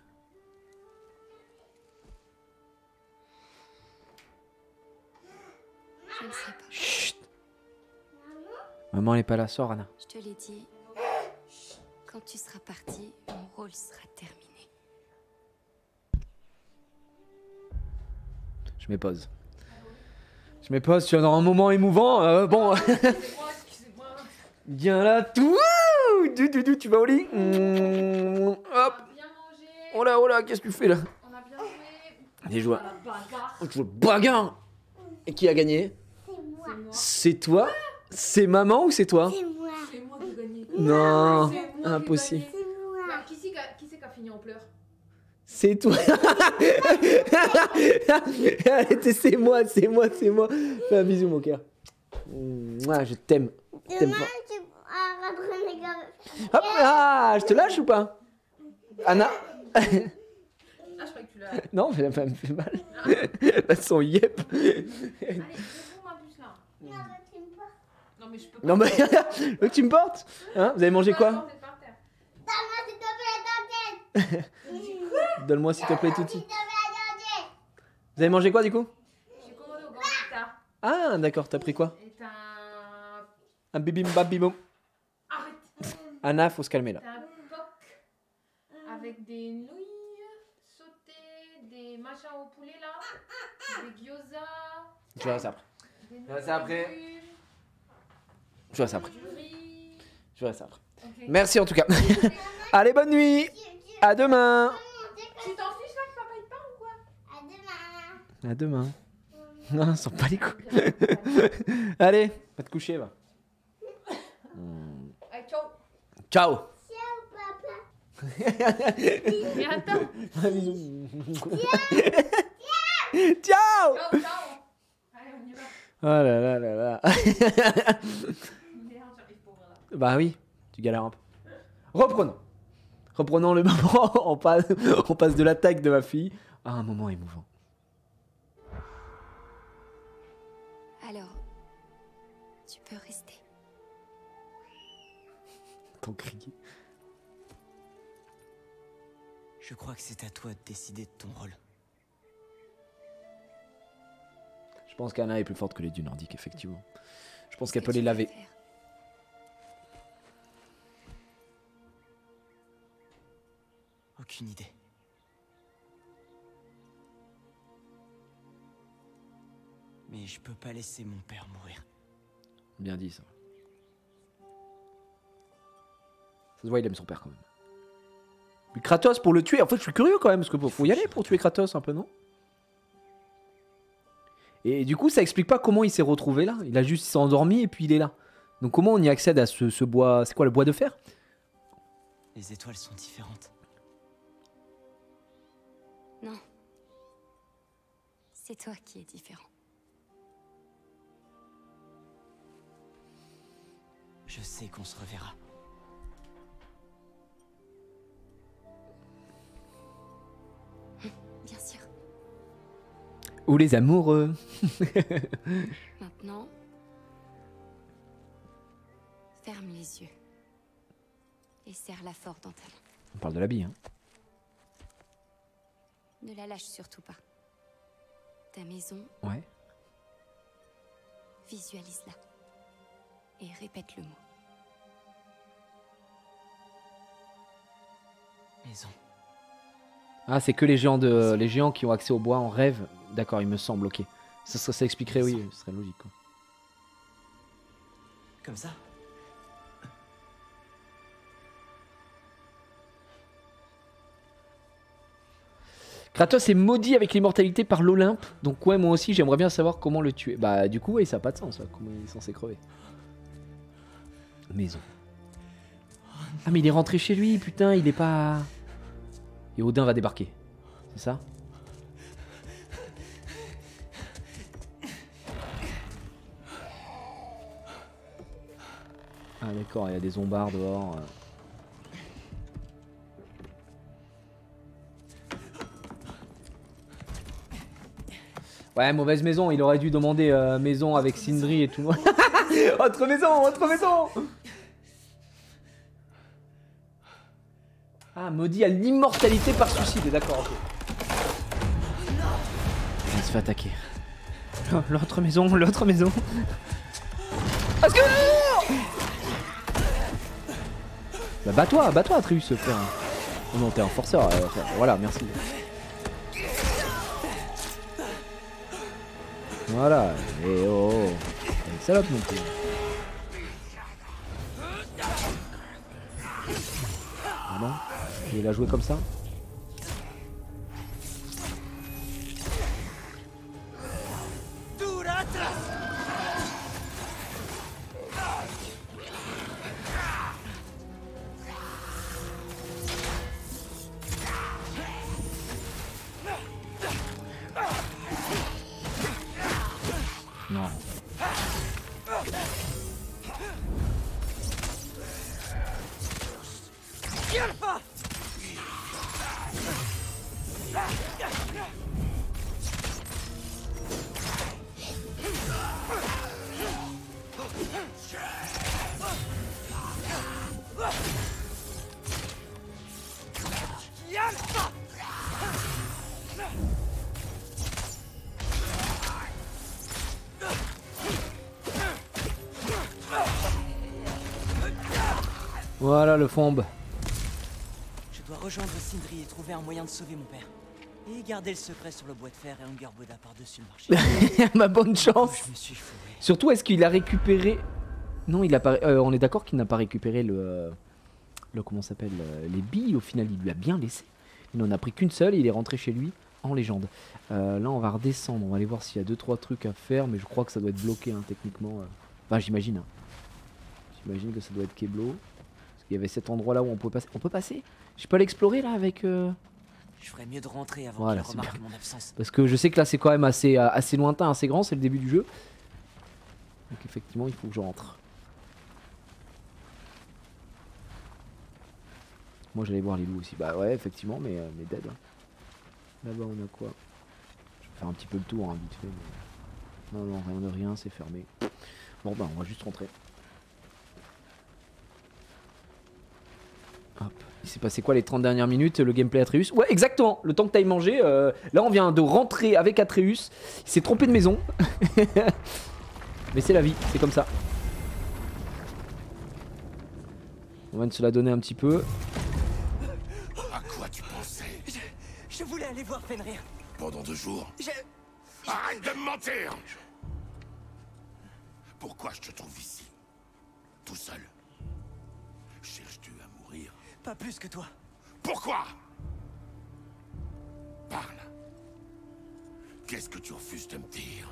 [SPEAKER 3] Je ne sais pas.
[SPEAKER 1] Chut. Maman elle est pas là, sors Anna.
[SPEAKER 3] Je te l'ai dit. Quand tu seras parti, mon rôle sera terminé.
[SPEAKER 1] Je m'épose. Je m'épose, tu es dans un moment émouvant. Bon.
[SPEAKER 6] Excusez-moi.
[SPEAKER 1] Viens là, tout. Tu vas au lit. Hop.
[SPEAKER 6] Bien mangé.
[SPEAKER 1] Oh là, qu'est-ce que tu fais là?
[SPEAKER 6] On a bien joué.
[SPEAKER 1] Des joueurs.
[SPEAKER 6] La bagarre.
[SPEAKER 1] On joue bagarre. Et qui a gagné?
[SPEAKER 6] C'est moi.
[SPEAKER 1] C'est toi? C'est maman ou c'est toi?
[SPEAKER 6] C'est moi qui ai gagné.
[SPEAKER 1] Non,
[SPEAKER 6] C'est moi qui ai
[SPEAKER 1] impossible.
[SPEAKER 6] gagné. Bah, qui c'est qui a fini en pleurs?
[SPEAKER 1] C'est toi. C'est moi. Fais un bisou mon cœur. Mouah, je t'aime. Je t'aime fort. Hop, ah, je te lâche ou pas? Anna?
[SPEAKER 6] Ah, je croyais que tu l'as.
[SPEAKER 1] Non, elle me fait mal. Là, son yep.
[SPEAKER 6] Allez, réponds ma puce là. Non, mais je peux pas.
[SPEAKER 1] Non, mais veux que tu me portes? Hein, vous avez mangé quoi? Donne-moi s'il te plaît tout de suite. Vous avez mangé quoi du coup?
[SPEAKER 6] J'ai commandé au Grand Pita.
[SPEAKER 1] Ah, d'accord, t'as pris quoi?
[SPEAKER 6] Et t'as un...
[SPEAKER 1] Un bibim babibom.
[SPEAKER 6] Arrête.
[SPEAKER 1] Anna, faut se calmer là.
[SPEAKER 6] T'as un poc avec des nouilles sautées, des machins au poulet là, des gyoza,
[SPEAKER 1] Je verrai ça après.
[SPEAKER 6] des
[SPEAKER 1] verrai ça après.
[SPEAKER 6] légumes,
[SPEAKER 1] Je verrai ça après.
[SPEAKER 6] du riz.
[SPEAKER 1] Je verrai ça après.
[SPEAKER 6] Ok.
[SPEAKER 1] Merci en tout cas. Allez, bonne nuit. À demain.
[SPEAKER 6] Tu t'en fiches là que papa il part ou quoi?
[SPEAKER 1] À demain. Non, sors pas les couilles. Allez, va te coucher, va.
[SPEAKER 6] Allez, ciao.
[SPEAKER 1] Ciao.
[SPEAKER 6] Et attends.
[SPEAKER 1] Un bisou. Ciao.
[SPEAKER 6] Ciao, ciao. Allez, on y va.
[SPEAKER 1] Oh là là là là.
[SPEAKER 6] Merde, j'arrive pas à ouvrir là.
[SPEAKER 1] Bah oui, tu galères un peu. Reprenons le moment, on passe de l'attaque de ma fille à un moment émouvant.
[SPEAKER 3] Alors, tu peux rester.
[SPEAKER 1] Ton cri.
[SPEAKER 2] Je crois que c'est à toi de décider de ton rôle.
[SPEAKER 1] Je pense qu'Anna est plus forte que les dieux nordiques, effectivement. Je pense qu'elle
[SPEAKER 3] Qu'est-ce
[SPEAKER 1] peut
[SPEAKER 3] que
[SPEAKER 1] les
[SPEAKER 3] tu vas
[SPEAKER 1] laver.
[SPEAKER 3] faire?
[SPEAKER 2] Aucune idée. mais je peux pas laisser mon père mourir.
[SPEAKER 1] Bien dit ça. Ça se voit, il aime son père quand même. Mais Kratos pour le tuer, en fait je suis curieux quand même, parce que faut y aller pour tuer Kratos un peu, non? Et du coup ça explique pas comment il s'est retrouvé là. Il s'est endormi et puis il est là. Donc comment on y accède à ce bois? C'est quoi, le bois de fer?
[SPEAKER 2] Les étoiles sont différentes.
[SPEAKER 3] Non. C'est toi qui es différent.
[SPEAKER 2] Je sais qu'on se reverra.
[SPEAKER 3] Bien sûr.
[SPEAKER 1] Ou les amoureux.
[SPEAKER 3] Maintenant, ferme les yeux et serre-la fort dans ta main.
[SPEAKER 1] On parle de la bille, hein.
[SPEAKER 3] Ne la lâche surtout pas. Ta maison,
[SPEAKER 1] Ouais.
[SPEAKER 3] visualise-la et répète le mot.
[SPEAKER 2] Maison.
[SPEAKER 1] Ah, c'est que les géants qui ont accès au bois en rêve. D'accord, il me semble, ok. Ça expliquerait, oui, ce serait logique, quoi.
[SPEAKER 2] Comme ça?
[SPEAKER 1] Kratos est maudit avec l'immortalité par l'Olympe. Donc ouais, moi aussi, j'aimerais bien savoir comment le tuer. Bah du coup, ouais, ça n'a pas de sens, là. Comment il est censé crever? Maison. Ah mais il est rentré chez lui, putain, il est pas... Et Odin va débarquer. C'est ça? Ah d'accord, il y a des zombards dehors. Ouais, mauvaise maison, il aurait dû demander maison avec Sindri et tout. Autre maison, autre maison. Ah, maudit à l'immortalité par suicide, d'accord, ok. Il se fait attaquer. L'autre maison, l'autre maison. Parce que... Bah bats-toi Atreus, frère. Oh non, t'es un forceur, frère. Voilà, merci. Voilà, et oh, une salope non plus. Ah non, il a joué comme ça. Non. Voilà le fombe.
[SPEAKER 2] Je dois rejoindre Sindri et trouver un moyen de sauver mon père. Et garder le secret sur le bois de fer et Angerboda par-dessus le marché.
[SPEAKER 1] Ma bonne chance.
[SPEAKER 2] Je me suis fourré.
[SPEAKER 1] Surtout, est-ce qu'il a récupéré... Non, il a pas... on est d'accord qu'il n'a pas récupéré le comment ça s'appelle, les billes. Au final, il lui a bien laissé. Il n'en a pris qu'une seule et il est rentré chez lui en légende. Là, on va redescendre. On va aller voir s'il y a 2-3 trucs à faire. Mais je crois que ça doit être bloqué, hein, techniquement. Enfin, j'imagine. Hein. J'imagine que ça doit être Keblo. Parce qu'il y avait cet endroit-là où on peut passer. On peut passer? Je peux l'explorer, là, avec...
[SPEAKER 2] Je ferais mieux de rentrer avant
[SPEAKER 1] Voilà,
[SPEAKER 2] qu'il
[SPEAKER 1] c'est
[SPEAKER 2] remarque
[SPEAKER 1] bien.
[SPEAKER 2] mon absence.
[SPEAKER 1] Parce que je sais que là, c'est quand même assez lointain, assez grand. C'est le début du jeu. Donc, effectivement, il faut que je rentre. Moi j'allais voir les loups aussi. Bah ouais, effectivement, mais dead. Hein. Là-bas on a quoi? Je vais faire un petit peu le tour, hein, vite fait. Mais... Non, rien de rien, c'est fermé. Bon bah on va juste rentrer. Hop. Il s'est passé quoi les 30 dernières minutes? Le gameplay Atreus? Ouais, exactement. Le temps que t'ailles manger. Là on vient de rentrer avec Atreus. Il s'est trompé de maison. Mais c'est la vie, c'est comme ça. On va se la donner un petit peu.
[SPEAKER 7] À quoi tu pensais?
[SPEAKER 2] Je voulais aller voir Fenrir.
[SPEAKER 7] Pendant 2 jours?
[SPEAKER 2] Je...
[SPEAKER 7] Arrête de me mentir! Pourquoi je te trouve ici? Tout seul? Cherches-tu à mourir?
[SPEAKER 2] Pas plus que toi.
[SPEAKER 7] Pourquoi? Parle. Qu'est-ce que tu refuses de me dire?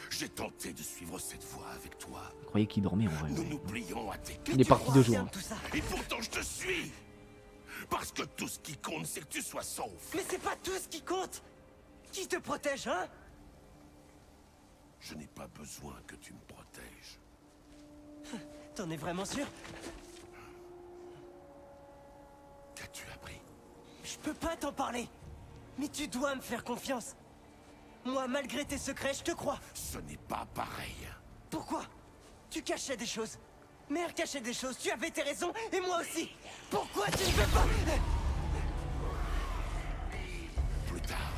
[SPEAKER 7] J'ai tenté de suivre cette voie avec toi.
[SPEAKER 1] Je croyais qu'il dormait en vrai.
[SPEAKER 7] Nous nous plions à tes
[SPEAKER 1] Il est parti 2 jours. Hein.
[SPEAKER 2] Tout ça.
[SPEAKER 7] Et pourtant je te suis. Parce que tout ce qui compte, c'est que tu sois sauf.
[SPEAKER 2] Mais c'est pas tout ce qui compte. Qui te protège, hein?
[SPEAKER 7] Je n'ai pas besoin que tu me protèges.
[SPEAKER 2] T'en es vraiment sûr?
[SPEAKER 7] Qu'as-tu appris?
[SPEAKER 2] Je peux pas t'en parler. Mais tu dois me faire confiance. Moi, malgré tes secrets, je te crois.
[SPEAKER 7] Ce n'est pas pareil.
[SPEAKER 2] Pourquoi? Tu cachais des choses. Mère cachait des choses. Tu avais tes raisons, et moi aussi. Pourquoi tu ne veux pas?
[SPEAKER 7] Plus tard.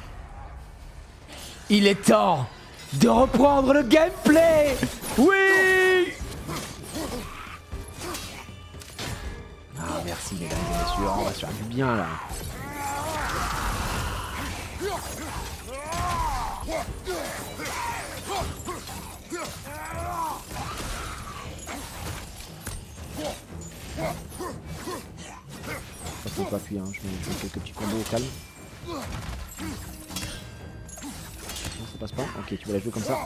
[SPEAKER 1] Il est temps de reprendre le gameplay. Oui. Ah merci mesdames et messieurs, on va se faire du bien là. Faut pas appuyer, hein. Je mets quelques petits combos au calme. Non, ça passe pas. Ok, tu vas la jouer comme ça.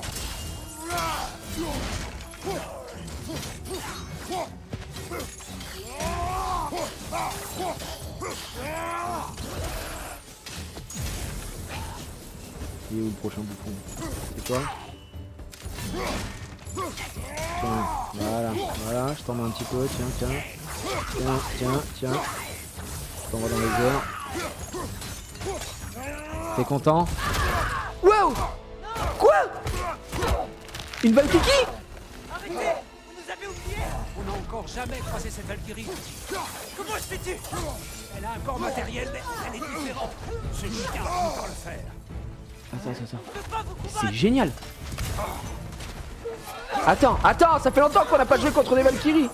[SPEAKER 1] Et où le prochain bouffon? C'est toi? Tiens, voilà, je t'en mets un petit peu, tiens. Je t'envoie dans les airs. T'es content? Wow! Quoi? Une Valkyrie?
[SPEAKER 2] Arrêtez! Vous nous avez oubliés!
[SPEAKER 4] On n'a encore jamais croisé cette Valkyrie.
[SPEAKER 2] Comment je fais-tu?
[SPEAKER 4] Elle a un corps matériel, mais elle est différente. Ce Lucas finit par le faire.
[SPEAKER 1] C'est génial! Attends, ça fait longtemps qu'on n'a pas joué contre des Valkyries!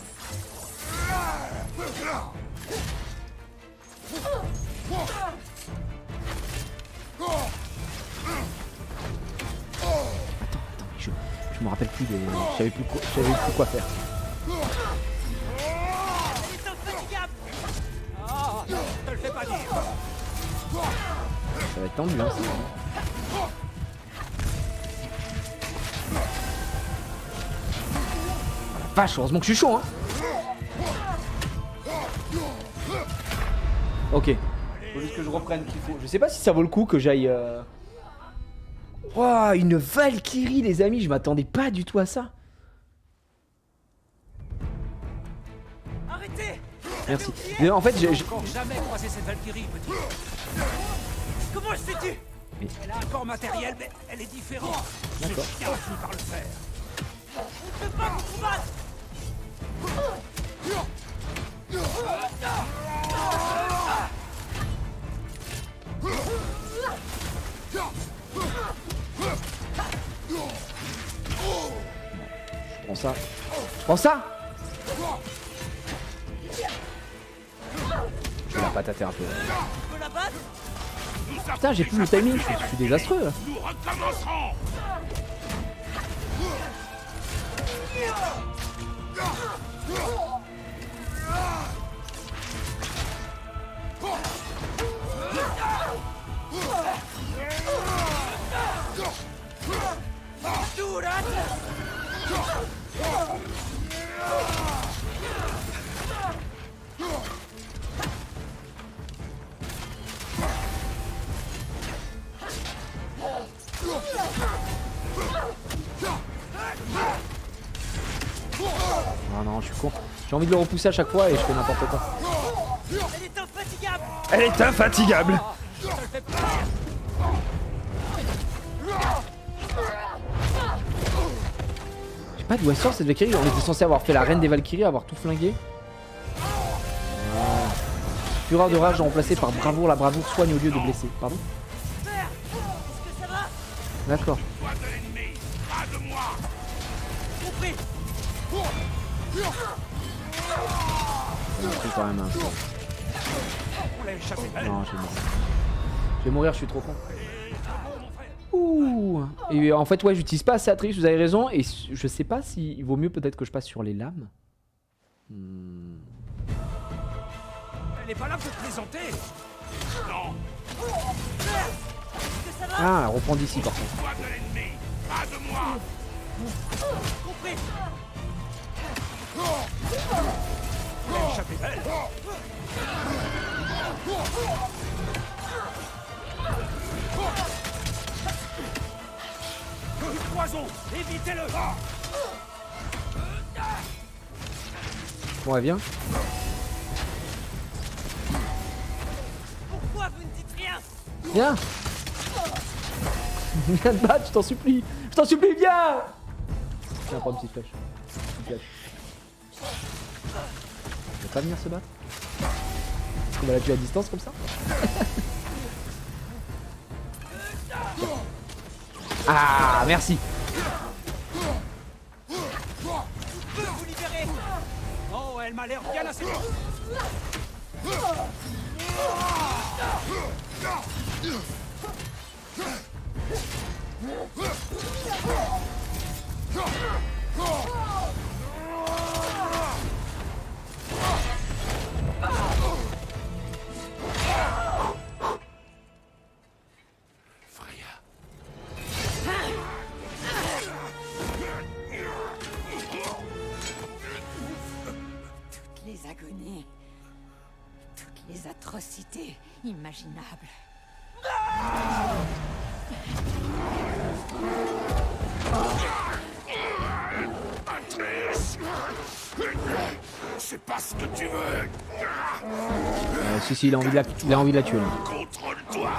[SPEAKER 1] Attends, je me rappelle plus de. Je savais plus quoi faire.
[SPEAKER 4] Ah, te le fais pas dire.
[SPEAKER 1] Ça va être tendu, hein, c'est vache, heureusement que je suis chaud, hein. Ok. Faut juste que je reprenne qu'il faut. Je sais pas si ça vaut le coup que j'aille. Wow, une Valkyrie, les amis, je m'attendais pas du tout à ça.
[SPEAKER 2] Arrêtez!
[SPEAKER 1] Merci. Mais en fait,
[SPEAKER 4] On n'a encore jamais croisé cette Valkyrie, petit.
[SPEAKER 2] Comment je fais-tu?
[SPEAKER 4] Elle a un corps matériel, mais elle est différente. Ce
[SPEAKER 1] D'accord.
[SPEAKER 4] Lucas finit par le faire.
[SPEAKER 2] Je peux pas vous combattre!
[SPEAKER 1] je prends ça. Je prends ça. Je vais la patater un peu.
[SPEAKER 2] Tu peux la battre?
[SPEAKER 1] Putain, j'ai plus le timing, je suis désastreux là.
[SPEAKER 7] Nous recommencerons.
[SPEAKER 1] Ah non, je suis con. J'ai envie de le repousser à chaque fois et je fais n'importe quoi.
[SPEAKER 2] Elle est infatigable!
[SPEAKER 1] Elle est infatigable. Je sais pas d'où elle sort cette Valkyrie. On était censé avoir fait la reine des Valkyries, avoir tout flingué. Fureur de rage remplacée par bravoure. La bravoure soigne au lieu de blesser. Pardon?
[SPEAKER 2] Est-ce que ça va?
[SPEAKER 1] D'accord.
[SPEAKER 7] Toi de l'ennemi, pas de moi.
[SPEAKER 2] Compris!
[SPEAKER 1] On a pris quand même un peu.
[SPEAKER 4] On l'a échappé.
[SPEAKER 1] Non, je vais mourir. Je vais mourir, je suis trop con. Ouh. Et en fait, ouais, j'utilise pas assez Atreus, vous avez raison. Et je sais pas s'il vaut mieux peut-être que je passe sur les lames.
[SPEAKER 4] Elle est pas là pour te présenter. Non.
[SPEAKER 1] Ah, elle reprend d'ici par contre.
[SPEAKER 7] Toi de l'ennemi, pas de moi.
[SPEAKER 2] Compris.
[SPEAKER 4] Elle a échappé belle. Du poison, évitez-le.
[SPEAKER 1] Bon, elle vient.
[SPEAKER 2] Pourquoi vous ne dites rien?
[SPEAKER 1] Viens. Viens te battre, je t'en supplie. Je t'en supplie, viens. Tiens, prends une petite flèche. Une flèche. Il va pas venir se battre? On va la tuer à distance comme ça? Ah, merci.
[SPEAKER 2] Je peux vous libérer.
[SPEAKER 4] Oh, elle m'a l'air bien assez.
[SPEAKER 7] Freya.
[SPEAKER 5] Toutes les agonies, toutes les atrocités imaginables.
[SPEAKER 7] Atreus. C'est pas ce que tu veux.
[SPEAKER 1] Si, il a envie de la tuer. Là.
[SPEAKER 7] Contrôle-toi.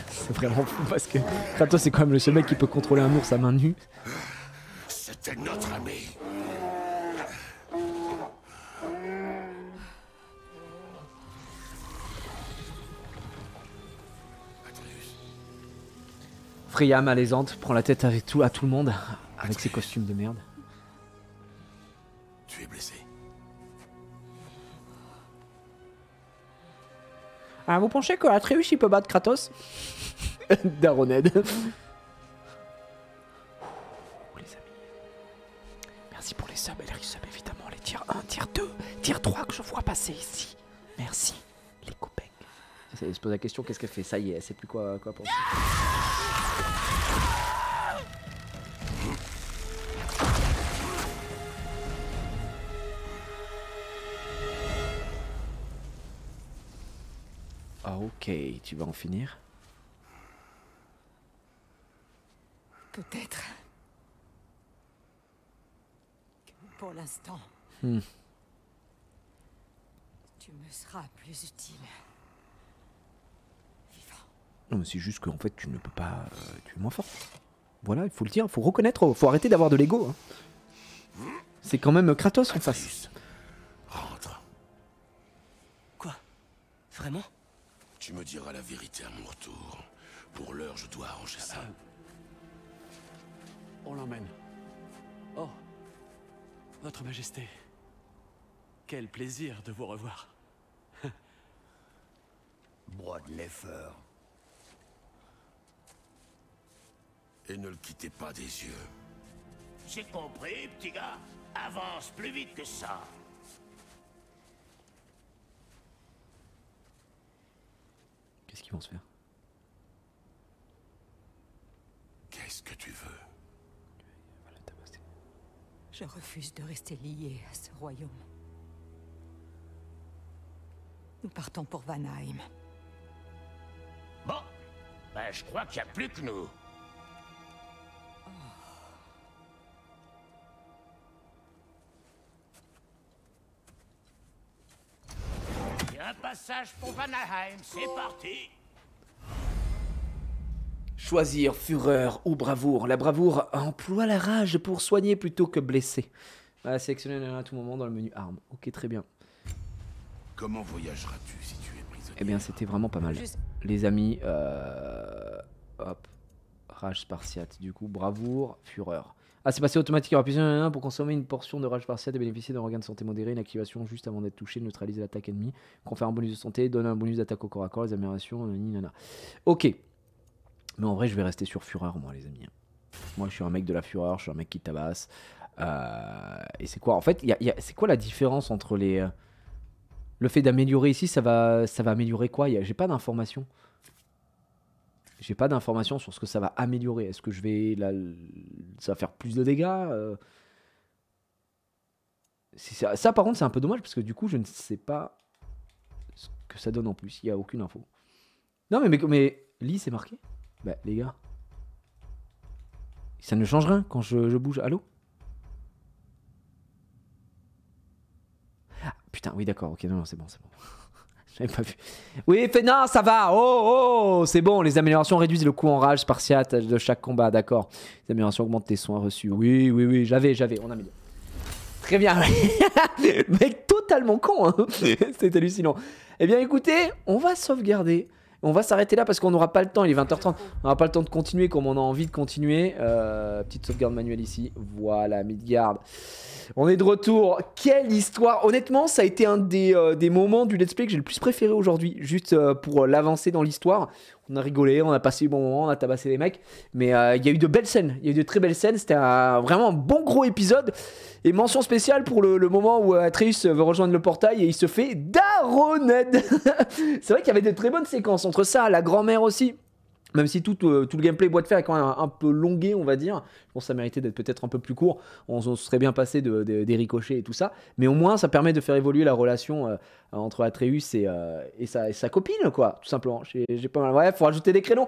[SPEAKER 1] C'est vraiment fou parce que Kratos c'est quand même le seul mec qui peut contrôler un ours à main nue.
[SPEAKER 7] C'était notre ami. Atreus.
[SPEAKER 1] Freya malaisante prend la tête avec à tout le monde avec ses costumes de merde.
[SPEAKER 7] Tu es blessé.
[SPEAKER 1] Ah, vous pensez que Atreus il peut battre Kratos? Daroned. Les amis. Merci pour les subs et les resubs évidemment. Les tiers 1, tiers 2, tiers 3 que je vois passer ici. Merci les copains. Elle se pose la question, qu'est-ce qu'elle fait? Ça y est, elle sait plus quoi penser. Ah ok, tu vas en finir?
[SPEAKER 5] Peut-être que pour l'instant, tu me seras plus utile. Vivant.
[SPEAKER 1] Non mais c'est juste qu'en fait tu ne peux pas... tu es moins fort. Voilà, il faut le dire, il faut reconnaître, faut arrêter d'avoir de l'ego. Hein. C'est quand même Kratos en face.
[SPEAKER 7] Rentre.
[SPEAKER 2] Quoi? Vraiment?
[SPEAKER 7] Tu me diras la vérité à mon retour. Pour l'heure, je dois arranger ça.
[SPEAKER 8] On l'emmène. Oh, Votre Majesté. Quel plaisir de vous revoir.
[SPEAKER 7] Broadlefer. Et ne le quittez pas des yeux.
[SPEAKER 9] J'ai compris, petit gars. Avance plus vite que ça.
[SPEAKER 1] Qu'est-ce qu'ils vont se faire?
[SPEAKER 7] Qu'est-ce que tu veux?
[SPEAKER 5] Je refuse de rester lié à ce royaume. Nous partons pour Vanaheim.
[SPEAKER 9] Bon, ben je crois qu'il n'y a plus que nous. Il y a un passage pour Vanaheim, c'est parti.
[SPEAKER 1] Choisir fureur ou bravoure. La bravoure emploie la rage pour soigner plutôt que blesser. Voilà, sélectionner à tout moment dans le menu armes. Ok, très bien.
[SPEAKER 7] Comment voyageras-tu si tu es prisonnier?
[SPEAKER 1] Eh bien, c'était vraiment pas mal. Les amis, hop, rage spartiate. Du coup, bravoure, fureur. Ah, c'est passé automatique. Alors, plusieurs pour consommer une portion de rage partielle et bénéficier d'un regain de santé modéré. Une activation juste avant d'être touché, neutraliser l'attaque ennemie. Confère un bonus de santé, donne un bonus d'attaque au corps à corps, les améliorations, nana. Ok. Mais en vrai, je vais rester sur Fureur, moi, les amis. Moi, je suis un mec de la Fureur, je suis un mec qui tabasse. Et c'est quoi? En fait, c'est quoi la différence entre les. Le fait d'améliorer ici, ça va améliorer quoi? J'ai pas d'informations. J'ai pas d'informations sur ce que ça va améliorer. Est-ce que je vais... ça va faire plus de dégâts ça, par contre, c'est un peu dommage, parce que du coup, je ne sais pas ce que ça donne en plus. Il n'y a aucune info. Non, mais Lee, c'est marqué? Bah, les gars. Ça ne change rien quand je bouge. Allô? Ah, putain, oui, d'accord. Ok, non, c'est bon, c'est bon. J'avais pas vu. Oui, non, ça va. Oh, c'est bon. Les améliorations réduisent le coût en rage spartiate de chaque combat. D'accord. Les améliorations augmentent tes soins reçus. Oui. J'avais. On améliore. Très bien. Mec, totalement con. Hein. C'est hallucinant. Eh bien, écoutez, on va sauvegarder. On va s'arrêter là parce qu'on n'aura pas le temps. Il est 20h30. On n'aura pas le temps de continuer comme on a envie de continuer. Petite sauvegarde manuelle ici. Voilà, Midgard. On est de retour. Quelle histoire. Honnêtement, ça a été un des moments du let's play que j'ai le plus préféré aujourd'hui. Juste pour l'avancée dans l'histoire. On a rigolé, on a passé bon moment, on a tabassé les mecs. Mais il y a eu de belles scènes. Il y a eu de très belles scènes. C'était vraiment un bon gros épisode. Et mention spéciale pour le moment où Atreus veut rejoindre le portail et il se fait daroned. C'est vrai qu'il y avait de très bonnes séquences. Entre ça, la grand-mère aussi. Même si tout le gameplay bois de fer est quand même un peu longué, on va dire. Je pense que ça méritait d'être peut-être un peu plus court. On se serait bien passé des ricochets et tout ça. Mais au moins, ça permet de faire évoluer la relation entre Atreus et sa copine, quoi. Tout simplement. J'ai pas mal. Ouais, faut rajouter des créneaux.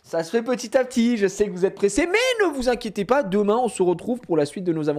[SPEAKER 1] Ça se fait petit à petit. Je sais que vous êtes pressés. Mais ne vous inquiétez pas. Demain, on se retrouve pour la suite de nos aventures.